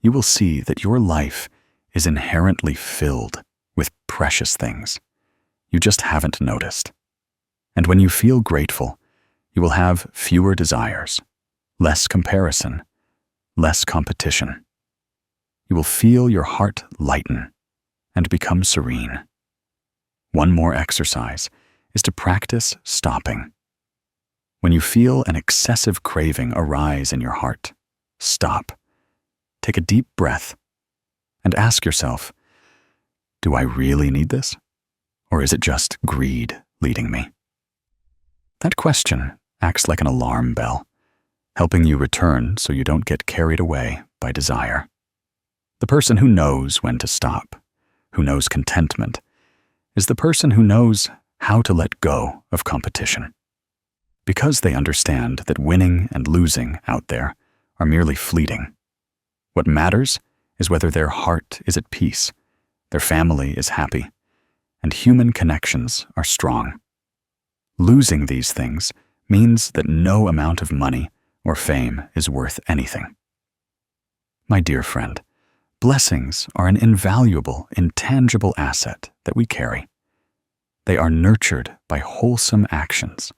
you will see that your life is inherently filled with precious things. You just haven't noticed. And when you feel grateful, you will have fewer desires, less comparison, less competition. You will feel your heart lighten and become serene. One more exercise is to practice stopping. When you feel an excessive craving arise in your heart, stop. Take a deep breath and ask yourself, do I really need this? Or is it just greed leading me? That question acts like an alarm bell, helping you return so you don't get carried away by desire. The person who knows when to stop, who knows contentment, is the person who knows how to let go of competition. Because they understand that winning and losing out there are merely fleeting. What matters is whether their heart is at peace, their family is happy, and human connections are strong. Losing these things means that no amount of money or fame is worth anything. My dear friend, blessings are an invaluable, intangible asset that we carry. They are nurtured by wholesome actions,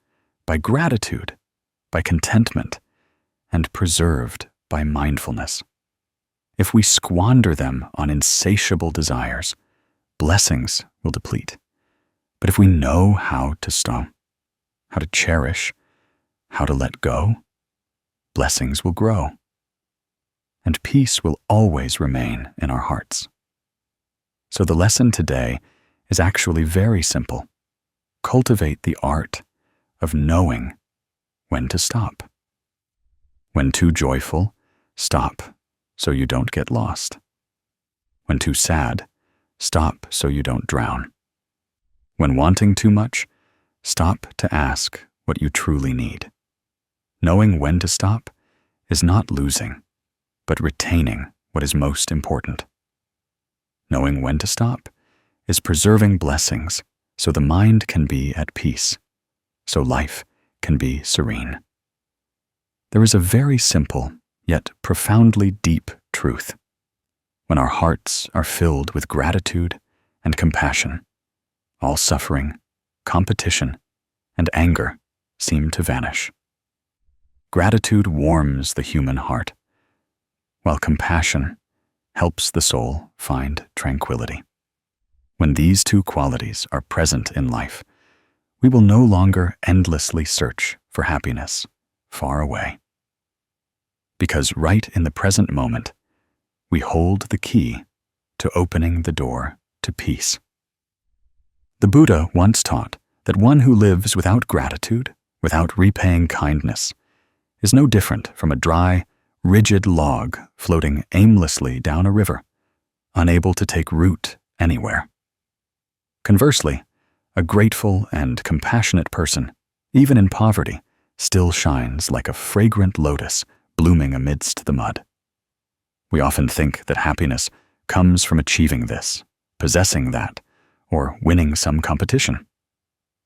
by gratitude, by contentment, and preserved by mindfulness. If we squander them on insatiable desires, blessings will deplete. But if we know how to stop, how to cherish, how to let go, blessings will grow, and peace will always remain in our hearts. So the lesson today is actually very simple. Cultivate the art of knowing when to stop. When too joyful, stop so you don't get lost. When too sad, stop so you don't drown. When wanting too much, stop to ask what you truly need. Knowing when to stop is not losing, but retaining what is most important. Knowing when to stop is preserving blessings so the mind can be at peace, so life can be serene. There is a very simple, yet profoundly deep truth. When our hearts are filled with gratitude and compassion, all suffering, competition, and anger seem to vanish. Gratitude warms the human heart, while compassion helps the soul find tranquility. When these two qualities are present in life, we will no longer endlessly search for happiness far away. Because right in the present moment, we hold the key to opening the door to peace. The Buddha once taught that one who lives without gratitude, without repaying kindness, is no different from a dry, rigid log floating aimlessly down a river, unable to take root anywhere. Conversely, a grateful and compassionate person, even in poverty, still shines like a fragrant lotus blooming amidst the mud. We often think that happiness comes from achieving this, possessing that, or winning some competition.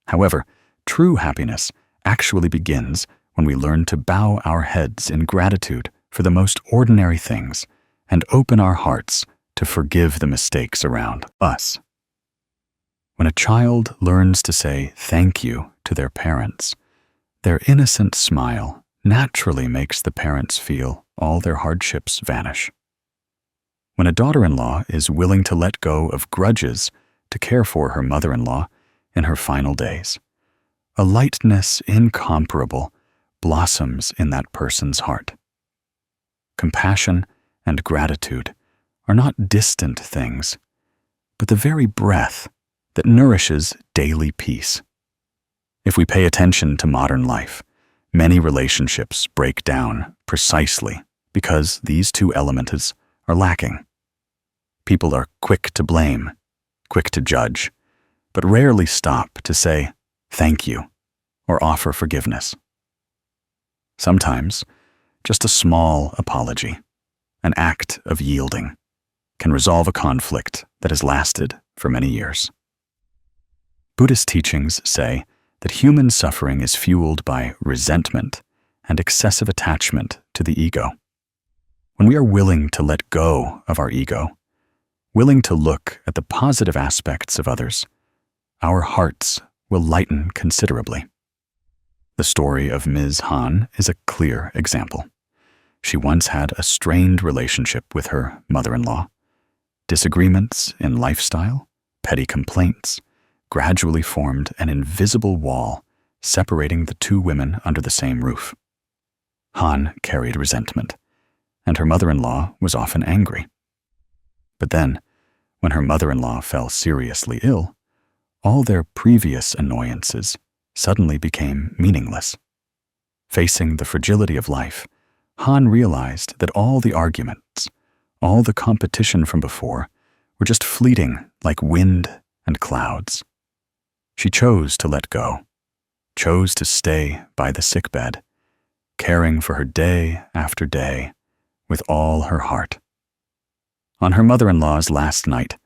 However, true happiness actually begins when we learn to bow our heads in gratitude for the most ordinary things and open our hearts to forgive the mistakes around us. When a child learns to say thank you to their parents, their innocent smile naturally makes the parents feel all their hardships vanish. When a daughter-in-law is willing to let go of grudges to care for her mother-in-law in her final days, a lightness incomparable blossoms in that person's heart. Compassion and gratitude are not distant things, but the very breath that nourishes daily peace. If we pay attention to modern life, many relationships break down precisely because these two elements are lacking. People are quick to blame, quick to judge, but rarely stop to say thank you or offer forgiveness. Sometimes, just a small apology, an act of yielding, can resolve a conflict that has lasted for many years. Buddhist teachings say that human suffering is fueled by resentment and excessive attachment to the ego. When we are willing to let go of our ego, willing to look at the positive aspects of others, our hearts will lighten considerably. The story of Ms. Han is a clear example. She once had a strained relationship with her mother-in-law. Disagreements in lifestyle, petty complaints, gradually formed an invisible wall separating the two women under the same roof. Han carried resentment, and her mother-in-law was often angry. But then, when her mother-in-law fell seriously ill, all their previous annoyances suddenly became meaningless. Facing the fragility of life, Han realized that all the arguments, all the competition from before, were just fleeting like wind and clouds. She chose to let go, chose to stay by the sickbed, caring for her day after day with all her heart. On her mother-in-law's last night,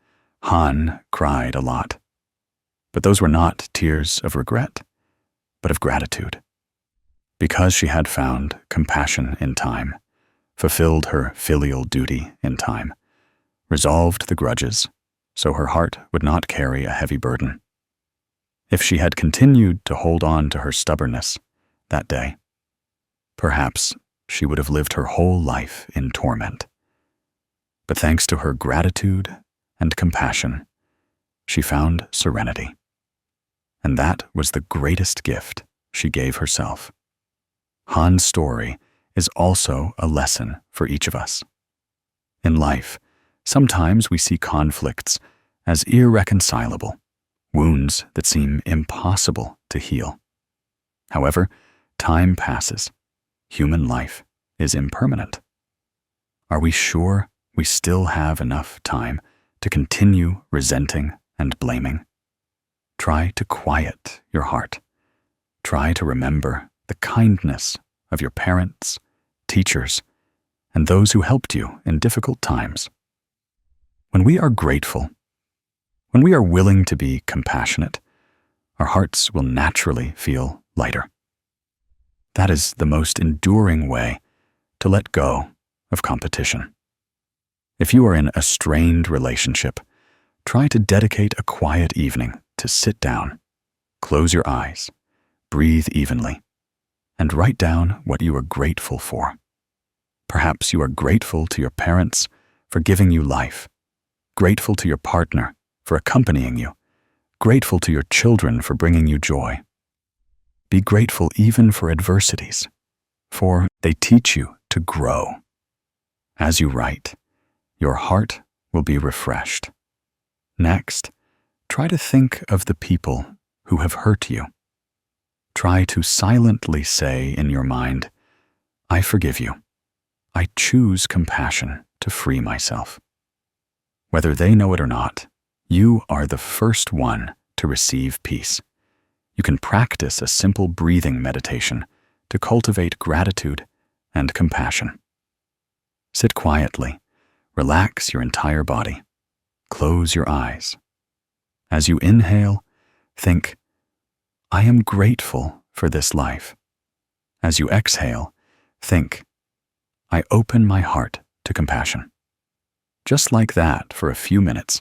Han cried a lot. But those were not tears of regret, but of gratitude. Because she had found compassion in time, fulfilled her filial duty in time, resolved the grudges, so her heart would not carry a heavy burden. If she had continued to hold on to her stubbornness that day, perhaps she would have lived her whole life in torment. But thanks to her gratitude and compassion, she found serenity. And that was the greatest gift she gave herself. Han's story is also a lesson for each of us. In life, sometimes we see conflicts as irreconcilable, wounds that seem impossible to heal. However, time passes. Human life is impermanent. Are we sure we still have enough time to continue resenting and blaming? Try to quiet your heart. Try to remember the kindness of your parents, teachers, and those who helped you in difficult times. When we are grateful, when we are willing to be compassionate, our hearts will naturally feel lighter. That is the most enduring way to let go of competition. If you are in a strained relationship, try to dedicate a quiet evening to sit down, close your eyes, breathe evenly, and write down what you are grateful for. Perhaps you are grateful to your parents for giving you life, grateful to your partner for accompanying you, grateful to your children for bringing you joy. Be grateful even for adversities, for they teach you to grow. As you write, your heart will be refreshed. Next, try to think of the people who have hurt you. Try to silently say in your mind, I forgive you. I choose compassion to free myself. Whether they know it or not, you are the first one to receive peace. You can practice a simple breathing meditation to cultivate gratitude and compassion. Sit quietly, relax your entire body, close your eyes. As you inhale, think, "I am grateful for this life." As you exhale, think, "I open my heart to compassion." Just like that, for a few minutes,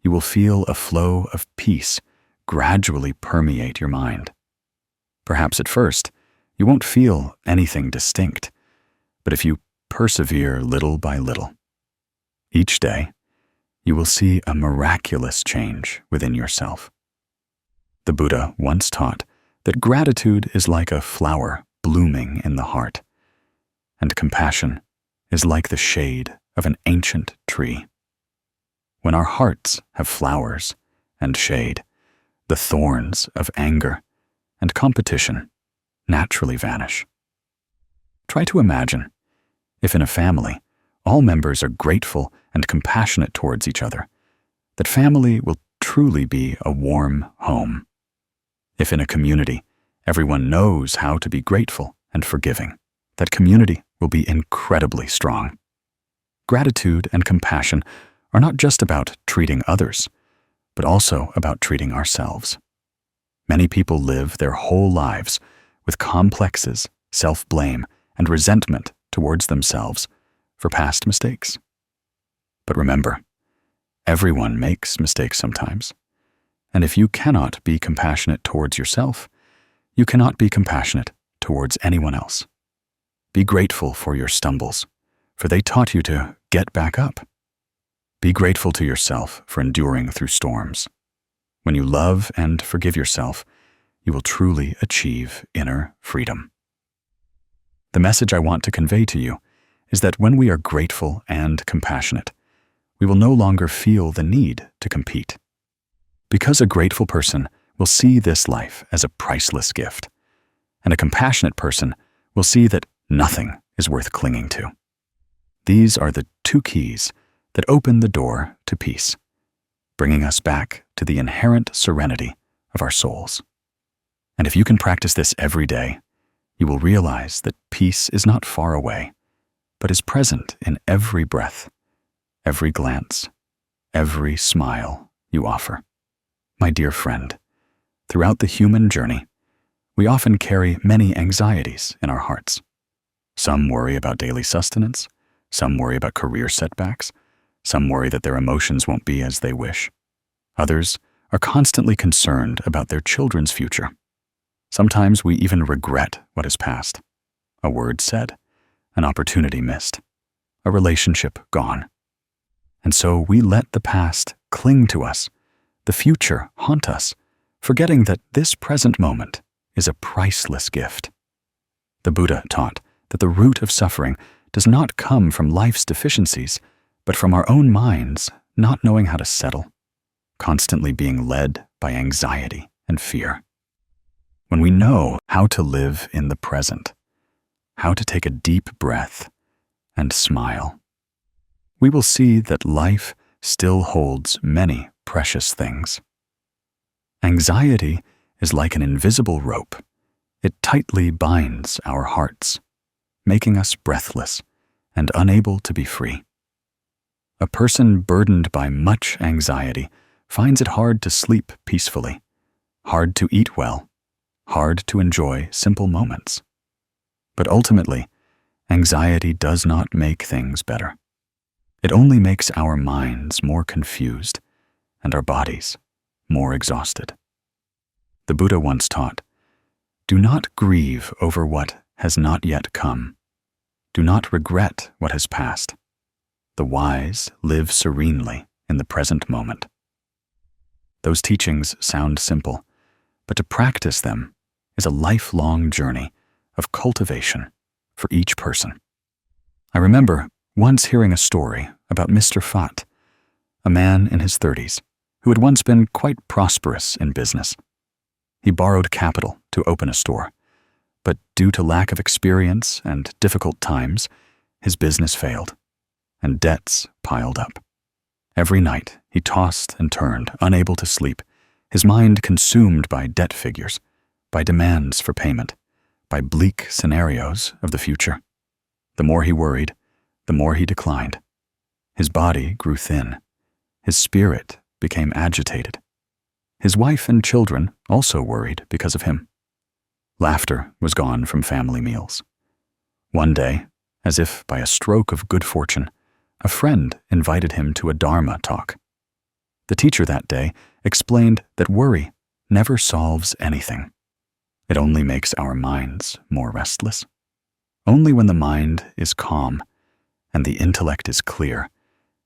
you will feel a flow of peace gradually permeate your mind. Perhaps at first, you won't feel anything distinct, but if you persevere little by little, each day, you will see a miraculous change within yourself. The Buddha once taught that gratitude is like a flower blooming in the heart, and compassion is like the shade of an ancient tree. When our hearts have flowers and shade, the thorns of anger and competition naturally vanish. Try to imagine if in a family, all members are grateful and compassionate towards each other, that family will truly be a warm home. If in a community, everyone knows how to be grateful and forgiving, that community will be incredibly strong. Gratitude and compassion are not just about treating others, but also about treating ourselves. Many people live their whole lives with complexes, self-blame, and resentment towards themselves for past mistakes. But remember, everyone makes mistakes sometimes, and if you cannot be compassionate towards yourself, you cannot be compassionate towards anyone else. Be grateful for your stumbles, for they taught you to get back up. Be grateful to yourself for enduring through storms. When you love and forgive yourself, you will truly achieve inner freedom. The message I want to convey to you is that when we are grateful and compassionate, we will no longer feel the need to compete. Because a grateful person will see this life as a priceless gift, and a compassionate person will see that nothing is worth clinging to. These are the two keys that open the door to peace, bringing us back to the inherent serenity of our souls. And if you can practice this every day, you will realize that peace is not far away, but is present in every breath, every glance, every smile you offer. My dear friend, throughout the human journey, we often carry many anxieties in our hearts. Some worry about daily sustenance, some worry about career setbacks, some worry that their emotions won't be as they wish. Others are constantly concerned about their children's future. Sometimes we even regret what is past. A word said, an opportunity missed, a relationship gone. And so we let the past cling to us, the future haunt us, forgetting that this present moment is a priceless gift. The Buddha taught that the root of suffering does not come from life's deficiencies, but from our own minds not knowing how to settle, constantly being led by anxiety and fear. When we know how to live in the present, how to take a deep breath and smile, we will see that life still holds many precious things. Anxiety is like an invisible rope. It tightly binds our hearts, making us breathless and unable to be free. A person burdened by much anxiety finds it hard to sleep peacefully, hard to eat well, hard to enjoy simple moments. But ultimately, anxiety does not make things better. It only makes our minds more confused and our bodies more exhausted. The Buddha once taught, "Do not grieve over what has not yet come. Do not regret what has passed. The wise live serenely in the present moment." Those teachings sound simple, but to practice them is a lifelong journey of cultivation for each person. I remember once hearing a story about Mr. Fat, a man in his 30s who had once been quite prosperous in business. He borrowed capital to open a store, but due to lack of experience and difficult times, his business failed, and debts piled up. Every night he tossed and turned, unable to sleep, his mind consumed by debt figures, by demands for payment, by bleak scenarios of the future. The more he worried, the more he declined. His body grew thin. His spirit became agitated. His wife and children also worried because of him. Laughter was gone from family meals. One day, as if by a stroke of good fortune, a friend invited him to a Dharma talk. The teacher that day explained that worry never solves anything. It only makes our minds more restless. Only when the mind is calm and the intellect is clear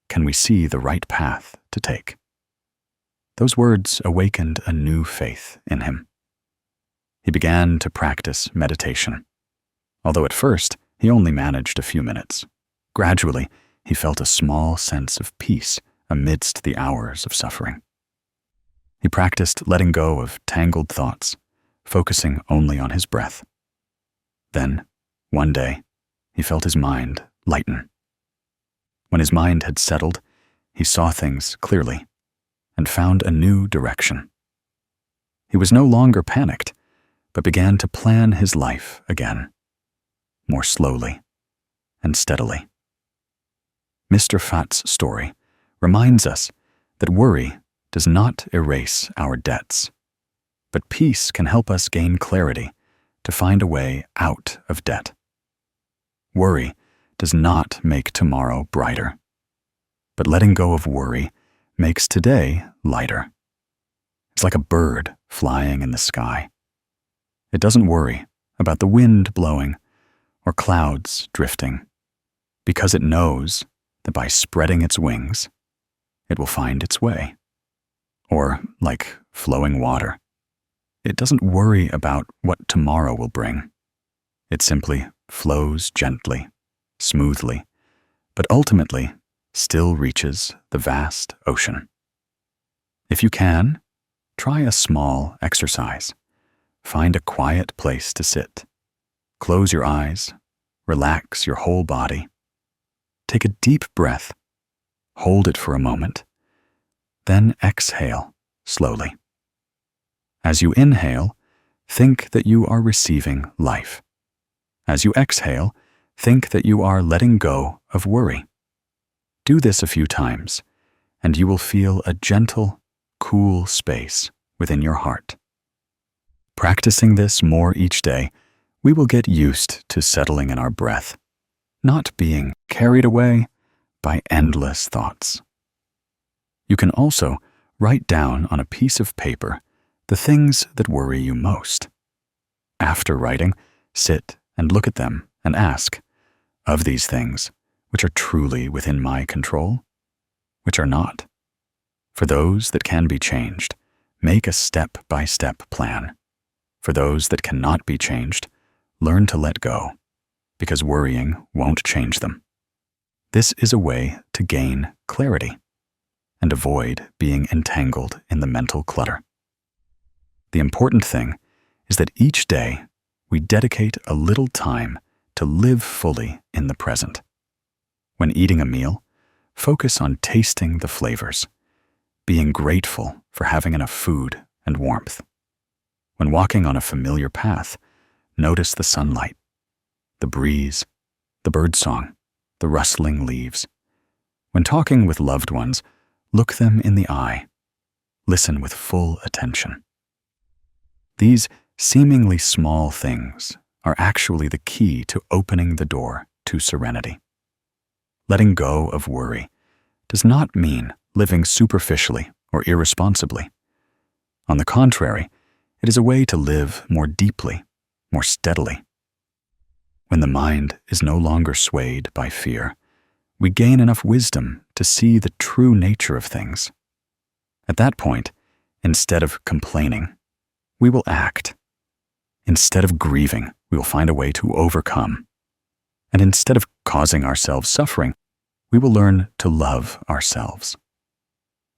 can we see the right path to take. Those words awakened a new faith in him. He began to practice meditation. Although at first he only managed a few minutes, gradually he felt a small sense of peace amidst the hours of suffering. He practiced letting go of tangled thoughts, focusing only on his breath. Then, one day, he felt his mind lighten. When his mind had settled, he saw things clearly and found a new direction. He was no longer panicked, but began to plan his life again, more slowly and steadily. Mr. Phat's story reminds us that worry does not erase our debts, but peace can help us gain clarity to find a way out of debt. Worry does not make tomorrow brighter, but letting go of worry makes today lighter. It's like a bird flying in the sky. It doesn't worry about the wind blowing or clouds drifting, because it knows that by spreading its wings, it will find its way. Or, like flowing water, it doesn't worry about what tomorrow will bring. It simply flows gently, smoothly, but ultimately still reaches the vast ocean. If you can, try a small exercise. Find a quiet place to sit. Close your eyes, relax your whole body. Take a deep breath, hold it for a moment, then exhale slowly. As you inhale, think that you are receiving life. As you exhale, think that you are letting go of worry. Do this a few times, and you will feel a gentle, cool space within your heart. Practicing this more each day, we will get used to settling in our breath, not being carried away by endless thoughts. You can also write down on a piece of paper the things that worry you most. After writing, sit and look at them and ask, of these things, which are truly within my control, which are not? For those that can be changed, make a step-by-step plan. For those that cannot be changed, learn to let go, because worrying won't change them. This is a way to gain clarity and avoid being entangled in the mental clutter. The important thing is that each day we dedicate a little time to live fully in the present. When eating a meal, focus on tasting the flavors, being grateful for having enough food and warmth. When walking on a familiar path, notice the sunlight, the breeze, the birdsong, the rustling leaves. When talking with loved ones, look them in the eye. Listen with full attention. These seemingly small things are actually the key to opening the door to serenity. Letting go of worry does not mean living superficially or irresponsibly. On the contrary, it is a way to live more deeply, more steadily. When the mind is no longer swayed by fear, we gain enough wisdom to see the true nature of things. At that point, instead of complaining, we will act. Instead of grieving, we will find a way to overcome. And instead of causing ourselves suffering, we will learn to love ourselves.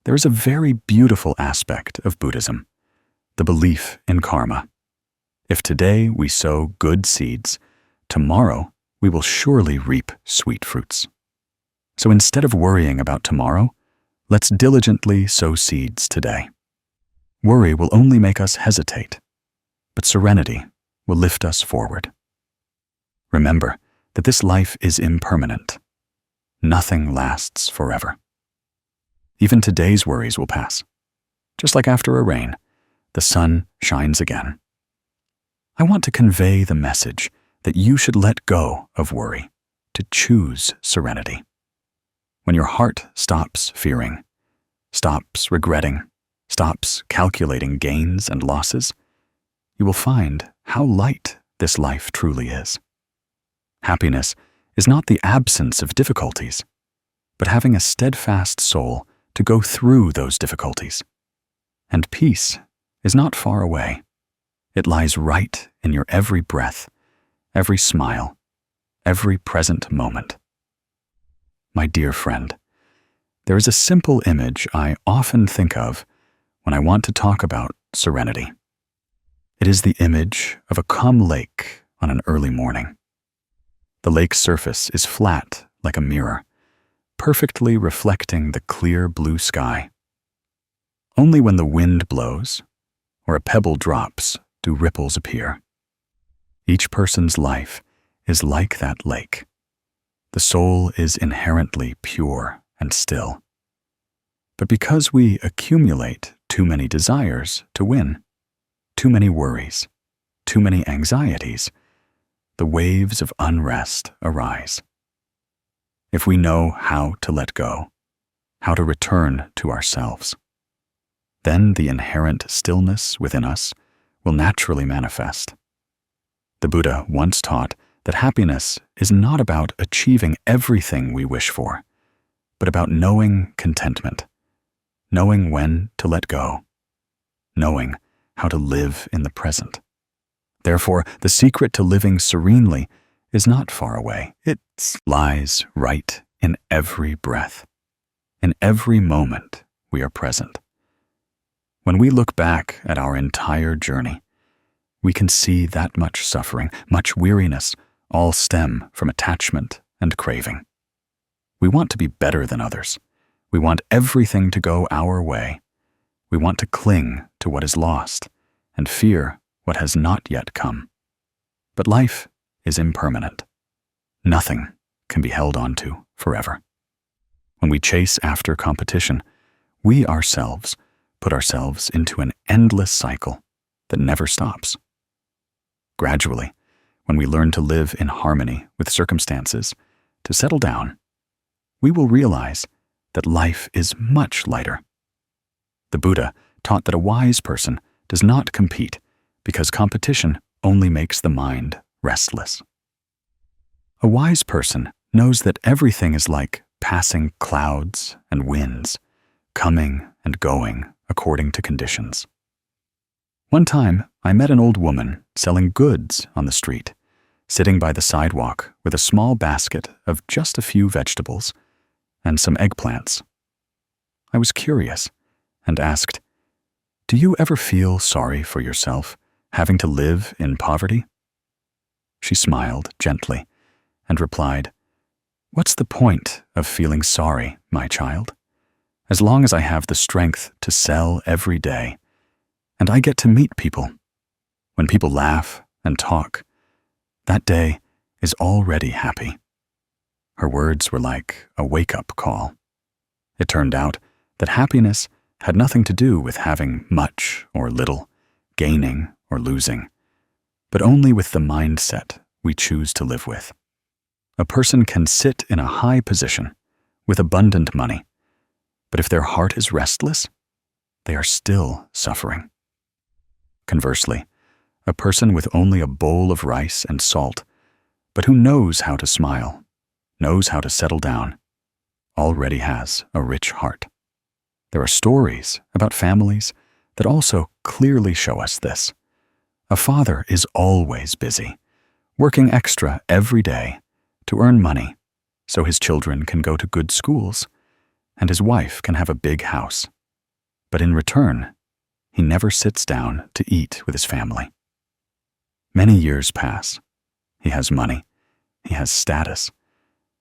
There is a very beautiful aspect of Buddhism, the belief in karma. If today we sow good seeds, tomorrow we will surely reap sweet fruits. So instead of worrying about tomorrow, let's diligently sow seeds today. Worry will only make us hesitate, but serenity will lift us forward. Remember that this life is impermanent. Nothing lasts forever. Even today's worries will pass. Just like after a rain, the sun shines again. I want to convey the message that you should let go of worry, to choose serenity. When your heart stops fearing, stops regretting, stops calculating gains and losses, you will find how light this life truly is. Happiness is not the absence of difficulties, but having a steadfast soul to go through those difficulties. And peace is not far away. It lies right in your every breath, every smile, every present moment. My dear friend, there is a simple image I often think of when I want to talk about serenity. It is the image of a calm lake on an early morning. The lake's surface is flat like a mirror, perfectly reflecting the clear blue sky. Only when the wind blows or a pebble drops do ripples appear. Each person's life is like that lake. The soul is inherently pure and still. But because we accumulate too many desires to win, too many worries, too many anxieties, the waves of unrest arise. If we know how to let go, how to return to ourselves, then the inherent stillness within us will naturally manifest. The Buddha once taught that happiness is not about achieving everything we wish for, but about knowing contentment, knowing when to let go, knowing how to live in the present. Therefore, the secret to living serenely is not far away. It lies right in every breath. In every moment we are present. When we look back at our entire journey, we can see that much suffering, much weariness, all stem from attachment and craving. We want to be better than others. We want everything to go our way. We want to cling to what is lost and fear what has not yet come. But life is impermanent. Nothing can be held on to forever. When we chase after competition, we ourselves put ourselves into an endless cycle that never stops. Gradually, when we learn to live in harmony with circumstances, to settle down, we will realize that life is much lighter. The Buddha taught that a wise person does not compete because competition only makes the mind restless. A wise person knows that everything is like passing clouds and winds, coming and going according to conditions. One time, I met an old woman selling goods on the street, sitting by the sidewalk with a small basket of just a few vegetables and some eggplants. I was curious and asked, "Do you ever feel sorry for yourself, having to live in poverty?" She smiled gently and replied, "What's the point of feeling sorry, my child? As long as I have the strength to sell every day, and I get to meet people. When people laugh and talk, that day is already happy." Her words were like a wake-up call. It turned out that happiness had nothing to do with having much or little, gaining or losing, but only with the mindset we choose to live with. A person can sit in a high position with abundant money, but if their heart is restless, they are still suffering. Conversely, a person with only a bowl of rice and salt, but who knows how to smile, knows how to settle down, already has a rich heart. There are stories about families that also clearly show us this. A father is always busy, working extra every day to earn money so his children can go to good schools and his wife can have a big house. But in return, he never sits down to eat with his family. Many years pass. He has money, he has status,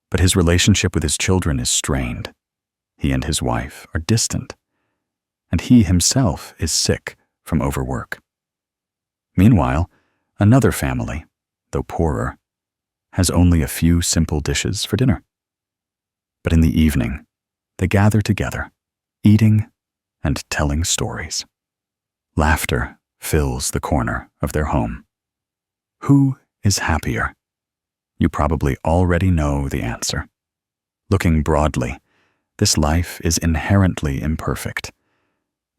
but his relationship with his children is strained. He and his wife are distant, and he himself is sick from overwork. Meanwhile, Another family, though poorer, has only a few simple dishes for dinner. But in the evening, they gather together, eating and telling stories. Laughter fills the corner of their home. Who is happier? You probably already know the answer. Looking broadly, this life is inherently imperfect.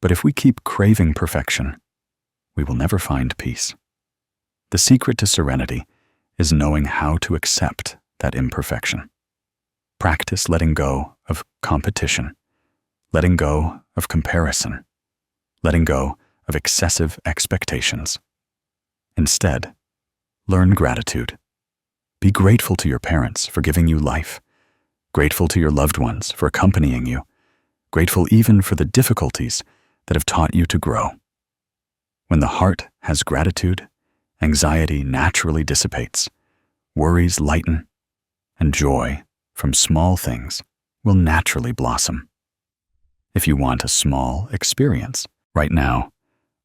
But if we keep craving perfection, we will never find peace. The secret to serenity is knowing how to accept that imperfection. Practice letting go of competition, letting go of comparison, letting go of excessive expectations. Instead, learn gratitude. Be grateful to your parents for giving you life, grateful to your loved ones for accompanying you, grateful even for the difficulties that have taught you to grow. When the heart has gratitude, anxiety naturally dissipates, worries lighten, and joy from small things will naturally blossom. If you want a small experience, right now,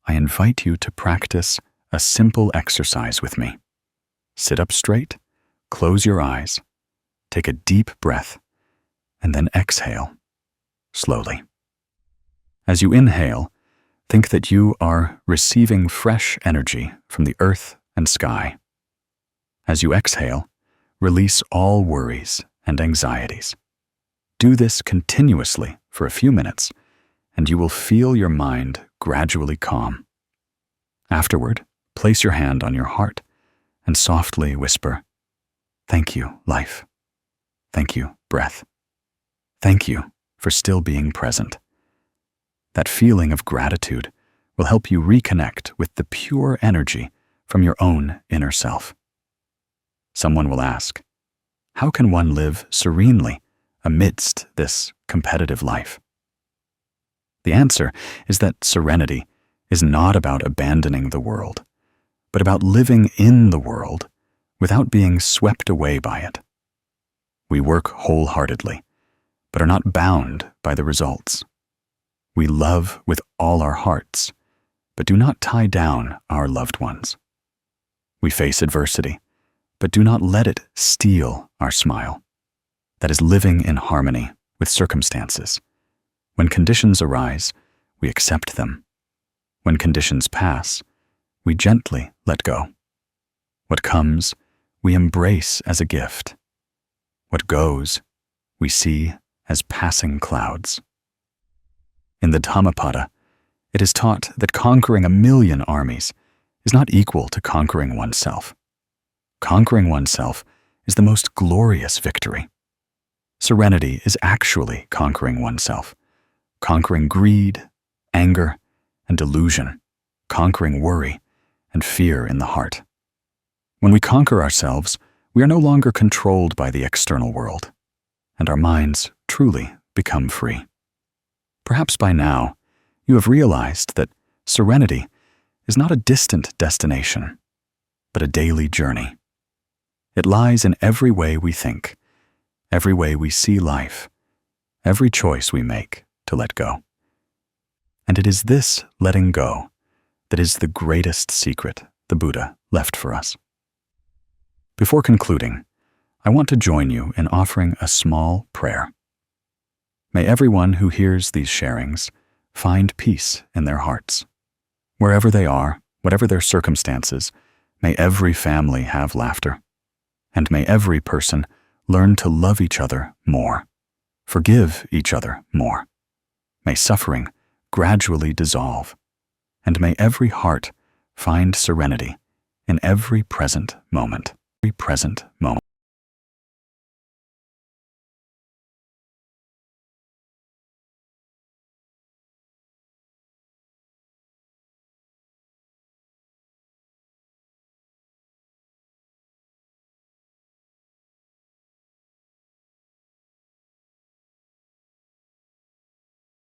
I invite you to practice a simple exercise with me. Sit up straight, close your eyes, take a deep breath, and then exhale slowly. As you inhale, think that you are receiving fresh energy from the earth and sky. As you exhale, release all worries and anxieties. Do this continuously for a few minutes, and you will feel your mind gradually calm. Afterward, place your hand on your heart and softly whisper, "Thank you, life. Thank you, breath. Thank you for still being present." That feeling of gratitude will help you reconnect with the pure energy from your own inner self. Someone will ask, how can one live serenely amidst this competitive life? The answer is that serenity is not about abandoning the world, but about living in the world without being swept away by it. We work wholeheartedly, but are not bound by the results. We love with all our hearts, but do not tie down our loved ones. We face adversity, but do not let it steal our smile. That is living in harmony with circumstances. When conditions arise, we accept them. When conditions pass, we gently let go. What comes, we embrace as a gift. What goes, we see as passing clouds. In the Dhammapada, it is taught that conquering 1,000,000 armies is not equal to conquering oneself. Conquering oneself is the most glorious victory. Serenity is actually conquering oneself, conquering greed, anger, and delusion, conquering worry and fear in the heart. When we conquer ourselves, we are no longer controlled by the external world, and our minds truly become free. Perhaps by now, you have realized that serenity is not a distant destination, but a daily journey. It lies in every way we think, every way we see life, every choice we make to let go. And it is this letting go that is the greatest secret the Buddha left for us. Before concluding, I want to join you in offering a small prayer. May everyone who hears these sharings find peace in their hearts. Wherever they are, whatever their circumstances, may every family have laughter. And may every person learn to love each other more, forgive each other more. May suffering gradually dissolve, and may every heart find serenity in every present moment.